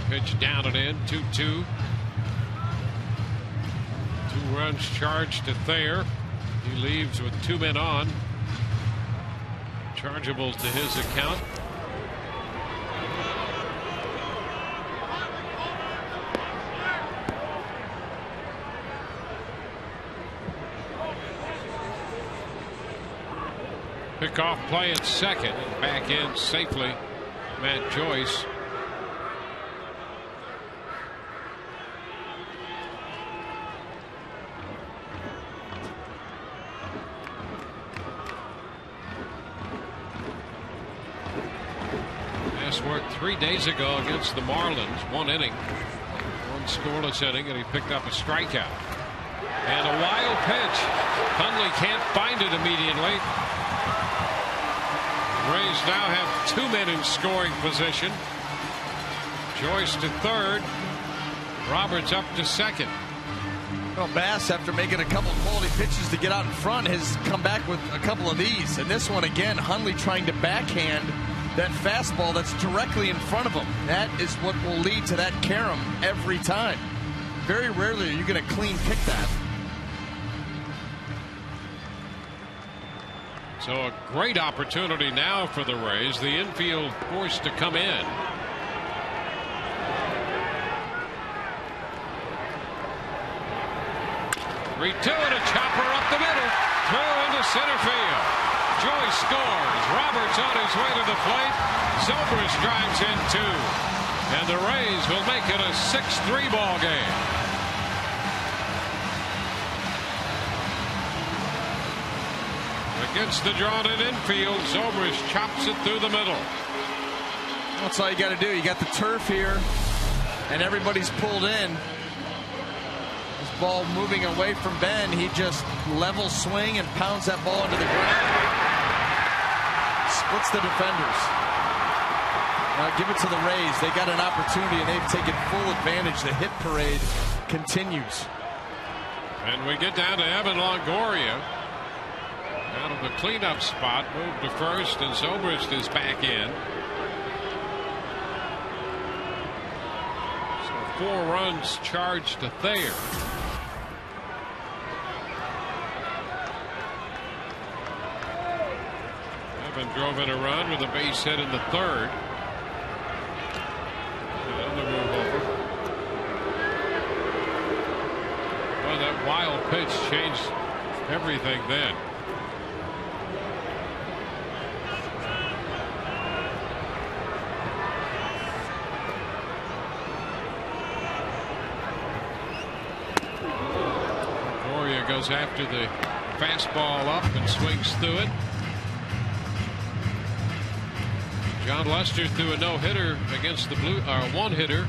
Pitch down and in. 2-2. 2 runs charged to Thayer. He leaves with 2 men on. Chargeables to his account. Pickoff play at second, and back in safely Matt Joyce. Worked 3 days ago against the Marlins. 1 inning, 1 scoreless inning, and he picked up a strikeout. And a wild pitch. Hundley can't find it immediately. The Rays now have 2 men in scoring position. Joyce to third. Roberts up to second. Well, Bass, after making a couple quality pitches to get out in front, has come back with a couple of these. And this one again, Hundley trying to backhand that fastball that's directly in front of him. That is what will lead to that carom every time. Very rarely are you going to clean pick that. So a great opportunity now for the Rays. The infield forced to come in. Three-two and a chopper up the middle. Throw into center field. Joyce scores. Roberts on his way to the plate. Zobrist drives in 2. And the Rays will make it a 6-3 ball game. Against the drawn-in infield, Zobrist chops it through the middle. That's all you got to do. You got the turf here, and everybody's pulled in. This ball moving away from Ben. He just level swing and pounds that ball into the ground. Splits the defenders. Now give it to the Rays. They got an opportunity, and they've taken full advantage. The hit parade continues. And we get down to Evan Longoria. Out of the cleanup spot, moved to first, and Zobrist is back in. So 4 runs charged to Thayer. Evan drove in a run with a base hit in the 3rd. Another move over. Well, that wild pitch changed everything then. Goes after the fastball up and swings through it. John Lester threw a no-hitter against the Blue, or one-hitter.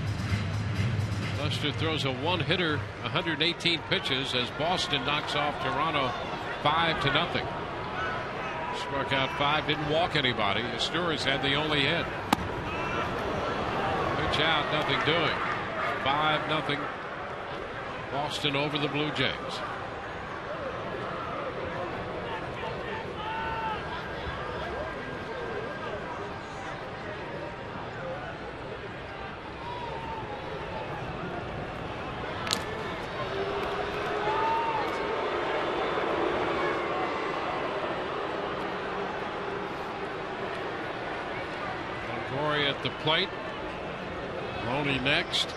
Lester throws a one-hitter, 118 pitches, as Boston knocks off Toronto 5-0. Struck out 5, didn't walk anybody. Asturias had the only hit. Pitch out, nothing doing. 5-0. Boston over the Blue Jays. At the plate. Loney next.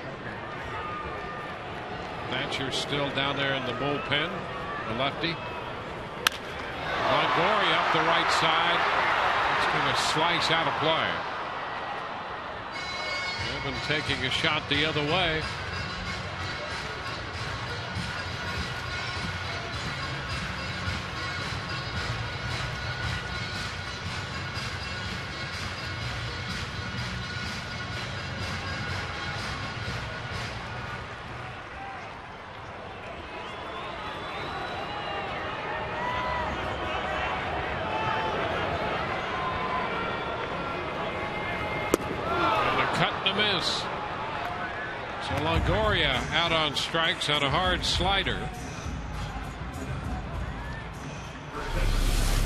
Thatcher still down there in the bullpen. The lefty. Longoria up the right side. It's going to slice out of play. Evan taking a shot the other way. So Longoria out on strikes on a hard slider.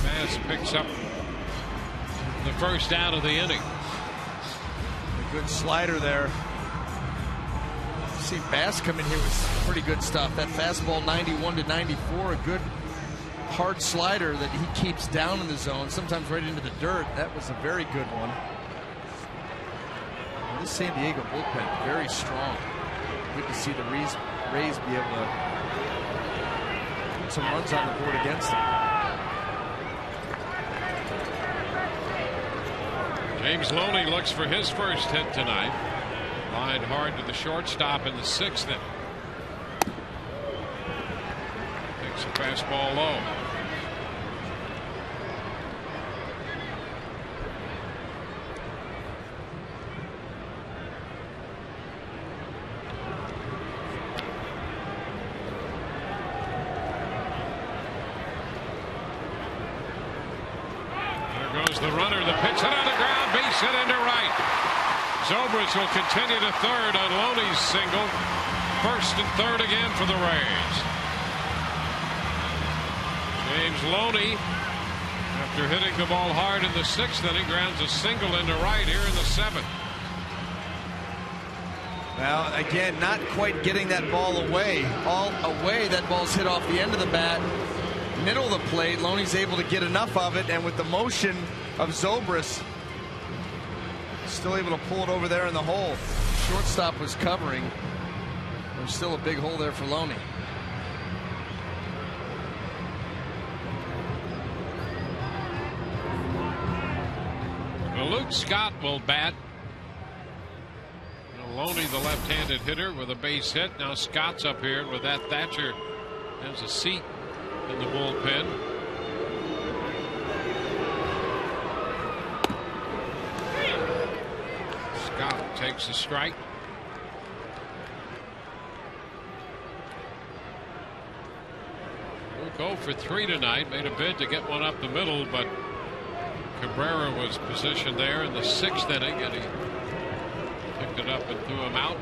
Bass picks up the first out of the inning. A good slider there. See Bass come in here with pretty good stuff. That fastball 91-94, a good hard slider that he keeps down in the zone, sometimes right into the dirt. That was a very good one. This San Diego bullpen very strong. Good to see the Rays be able to put some runs on the board against them. James Loney looks for his first hit tonight. Lined hard to the shortstop in the 6th inning. Takes a fastball low. The runner, the pitch hit on the ground, base hit into right. Zobrist will continue to third on Loney's single. First and third again for the Rays. James Loney, after hitting the ball hard in the 6th inning, grounds a single into right here in the 7th. Well, again, not quite getting that ball away. All away, that ball's hit off the end of the bat. Middle of the plate, Loney's able to get enough of it, and with the motion of Zobrist, still able to pull it over there in the hole. Shortstop was covering. There's still a big hole there for Loney. Well, Luke Scott will bat. Loney, the left-handed hitter, with a base hit. Now Scott's up here with that. Thatcher has a seat in the bullpen. Scott takes a strike. Luke 0 for 3 tonight. Made a bid to get one up the middle, but Cabrera was positioned there in the 6th inning, and he picked it up and threw him out.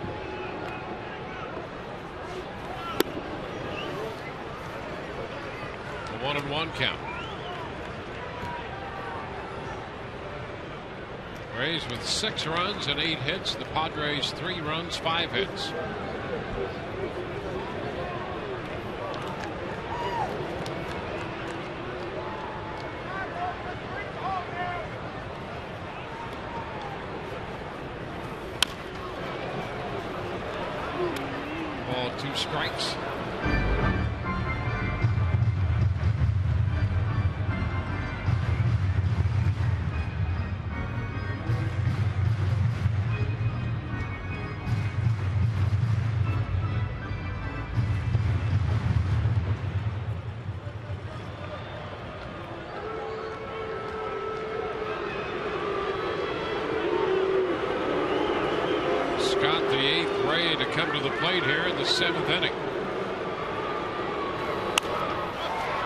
A 1-1 count. Rays with 6 runs and 8 hits. The Padres 3 runs, 5 hits. Ball, 2 strikes. to the plate here in the 7th inning.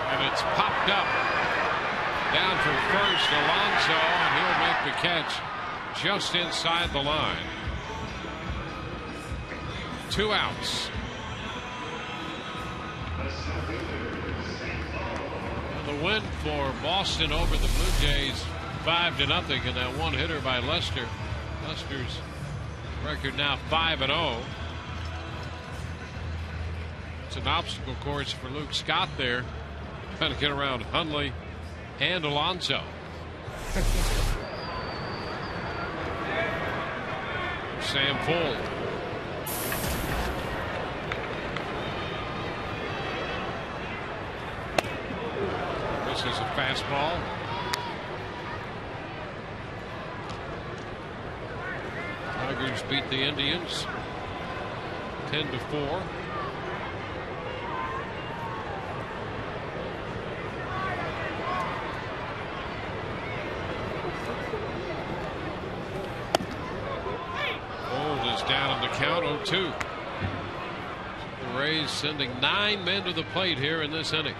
And it's popped up. Down from first, Alonso, and he'll make the catch just inside the line. 2 outs. The win for Boston over the Blue Jays, 5-0, and that one hitter by Lester. Lester's record now 5-0. It's an obstacle course for Luke Scott there, trying to get around Hundley and Alonso. Sam Fuld. This is a fastball. Tigers beat the Indians 10-4. Fuld is down on the count, 0-2. The Rays sending 9 men to the plate here in this inning.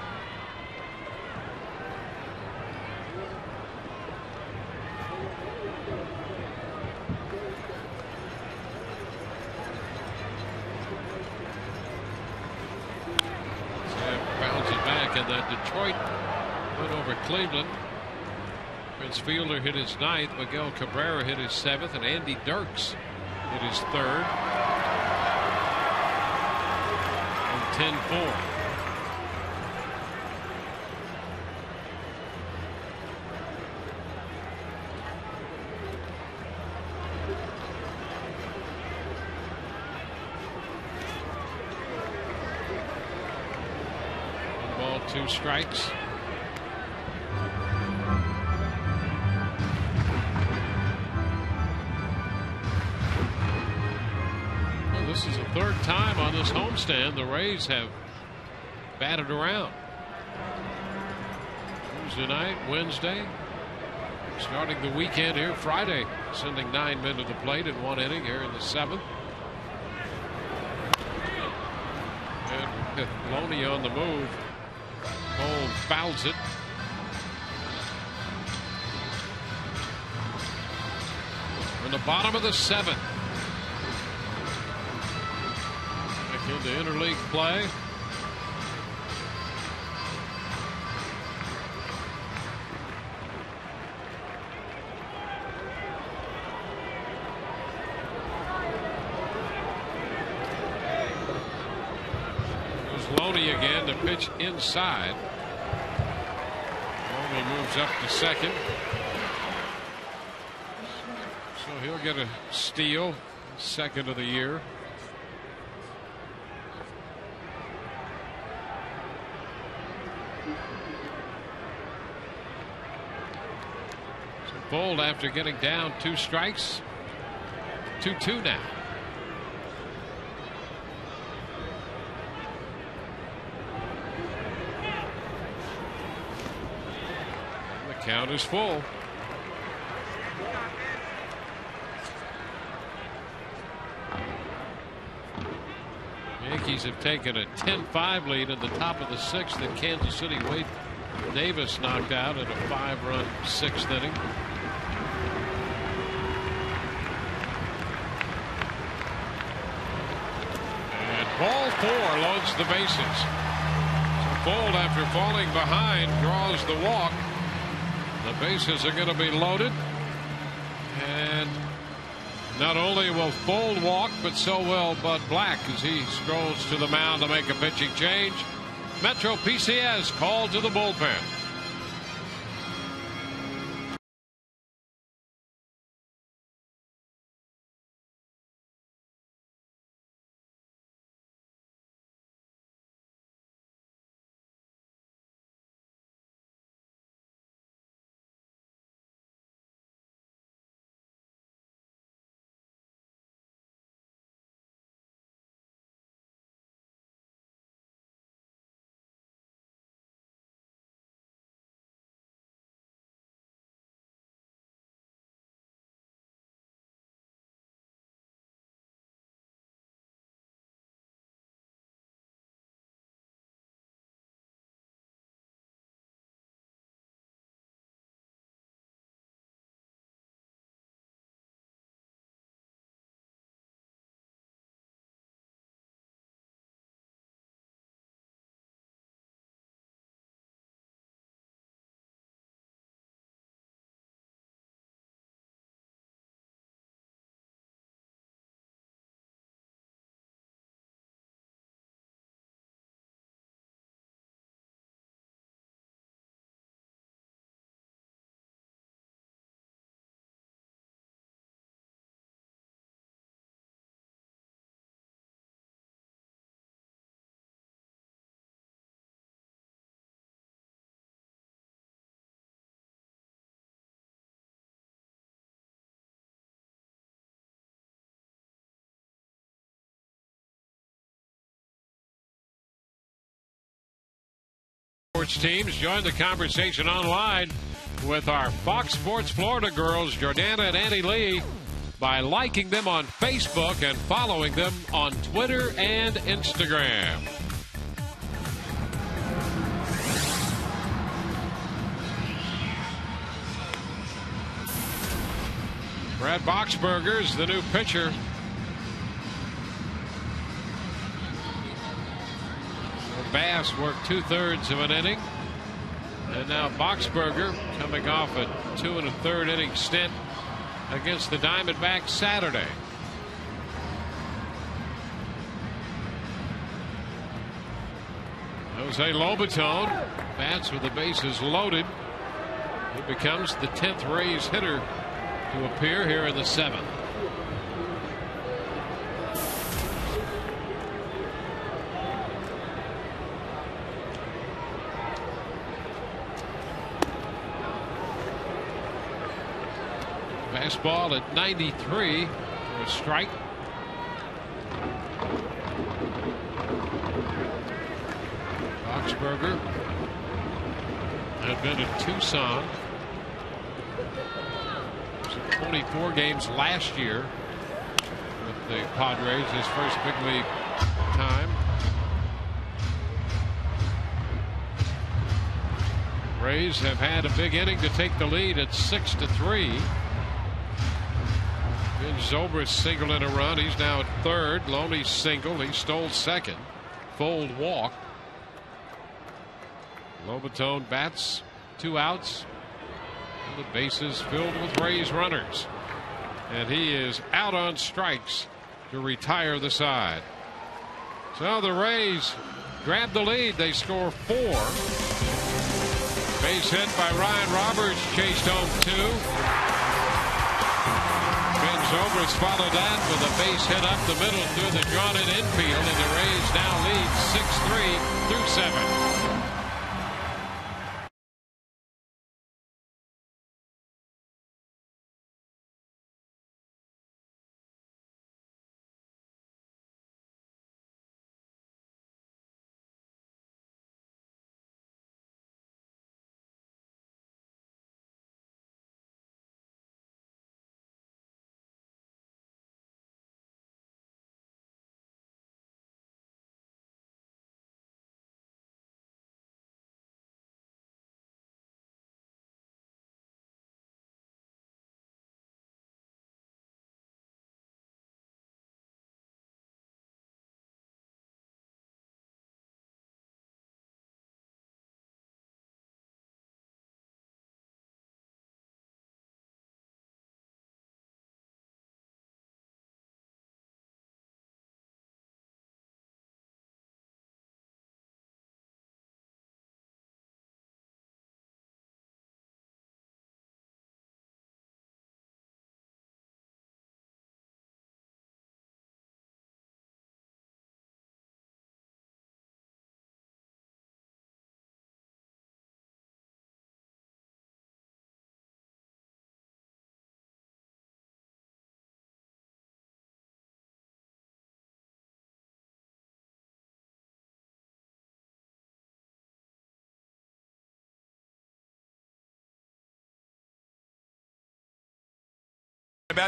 Detroit went over Cleveland. Prince Fielder hit his 9th. Miguel Cabrera hit his 7th, and Andy Dirks hit his 3rd. And 10-4. Ball, 2 strikes. Well, this is the 3rd time on this homestand the Rays have batted around. Tuesday night, Wednesday, starting the weekend here Friday, sending 9 men to the plate in 1 inning here in the 7th. And Loney on the move. Cole fouls it. We're in the bottom of the 7th. Back into interleague play. Loney again to pitch inside. Loney moves up to second. So he'll get a steal, 2nd of the year. So Fuld, after getting down 2 strikes, 2-2 now. Count is full. Yankees have taken a 10-5 lead in the top of the 6th in Kansas City. Wade Davis knocked out in a 5-run 6th inning. And ball 4 loads the bases. So Fuld, after falling behind, draws the walk. The bases are going to be loaded, and not only will Fuld walk, but so will Bud Black as he strolls to the mound to make a pitching change. Metro PCS called to the bullpen. sports teams. Join the conversation online with our Fox Sports Florida girls, Jordana and Annie Lee, by liking them on Facebook and following them on Twitter and Instagram. Brad Boxberger's the new pitcher. Bass worked 2/3 of an inning. And now Boxberger coming off a 2 1/3 inning stint against the Diamondbacks Saturday. Jose Lobaton bats with the bases loaded. He becomes the 10th Rays hitter to appear here in the 7th. Fastball at 93 for a strike. Boxberger had been in Tucson. 24 games last year with the Padres, his first big league time. Rays have had a big inning to take the lead at 6-3. Ben Zobrist singled in a run. He's now at third. Loney single. He stole second. Fold walk. Lobaton bats, 2 outs. And the bases filled with Rays runners. And he is out on strikes to retire the side. So the Rays grab the lead. They score 4. Base hit by Ryan Roberts, chased home 2. Ben Zobrist followed that with a base hit up the middle through the drawn-in infield, and the Rays now lead 6-3 through 7.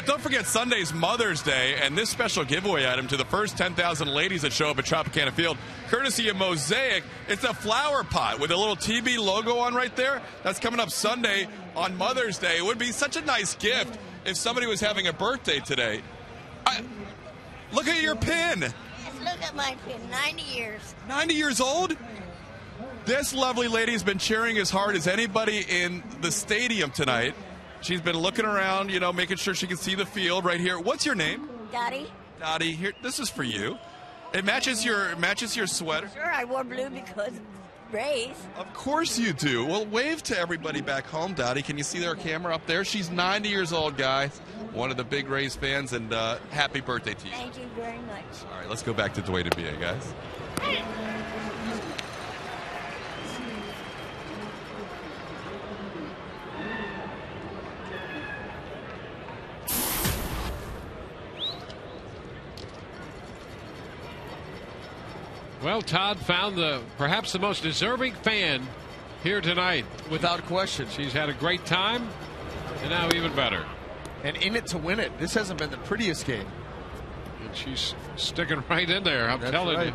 Don't forget Sunday's Mother's Day, and this special giveaway item to the first 10,000 ladies that show up at Tropicana Field, courtesy of Mosaic. It's a flower pot with a little TB logo on right there. That's coming up Sunday on Mother's Day. It would be such a nice gift if somebody was having a birthday today. Look at your pin. Yes, look at my pin. 90 years. 90 years old? This lovely lady has been cheering as hard as anybody in the stadium tonight. She's been looking around, you know, making sure she can see the field right here. What's your name? Dottie. Dottie, here. This is for you. It matches your sweater. Sure, I wore blue because Rays. Of course you do. Well, wave to everybody back home, Dottie. Can you see their camera up there? She's 90 years old, guys. One of the big Rays fans, and happy birthday to you. Thank you very much. All right, let's go back to Dwayne and BA, guys. Well, Todd found perhaps the most deserving fan here tonight. Without question. She's had a great time, and now even better. And in it to win it. This hasn't been the prettiest game. And she's sticking right in there, I'm telling you.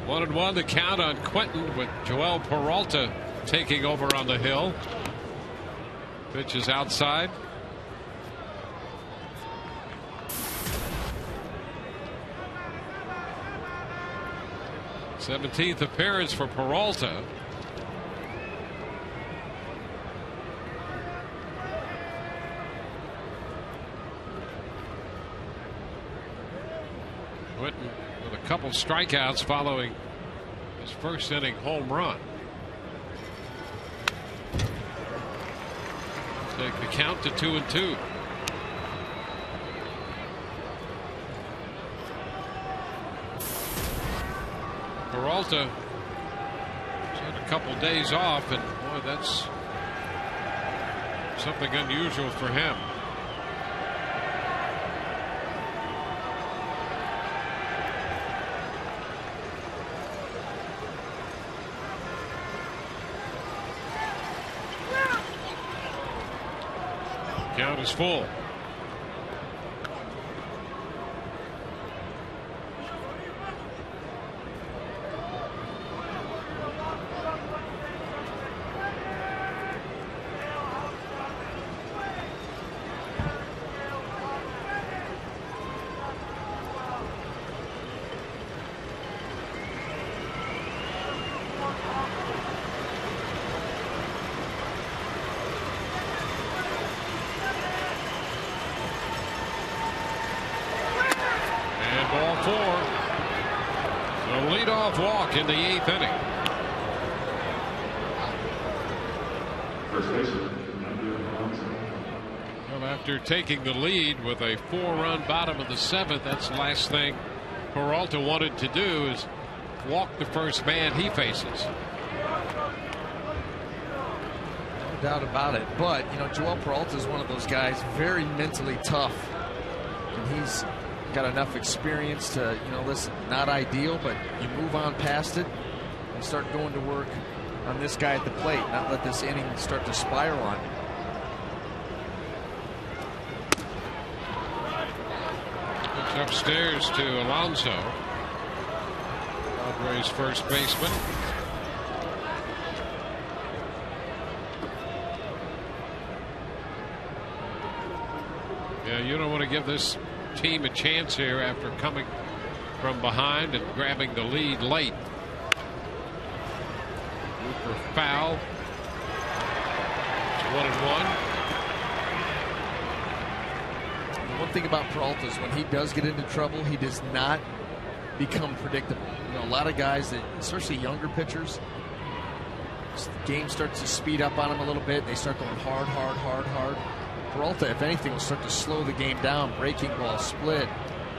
1-1 the count on Quentin with Joel Peralta taking over on the hill. Pitch is outside. Seventeenth appearance for Peralta. Quentin with a couple strikeouts following his first inning home run. Take the count to 2-2. Peralta had a couple days off, and boy, that's something unusual for him. Count is full. Ball four. A leadoff walk in the 8th inning. Well, after taking the lead with a 4-run bottom of the 7th, that's the last thing Peralta wanted to do is walk the first man he faces. No doubt about it. But, you know, Joel Peralta is one of those guys very mentally tough. And he's got enough experience to, you know, listen, not ideal, but you move on past it and start going to work on this guy at the plate, not let this inning start to spiral on you. It's upstairs to Alonso, Padres first baseman. Yeah, you don't want to give this team a chance here after coming from behind and grabbing the lead late. Looper foul. It's 1-1. One thing about Peralta is when he does get into trouble, he does not become predictable. You know, a lot of guys that, especially younger pitchers, the game starts to speed up on them a little bit. They start going hard. Peralta, if anything, will start to slow the game down. Breaking ball, split,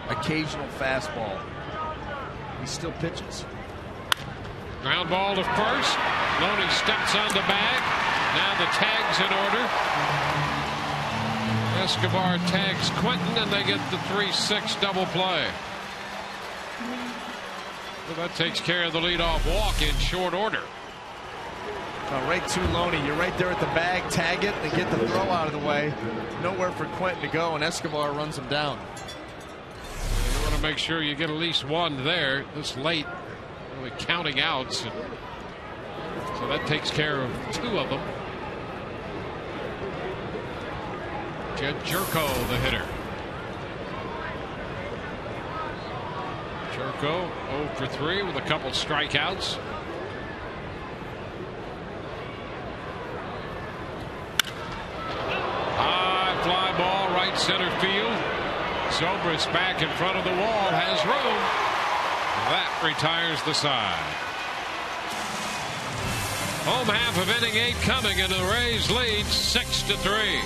occasional fastball. He still pitches. Ground ball to first. Loney steps on the bag. Now the tag's in order. Escobar tags Quentin, and they get the 3-6 double play. Well, that takes care of the leadoff walk in short order. Right to Loney. You're right there at the bag. Tag it and get the throw out of the way. Nowhere for Quentin to go, and Escobar runs him down. You want to make sure you get at least one there this late. Really counting outs. And so that takes care of 2 of them. Jed Jerko, the hitter. Jerko 0 for 3 with a couple strikeouts. Fly ball right center field. Zobrist back in front of the wall, has room. That retires the side. Home half of inning 8 coming, and the Rays lead 6-3.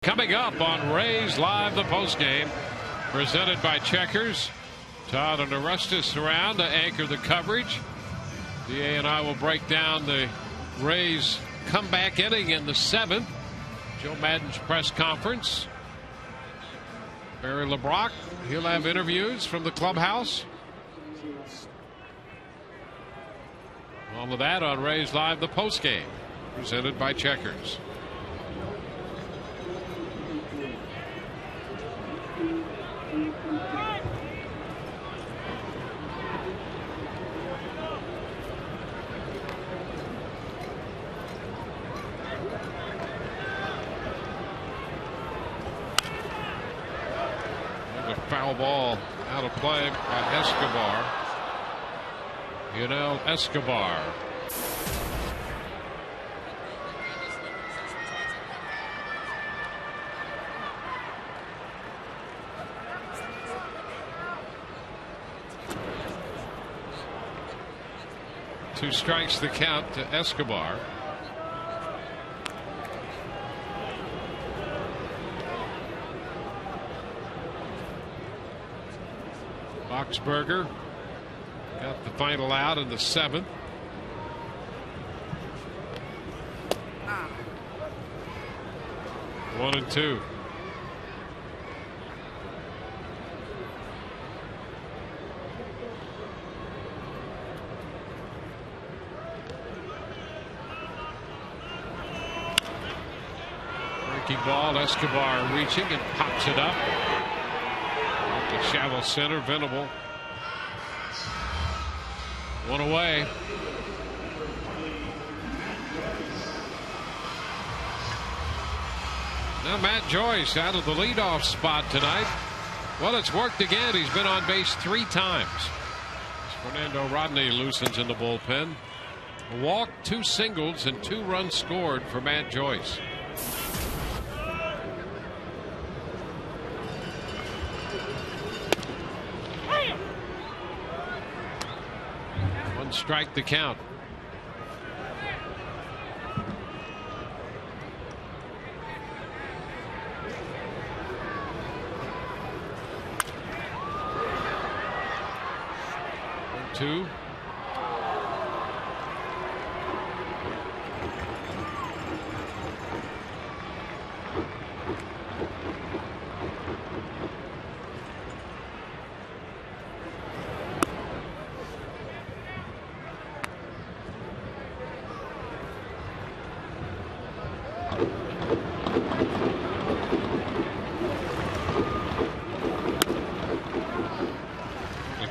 Coming up on Rays Live, the postgame, presented by Checkers. Todd and Arestis around to anchor the coverage. DA and I will break down the Rays' comeback inning in the 7th. Joe Maddon's press conference. Barry LeBrock, he'll have interviews from the clubhouse. All of that on Rays Live, the postgame, presented by Checkers. Foul ball out of play by Escobar. Escobar. Two strikes the count to Escobar. Boxberger got the final out in the 7th. One and two. Breaking ball, Escobar reaching and pops it up. The shallow center, Venable. One away. Now Matt Joyce out of the leadoff spot tonight. Well, it's worked again. He's been on base 3 times. Fernando Rodney loosens in the bullpen. A walk, 2 singles, and 2 runs scored for Matt Joyce. Strike the count. Two.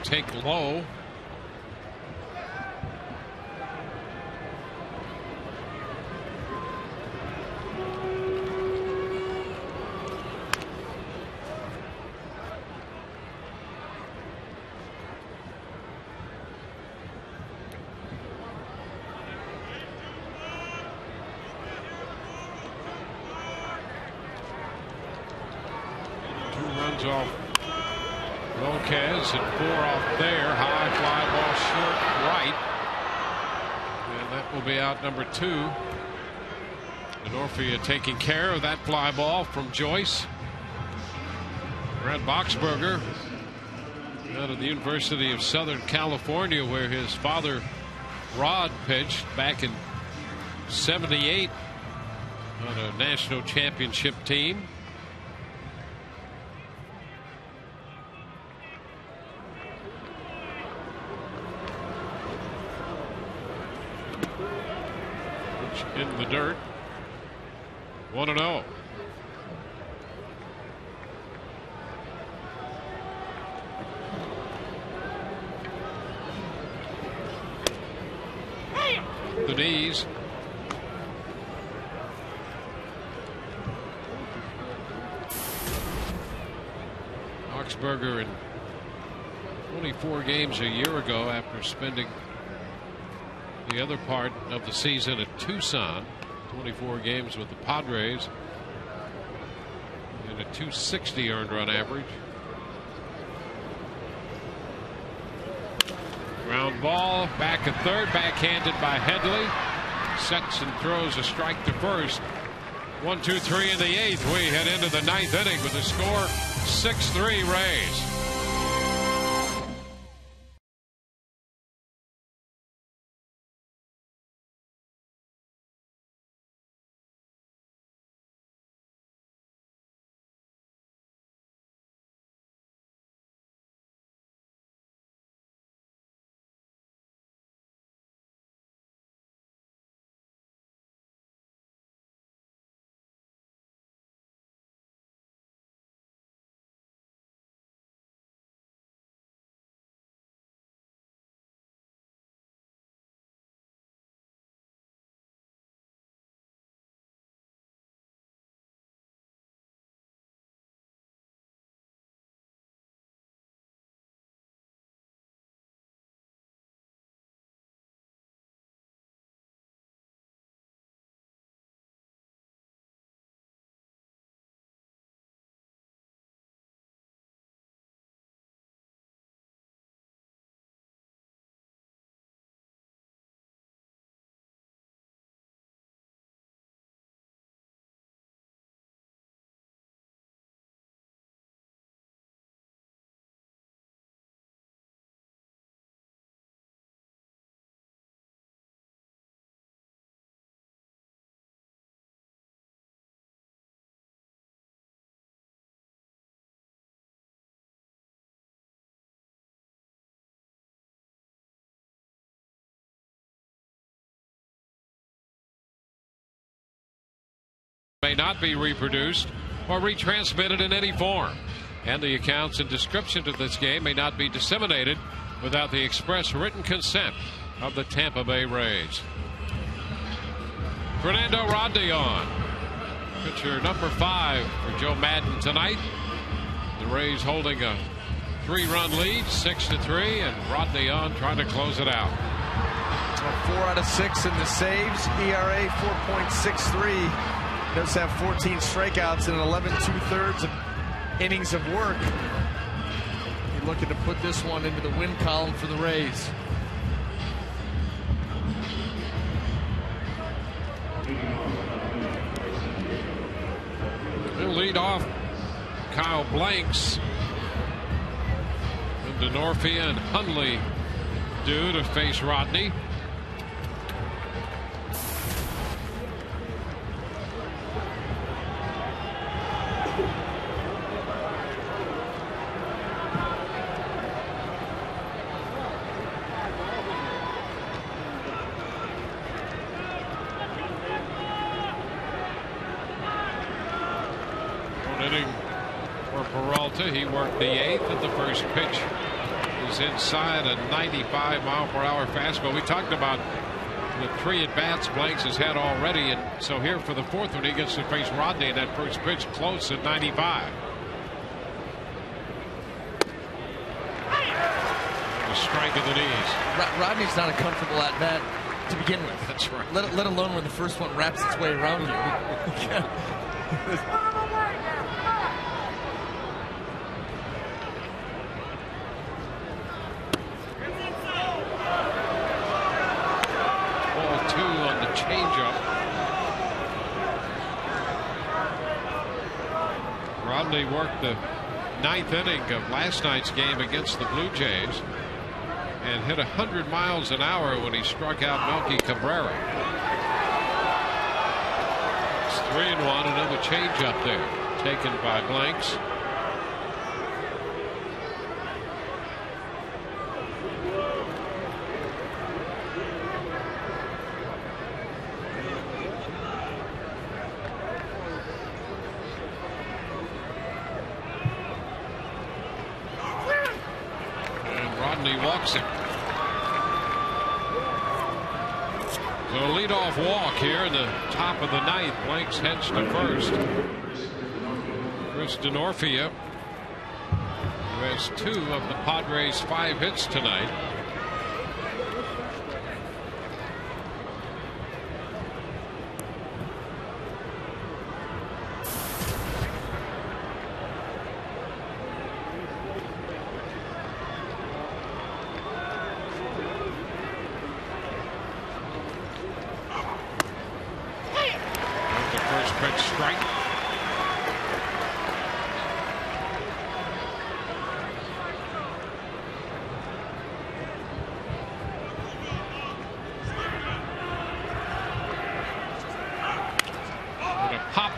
Take low. Two runs off Lopez and 4 off there. High fly ball short right. And that will be out number 2. Denorfia taking care of that fly ball from Joyce. Brad Boxberger out of the University of Southern California, where his father Rod pitched back in '78 on a national championship team. In the dirt. 1-0. The knees. Boxberger in 24 games a year ago, after spending the other part of the season at Tucson. 24 games with the Padres and a .260 earned run average. Ground ball back at third, backhanded by Headley. Sets and throws a strike to first. 1, 2, 3 in the 8th. We head into the 9th inning with the score 6-3 Rays. May not be reproduced or retransmitted in any form, and the accounts and descriptions of this game may not be disseminated without the express written consent of the Tampa Bay Rays. Fernando Rodney on. Pitcher number 5 for Joe Madden tonight. The Rays holding a 3-run lead, 6-3, and Rodney on trying to close it out. 4 out of 6 in the saves, ERA 4.63. Does have 14 strikeouts and 11 2/3 of innings of work. You're looking to put this one into the win column for the Rays. He'll lead off Kyle Blanks. And Denorfia and Hundley due to face Rodney. He worked the 8th, and the first pitch is inside a 95-mile-per-hour fastball. We talked about the 3 at-bats Blanks has had already, and so here for the 4th one he gets to face Rodney, and that first pitch close at 95. A strike in the knees. Rodney's not a comfortable at-bat to begin with. That's right. Let alone when the first one wraps its way around you. Rodney worked the 9th inning of last night's game against the Blue Jays and hit 100 miles an hour when he struck out Melky Cabrera. It's 3-1, another changeup there taken by Blanks. Walks him. So a leadoff walk here in the top of the 9th. Blanks heads to first. Chris Denorfia, who has 2 of the Padres' 5 hits tonight.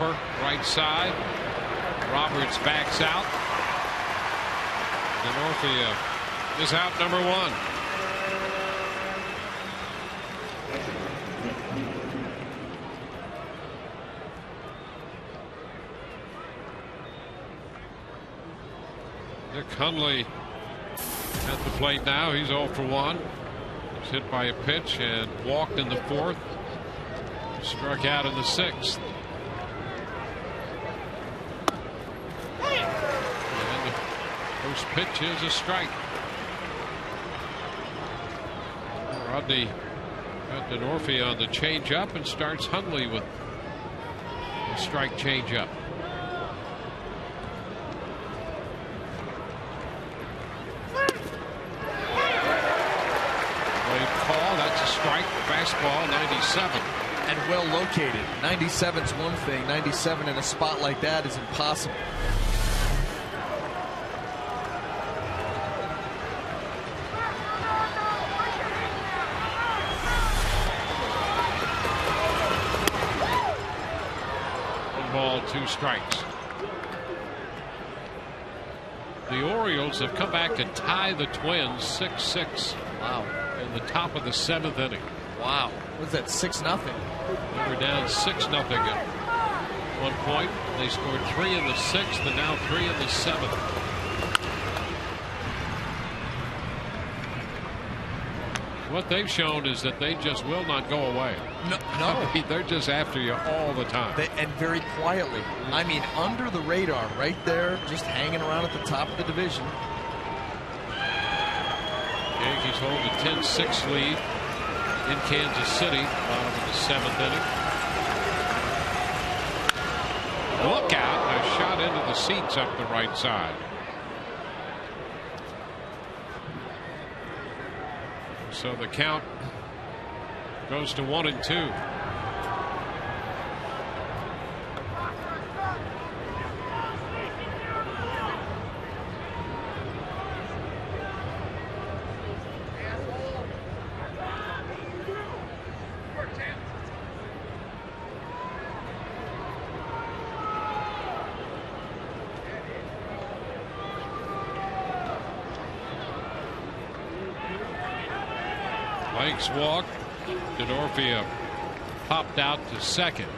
Hopper, right side. Roberts backs out. Denorfia is out, number 1. Nick Hundley at the plate now. He's 0 for 1. He's hit by a pitch and walked in the 4th. Struck out in the 6th. And the first pitch is a strike. Rodney got Denorfia on the changeup and starts Hundley with a strike changeup. Fastball, 97. And well located. 97's one thing. 97 in a spot like that is impossible. One ball, 2 strikes. The Orioles have come back to tie the Twins 6-6. Wow. In the top of the 7th inning. Wow. What's that, 6-0? They were down 6-0 at one point. They scored 3 in the 6th and now 3 in the 7th. What they've shown is that they just will not go away. No. I mean, they're just after you all the time. And very quietly. I mean, under the radar, right there, just hanging around at the top of the division. Yankees hold a 10-6 lead in Kansas City, bottom of the 7th inning. Look out, a shot into the seats up the right side. So the count goes to 1-2. Lakes walk. Denorfia popped out to second. A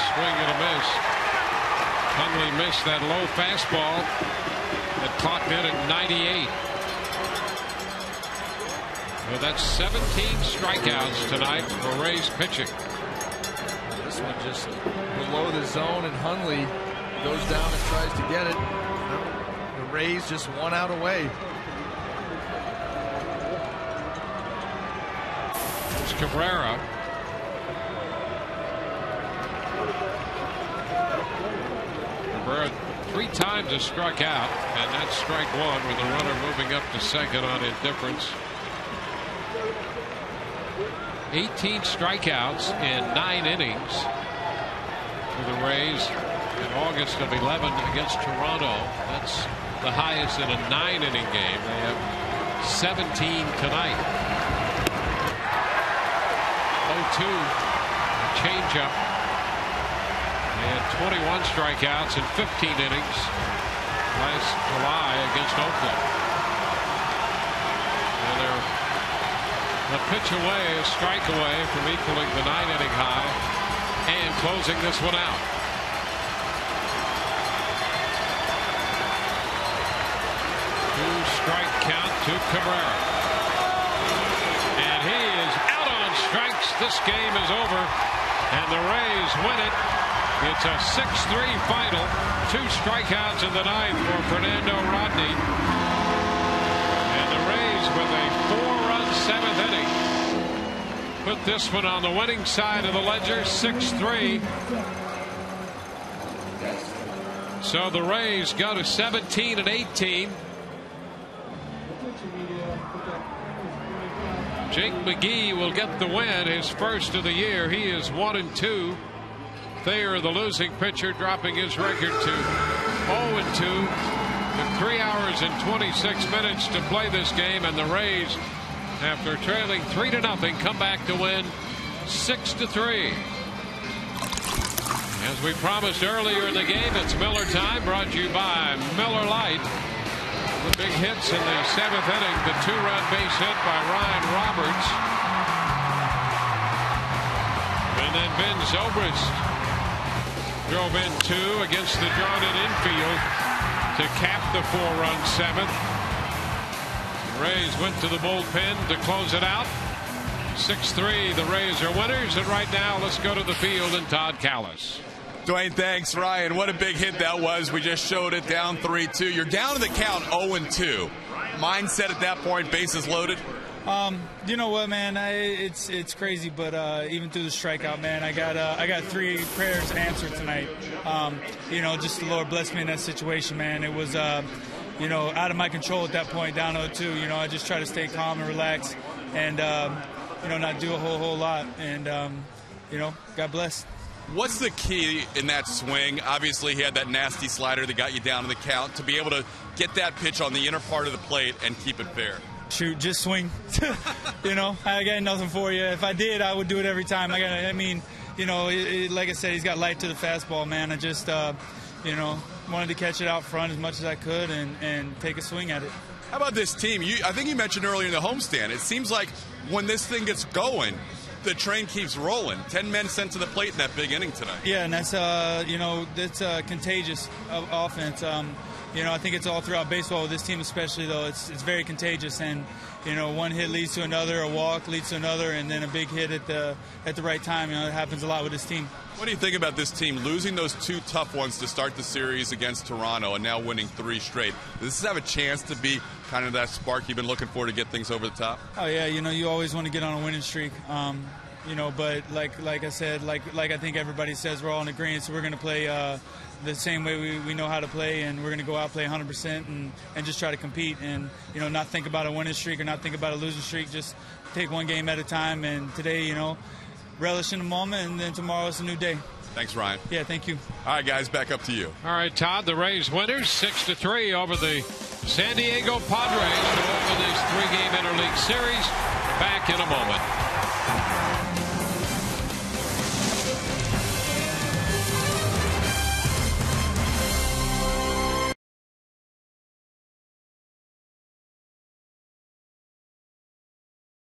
swing and a miss. Hundley missed that low fastball that clocked in at 98. Well, that's 17 strikeouts tonight for Rays pitching. This one just below the zone, and Hundley goes down and tries to get it. The Rays just 1 out away. It's Cabrera. Cabrera 3 times has struck out, and that's strike 1 with the runner moving up to second on indifference. 18 strikeouts in 9 innings for the Rays in August of 11 against Toronto. That's the highest in a 9-inning game. They have 17 tonight. 0-2 changeup. They had 21 strikeouts in 15 innings last July against Oakland. And they're a pitch away, a strike away from equaling the 9-inning high and closing this one out. Two-strike count to Cabrera. And he is out on strikes. This game is over, and the Rays win it. It's a 6-3 final. 2 strikeouts in the 9th for Fernando Rodney. And the Rays with a 4-run 7th inning put this one on the winning side of the ledger, 6-3. So the Rays go to 17-18. Jake McGee will get the win, his first of the year. He is 1-2. Thayer, the losing pitcher, dropping his record to 0-2. With 3 hours and 26 minutes to play this game, and the Rays, after trailing 3-0, come back to win 6-3. As we promised earlier in the game, it's Miller time, brought to you by Miller Lite. The big hits in the 7th inning, the 2-run base hit by Ryan Roberts. And then Ben Zobrist drove in 2 against the drawn-in infield to cap the 4-run 7th. The Rays went to the bullpen to close it out. 6-3, the Rays are winners. And right now, let's go to the field and Todd Callis. Dwayne, thanks. Ryan, what a big hit that was. We just showed it, down 3-2. You're down to the count 0-2. Mindset at that point, bases loaded? You know what, man? It's crazy, but even through the strikeout, man, I got 3 prayers answered tonight. You know, just the Lord blessed me in that situation, man. It was, you know, out of my control at that point, down 0-2. You know, I just try to stay calm and relax, and you know, not do a whole lot. And you know, God bless. What's the key in that swing? Obviously, he had that nasty slider that got you down to the count. To be able to get that pitch on the inner part of the plate and keep it fair. Shoot, just swing. You know, I got nothing for you. If I did, I would do it every time. I mean, you know, like I said, he's got light to the fastball, man. I just, you know, wanted to catch it out front as much as I could and take a swing at it. How about this team? I think you mentioned earlier in the homestand, it seems like when this thing gets going, the train keeps rolling. 10 men sent to the plate in that big inning tonight. Yeah, and that's, you know, that's contagious offense. You know, I think it's all throughout baseball with this team especially, though. It's very contagious, and, you know, one hit leads to another, a walk leads to another, and then a big hit at the right time. You know, it happens a lot with this team. What do you think about this team losing those 2 tough ones to start the series against Toronto and now winning 3 straight? Does this have a chance to be kind of that spark you've been looking for to get things over the top? Oh, yeah, you know, you always want to get on a winning streak. You know, but like I said, like I think everybody says, we're all in agreement, so we're going to play the same way we know how to play, and we're going to go out, play 100% and just try to compete, and, you know, not think about a winning streak or not think about a losing streak, just take one game at a time. And today, you know, relish in the moment, and then tomorrow is a new day. Thanks, Ryan. Yeah, thank you. All right, guys, back up to you. All right, Todd, the Rays winners 6-3 over the San Diego Padres to open this 3-game interleague series. Back in a moment.